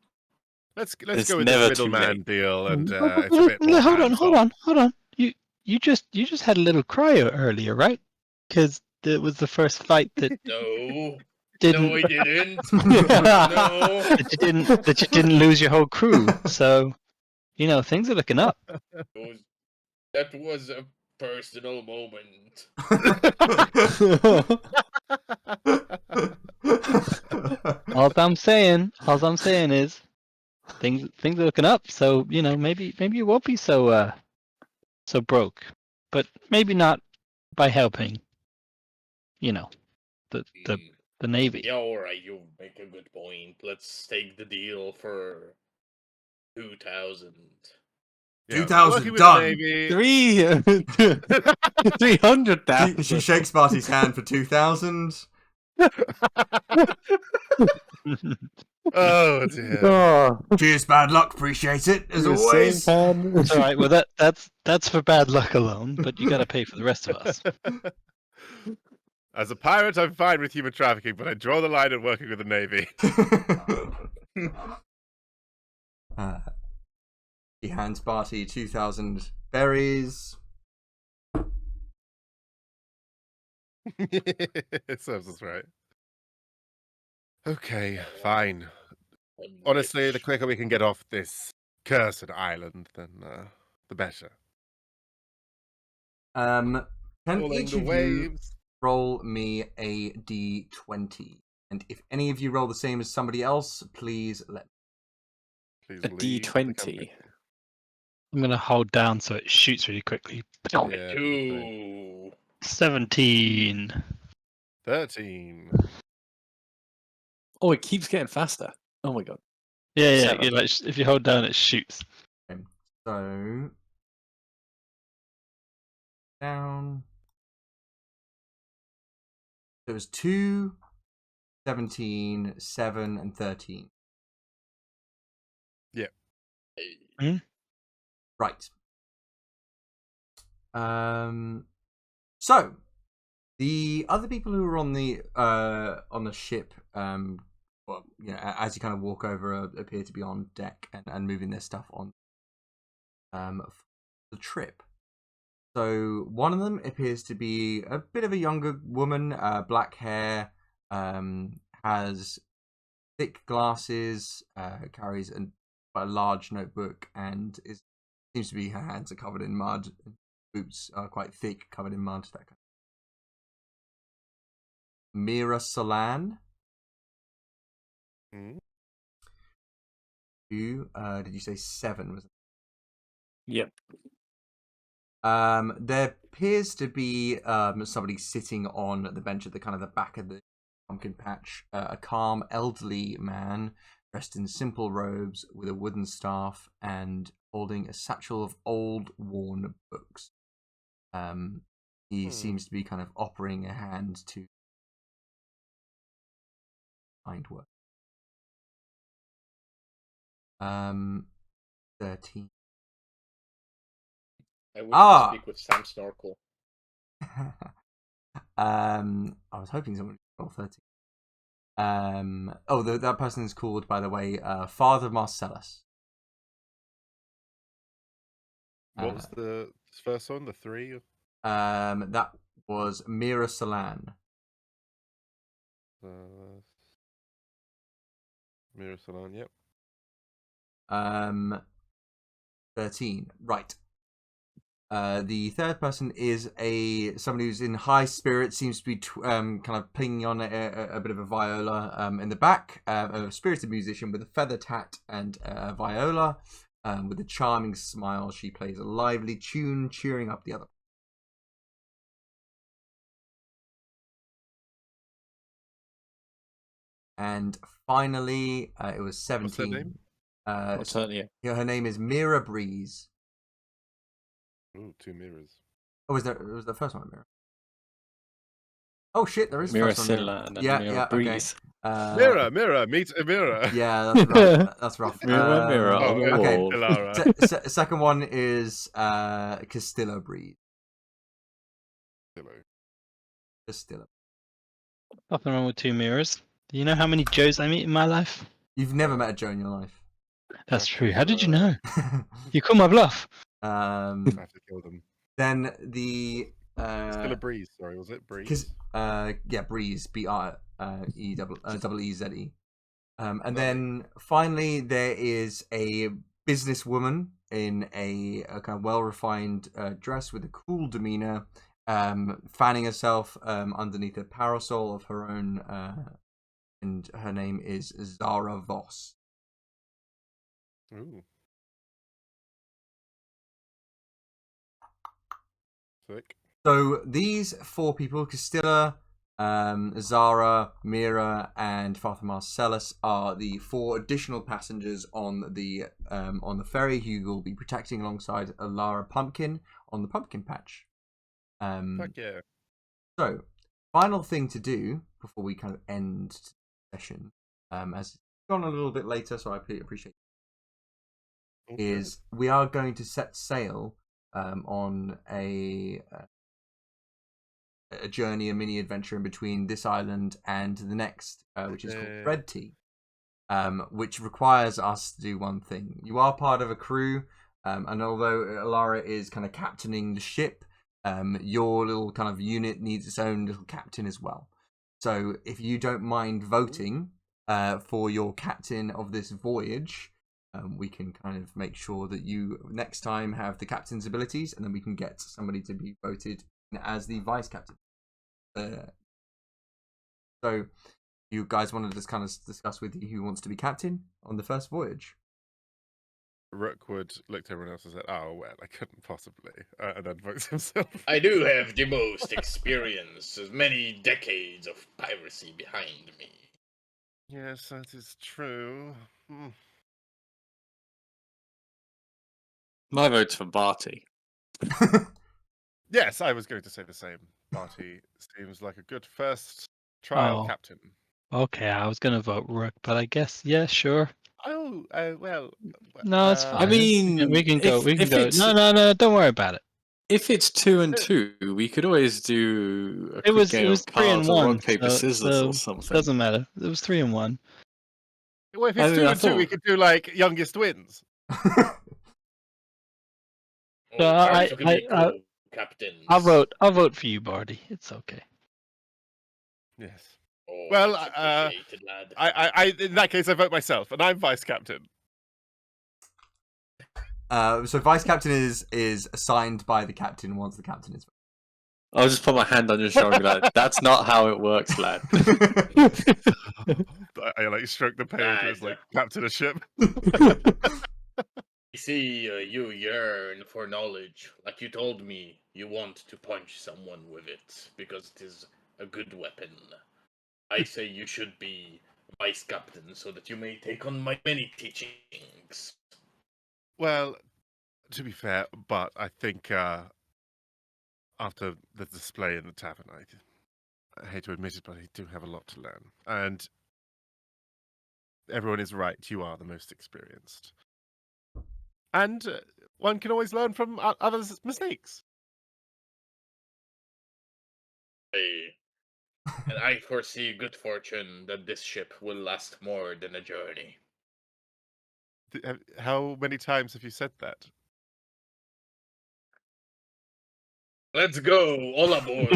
Let's It's go with this never too middleman late. deal, and But- it's a bit more hold hands-off. on. You just had a little cryo earlier, right? Because it was the first fight that No, didn't no, I didn't. no. No. that you didn't lose your whole crew. So, things are looking up. That was a personal moment. All I'm saying is things are looking up. So, maybe you won't be so broke, but maybe not by helping, the Navy. Yeah, alright, you make a good point. Let's take the deal for 2,000. Yeah, 2,000 working with done. the Navy. 300,000. She shakes Barty's hand for 2,000. Oh dear. Oh, Cheers, bad luck. Appreciate it as the always. same pan. All right, well that's for bad luck alone, but you got to pay for the rest of us. As a pirate, I'm fine with human trafficking, but I draw the line at working with the Navy. He hands Barty 2,000 berries. It serves us right. Okay, fine. Honestly, the quicker we can get off this cursed island, then the better. Can Rolling each the of you waves. roll me a d20? And if any of you roll the same as somebody else, please let me. Please A lead the D20. company. I'm gonna hold down so it shoots really quickly. Yeah, 2. 17. 13. Oh, it keeps getting faster. Oh my god. Yeah, 7. if you hold down, it shoots. Okay, so down. It was 2, 17, 7, and 13. Yeah. Right. So the other people who were on the ship, well, as you kind of walk over, appear to be on deck and moving their stuff on for the trip. So one of them appears to be a bit of a younger woman, black hair, has thick glasses, carries quite a large notebook, and seems to be her hands are covered in mud. Boots are quite thick, covered in mud. That kind of. Mira Solan. Mm. Who did you say 7? Was it? Yep. There appears to be somebody sitting on the bench at the kind of the back of the pumpkin patch. A calm, elderly man dressed in simple robes with a wooden staff and holding a satchel of old, worn books. He seems to be kind of offering a hand to find work. 13. I wish to speak with Sam Snorkel. I was hoping someone would roll 13. That person is called, by the way, Father Marcellus. What was the first one? The 3? That was Mira Solan. Mira Solan, yep. 13. Right. The third person is somebody who's in high spirits, seems to be kind of pinging on a bit of a viola in the back. A spirited musician with a feather tat and a viola. With a charming smile, she plays a lively tune, cheering up the other. And finally, it was 17. What's her name? What's her name? Her name is Mira Breeze. Ooh, 2 mirrors. Oh, was the first one a mirror? Oh shit, there is Mira first one. Silla and then Yeah, Mira yeah, Breeze. okay. Mirror, meet a mirror. Yeah, that's rough. That's rough. Mirror, mirror on the okay. wall. Ilara. Second one is Castillo Breeze. Hello. Castilla. Nothing wrong with 2 mirrors. Do you know how many Joes I meet in my life? You've never met a Joe in your life. That's Have true. to, How did you know? You call my bluff. I have to kill them. Then the Still a breeze. Sorry, was it breeze? Breeze, BREEZE. And then finally there is a businesswoman in a kind of well-refined dress with a cool demeanor, fanning herself underneath a parasol of her own, and her name is Zara Voss. Ooh. Sick. So these 4 people, Castilla, Zara, Mira, and Father Marcellus, are the 4 additional passengers on the ferry who will be protecting alongside Alara Pumpkin on the pumpkin patch. Fuck yeah. So, final thing to do before we kind of end the session, as it's gone a little bit later, so I appreciate it, Okay. is we are going to set sail on a journey, a mini adventure in between this island and the next, which is called Red Tea, which requires us to do one thing. You are part of a crew, and although Alara is kind of captaining the ship, your little kind of unit needs its own little captain as well. So if you don't mind voting for your captain of this voyage, we can kind of make sure that you next time have the captain's abilities, and then we can get somebody to be voted as the vice captain. So you guys want to just kind of discuss with you who wants to be captain on the first voyage? Rookwood looked at everyone else and said, "Oh well, I couldn't possibly," and then votes himself. I do have the most experience, as many decades of piracy behind me. Yes, that is true. My vote's for Barty. Yes, I was going to say the same. Barty seems like a good first trial Oh. captain. Okay, I was gonna vote Rook, but I guess sure. Oh, well. No, it's fine. I mean, we can go. We can if go. it's- No, don't worry about it. If it's 2 and 2, we could always do a It quick was game of 3 and cards or 1. rock, paper, scissors so or something. doesn't matter. It was 3 and 1. Well, if I it's mean, 2 I and 2, we thought- could do like youngest wins. So Are you cool, captains? I'll vote for you, Barty. It's okay. Yes. Oh, Well, that's appreciated, lad. I in that case, I vote myself, and I'm vice captain. So vice captain is assigned by the captain once the captain is. I'll just put my hand on your shoulder and be like, "That's not how it works, lad." I like stroke the page. It's like captain a ship. I see you yearn for knowledge. Like you told me, you want to punch someone with it because it is a good weapon. I say you should be vice captain so that you may take on my many teachings. Well, to be fair, but I think after the display in the tavern, I hate to admit it, but I do have a lot to learn. And everyone is right. You are the most experienced. And one can always learn from others' mistakes. And I foresee good fortune that this ship will last more than a journey. How many times have you said that? Let's go, all aboard!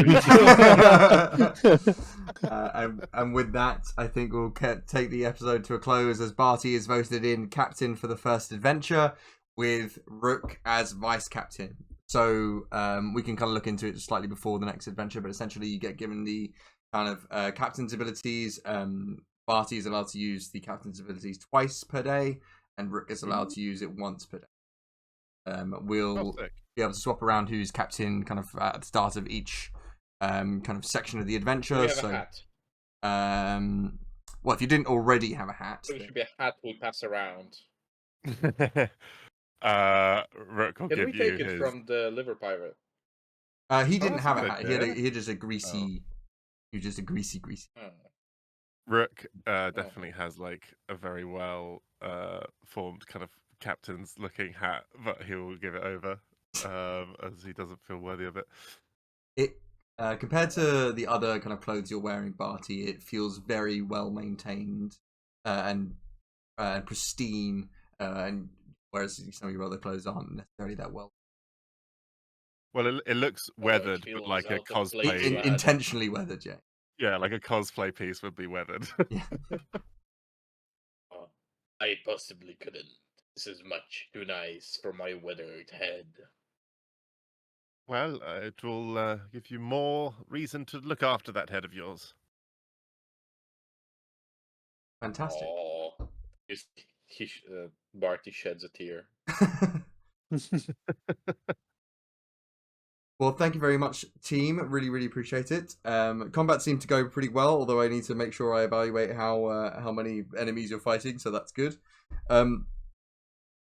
And with that, I think we'll take the episode to a close as Barty is voted in captain for the first adventure with Rook as vice captain. So we can kind of look into it slightly before the next adventure, but essentially you get given the kind of captain's abilities. Barty is allowed to use the captain's abilities twice per day, and Rook is allowed to use it once per day. We'll be able to swap around who's captain kind of at the start of each kind of section of the adventure. We have a hat. Well, if you didn't already have a hat, There should be a hat we pass around. Rook will Can give we take you it his... from the liver pirate? he didn't that's have a a good hat. idea. He had just a greasy. He was just a greasy. Oh. Rook definitely has like a very well formed kind of captain's looking hat, but he will give it over as he doesn't feel worthy of it. Compared to the other kind of clothes you're wearing, Barty, it feels very well maintained and pristine. And whereas some of your other clothes aren't necessarily that well. Well, it looks Oh, it weathered, but feels like a out of place, cosplay. lad. Intentionally weathered, Jay. Yeah, like a cosplay piece would be weathered. Yeah. Oh, I possibly couldn't. This is much too nice for my weathered head. Well, it will give you more reason to look after that head of yours. Fantastic. Oh, Barty sheds a tear. Well, thank you very much, team. Really, really appreciate it. Combat seemed to go pretty well, although I need to make sure I evaluate how many enemies you're fighting, so that's good.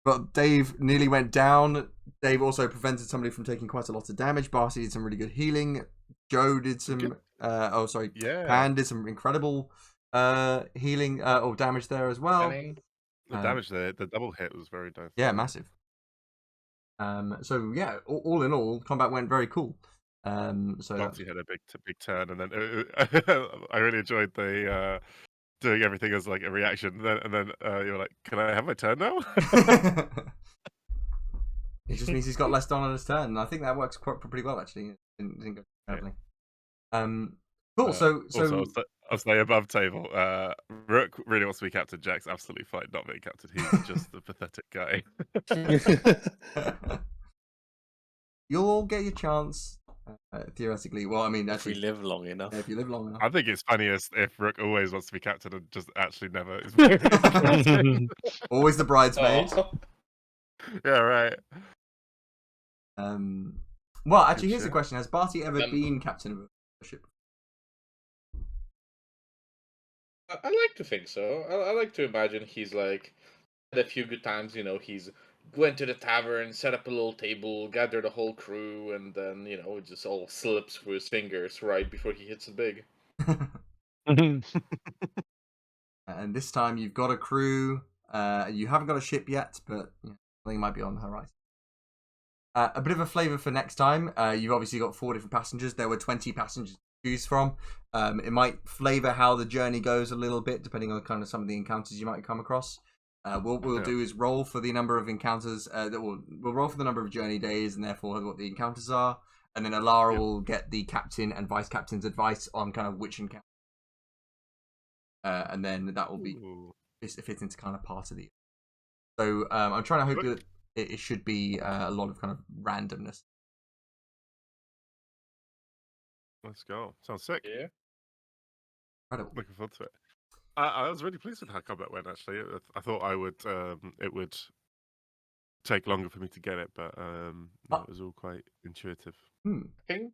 But Dave nearly went down. Dave also prevented somebody from taking quite a lot of damage. Barcy did some really good healing. Joe did some. Yeah. Pan did some incredible healing or damage there as well. Penny? The damage there, the double hit was very nice. Yeah, massive. So yeah, all in all, combat went very cool. So Barty had a big turn, and then I really enjoyed the doing everything as like a reaction. And then you were like, "Can I have my turn now?" it just means he's got less done on his turn, and I think that works pretty well actually. Didn't go terribly. Cool. So Also, I'll say above table. Rook really wants to be captain. Jack's absolutely fine not being captain. He's just the pathetic guy. you'll all get your chance. Theoretically, well, I mean, If we actually, live long enough. if you live long enough. I think it's funniest if Rook always wants to be captain and just actually never is captain. Always the bridesmaid. Oh. Yeah, right. Well, actually, here's shit. a question: has Barty ever been captain of a ship? I like to think so. I like to imagine he's like had a few good times. He's went to the tavern, set up a little table, gathered a whole crew, and then it just all slips through his fingers right before he hits it big. And this time you've got a crew. You haven't got a ship yet, but something might be on the horizon. A bit of a flavour for next time. You've obviously got 4 different passengers. There were 20 passengers to choose from. It might flavour how the journey goes a little bit, depending on kind of some of the encounters you might come across. What we'll do is roll for the number of encounters. We'll roll for the number of journey days, and therefore what the encounters are. And then Alara will get the captain and vice captain's advice on kind of which encounter. And then that will be fit into kind of part of the. So I'm trying to hope that it should be a lot of kind of randomness. Let's go. Sounds sick. Yeah. Incredible. Looking forward to it. I was really pleased with how combat went. Actually, I thought it would take longer for me to get it, but no, it was all quite intuitive. I think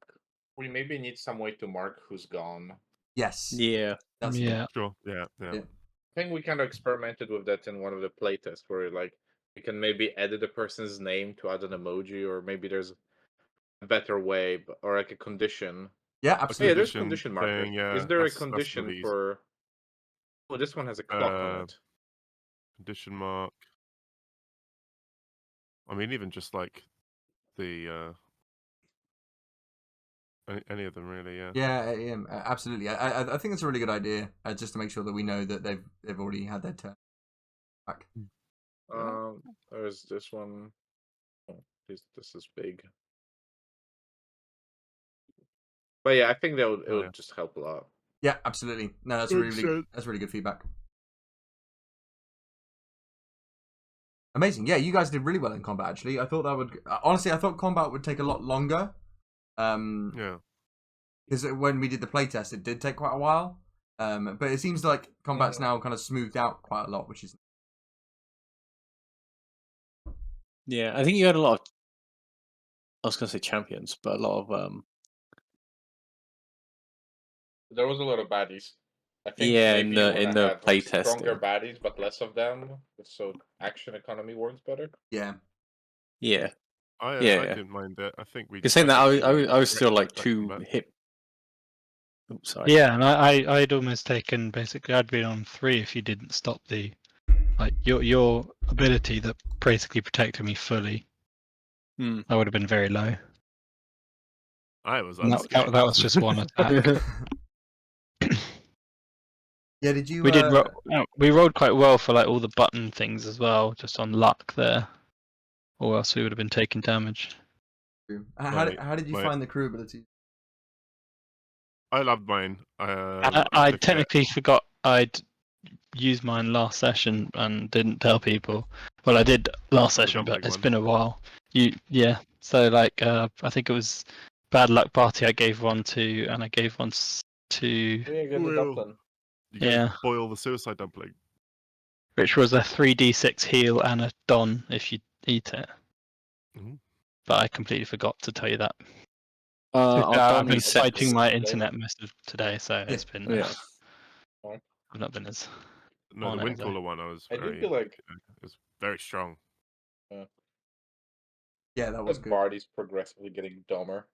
we maybe need some way to mark who's gone. Yes. Yeah. That's Yeah. Sure. Yeah. Yeah. I think we kind of experimented with that in one of the playtests where we can maybe edit a person's name to add an emoji, or maybe there's a better way, or like a condition. Yeah, Oh, yeah, absolutely. there's a Condition condition marker. thing, yeah, Is there a that's condition gonna be easy. for? Oh, this one has a clock on it. Condition mark. I mean, even just like the any of them really, yeah. Yeah, absolutely. I think it's a really good idea, just to make sure that we know that they've already had their turn back. There's this one. Oh, this is big. But yeah, I think it would just help a lot. Yeah, absolutely. No, that's really good feedback. Amazing. Yeah, you guys did really well in combat. Actually, I thought that would. Honestly, I thought combat would take a lot longer. Yeah. Because when we did the playtest, it did take quite a while. But it seems like combat's now kind of smoothed out quite a lot, which is. Yeah, I think you had a lot of. I was going to say champions, but a lot of. There was a lot of baddies. I think Yeah, maybe in you the- wanna in the have, play stronger testing. baddies, but less of them, so action economy works better. Yeah. Yeah. I Yeah. didn't mind it. I think we. You're saying that think we I was still like corrected that 2 combat. hit. Oops, sorry. Yeah, and I'd almost taken basically I'd been on 3 if you didn't stop the your ability that basically protected me fully. Hmm. I would have been very low. I was And unscathed. that was just one attack. Yeah, did you? We did. We rolled quite well for like all the button things as well, just on luck there, or else we would have been taking damage. How did you my- find the crew ability? I loved mine. I took it- technically forgot I'd used mine last session and didn't tell people. Well, I did last The session, but dumpling it's one. been a while. Yeah. So like, I think it was Bad Luck Party. I gave one to, and I gave one to, Yeah, get the Well, dumpling. You guys Yeah. boil the suicide dumpling. which was a 3d6 heal and a don if you eat it. Mhm. But I completely forgot to tell you that. I've I've done been six. fighting my Flavor. internet most of today, so it's been. Yeah. I've not been as. No, On the it, wind is it? cooler one. I was I do very. feel like It was very strong. Yeah, that was as good. Barty's progressively getting dumber.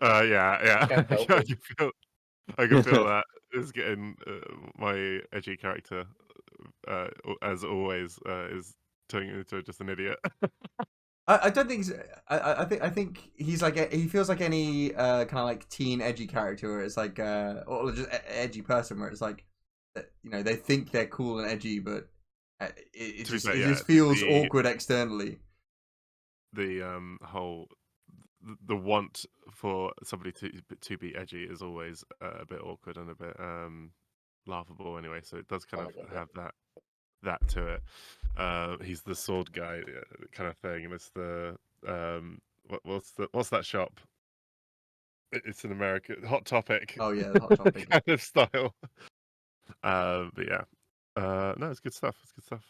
Yeah. Can't help I it. can feel that. It's getting my edgy character, as always, is turning into just an idiot. I don't think. I think he's like he feels like any kind of like teen edgy character, where it's like or just edgy person, where it's like they think they're cool and edgy, but it To be just fair, it yeah, just feels the- awkward externally. The whole the want for somebody to be edgy is always a bit awkward and a bit laughable anyway. So it does kind of have that to it. He's the sword guy kind of thing, and it's the what's that shop? It's in America, Hot Topic. Oh yeah, the Hot Topic. kind of style. But yeah, no, it's good stuff. It's good stuff.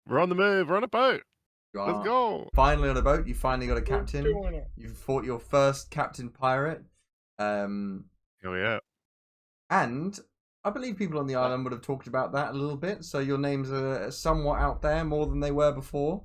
We're on the move. We're on a boat. You Let's are go. finally on a boat. You finally got a captain. Doing it. You've fought your first captain pirate. Oh yeah. And I believe people on the island would have talked about that a little bit. So your names are somewhat out there, more than they were before.